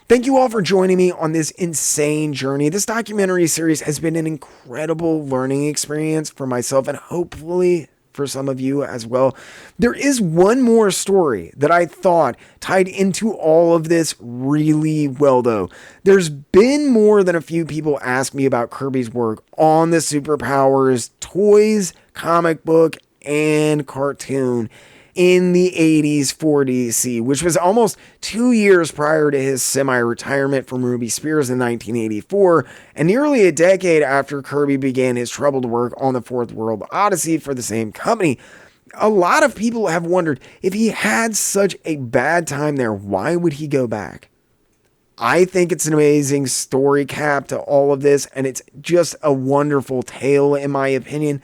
Thank you all for joining me on this insane journey. This documentary series has been an incredible learning experience for myself and hopefully for some of you as well. There is one more story that I thought tied into all of this really well, though. There's been more than a few people ask me about Kirby's work on the superpowers, toys, comic book, and cartoon in the 80s for DC, which was almost 2 years prior to his semi-retirement from Ruby Spears in 1984, and nearly a decade after Kirby began his troubled work on the Fourth World Odyssey for the same company. A lot of people have wondered, if he had such a bad time there, why would he go back? I think it's an amazing story cap to all of this, and it's just a wonderful tale in my opinion.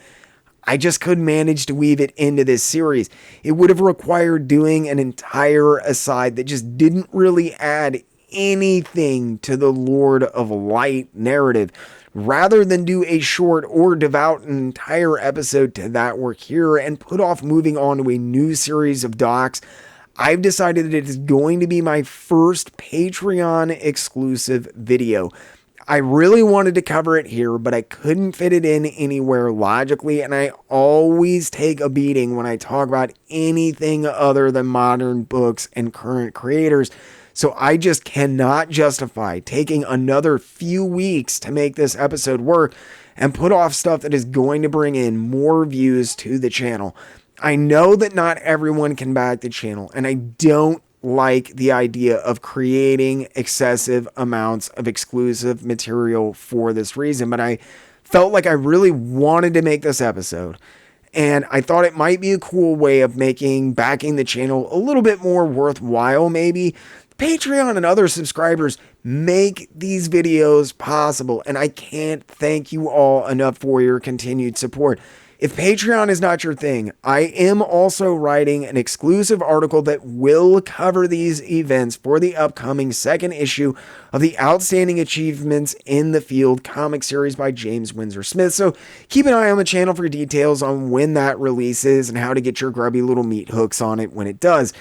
I just couldn't manage to weave it into this series. It would have required doing an entire aside that just didn't really add anything to the Lord of Light narrative. Rather than do a short or devote an entire episode to that work here and put off moving on to a new series of docs, I've decided that it is going to be my first Patreon exclusive video. I really wanted to cover it here, but I couldn't fit it in anywhere logically, and I always take a beating when I talk about anything other than modern books and current creators, so I just cannot justify taking another few weeks to make this episode work and put off stuff that is going to bring in more views to the channel. I know that not everyone can back the channel, and I don't like the idea of creating excessive amounts of exclusive material for this reason, but I felt like I really wanted to make this episode, and I thought it might be a cool way of making backing the channel a little bit more worthwhile. Maybe Patreon and other subscribers make these videos possible, and I can't thank you all enough for your continued support. If Patreon is not your thing, I am also writing an exclusive article that will cover these events for the upcoming second issue of the Outstanding Achievements in the Field comic series by James Windsor Smith. So keep an eye on the channel for details on when that releases and how to get your grubby little meat hooks on it when it does.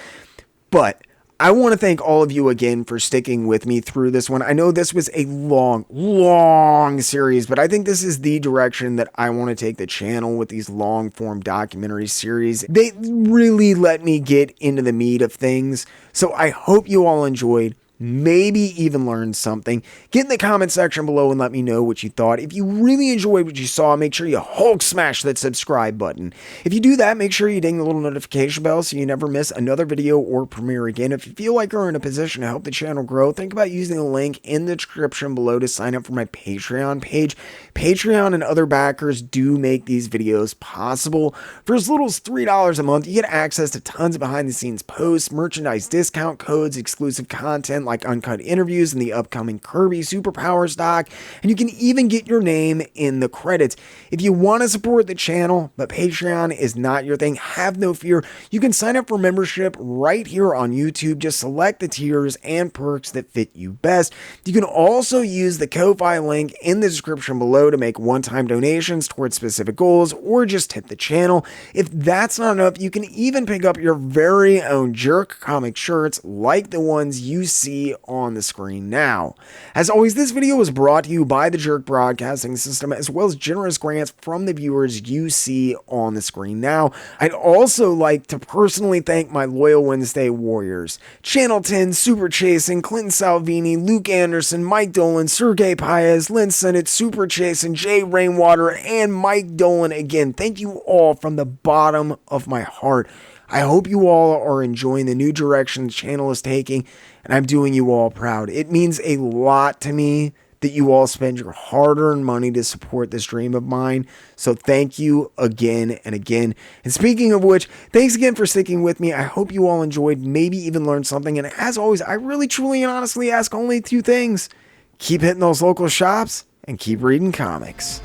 But I want to thank all of you again for sticking with me through this one. I know this was a long series, but I think this is the direction that I want to take the channel with these long-form documentary series. They really let me get into the meat of things, so I hope you all enjoyed. Maybe even learn something. Get in the comment section below and let me know what you thought. If you really enjoyed what you saw, make sure you Hulk smash that subscribe button. If you do that, make sure you ding the little notification bell so you never miss another video or premiere again. If you feel like you're in a position to help the channel grow, think about using the link in the description below to sign up for my Patreon page. Patreon and other backers do make these videos possible. For as little as $3 a month, you get access to tons of behind the scenes posts, merchandise discount codes, exclusive content like uncut interviews in the upcoming Kirby Superpowers doc, and you can even get your name in the credits. If you want to support the channel, but Patreon is not your thing, have no fear. You can sign up for membership right here on YouTube. Just select the tiers and perks that fit you best. You can also use the Ko-Fi link in the description below to make one-time donations towards specific goals or just tip the channel. If that's not enough, you can even pick up your very own JerkComic shirts like the ones you see on the screen now. As always, this video was brought to you by the Jerk Broadcasting System, as well as generous grants from the viewers you see on the screen now. I'd also like to personally thank my loyal Wednesday warriors: Channel 10, Super Chasing, Clinton Salvini, Luke Anderson, Mike Dolan, Sergey Paez, Lynn Sennett, Super Chasing, Jay Rainwater, and Mike Dolan. Again, thank you all from the bottom of my heart. I hope you all are enjoying the new direction the channel is taking, and I'm doing you all proud. It means a lot to me that you all spend your hard-earned money to support this dream of mine, so thank you again and again. And speaking of which, thanks again for sticking with me. I hope you all enjoyed, maybe even learned something, and as always, I really, truly, and honestly ask only two things: keep hitting those local shops, and keep reading comics.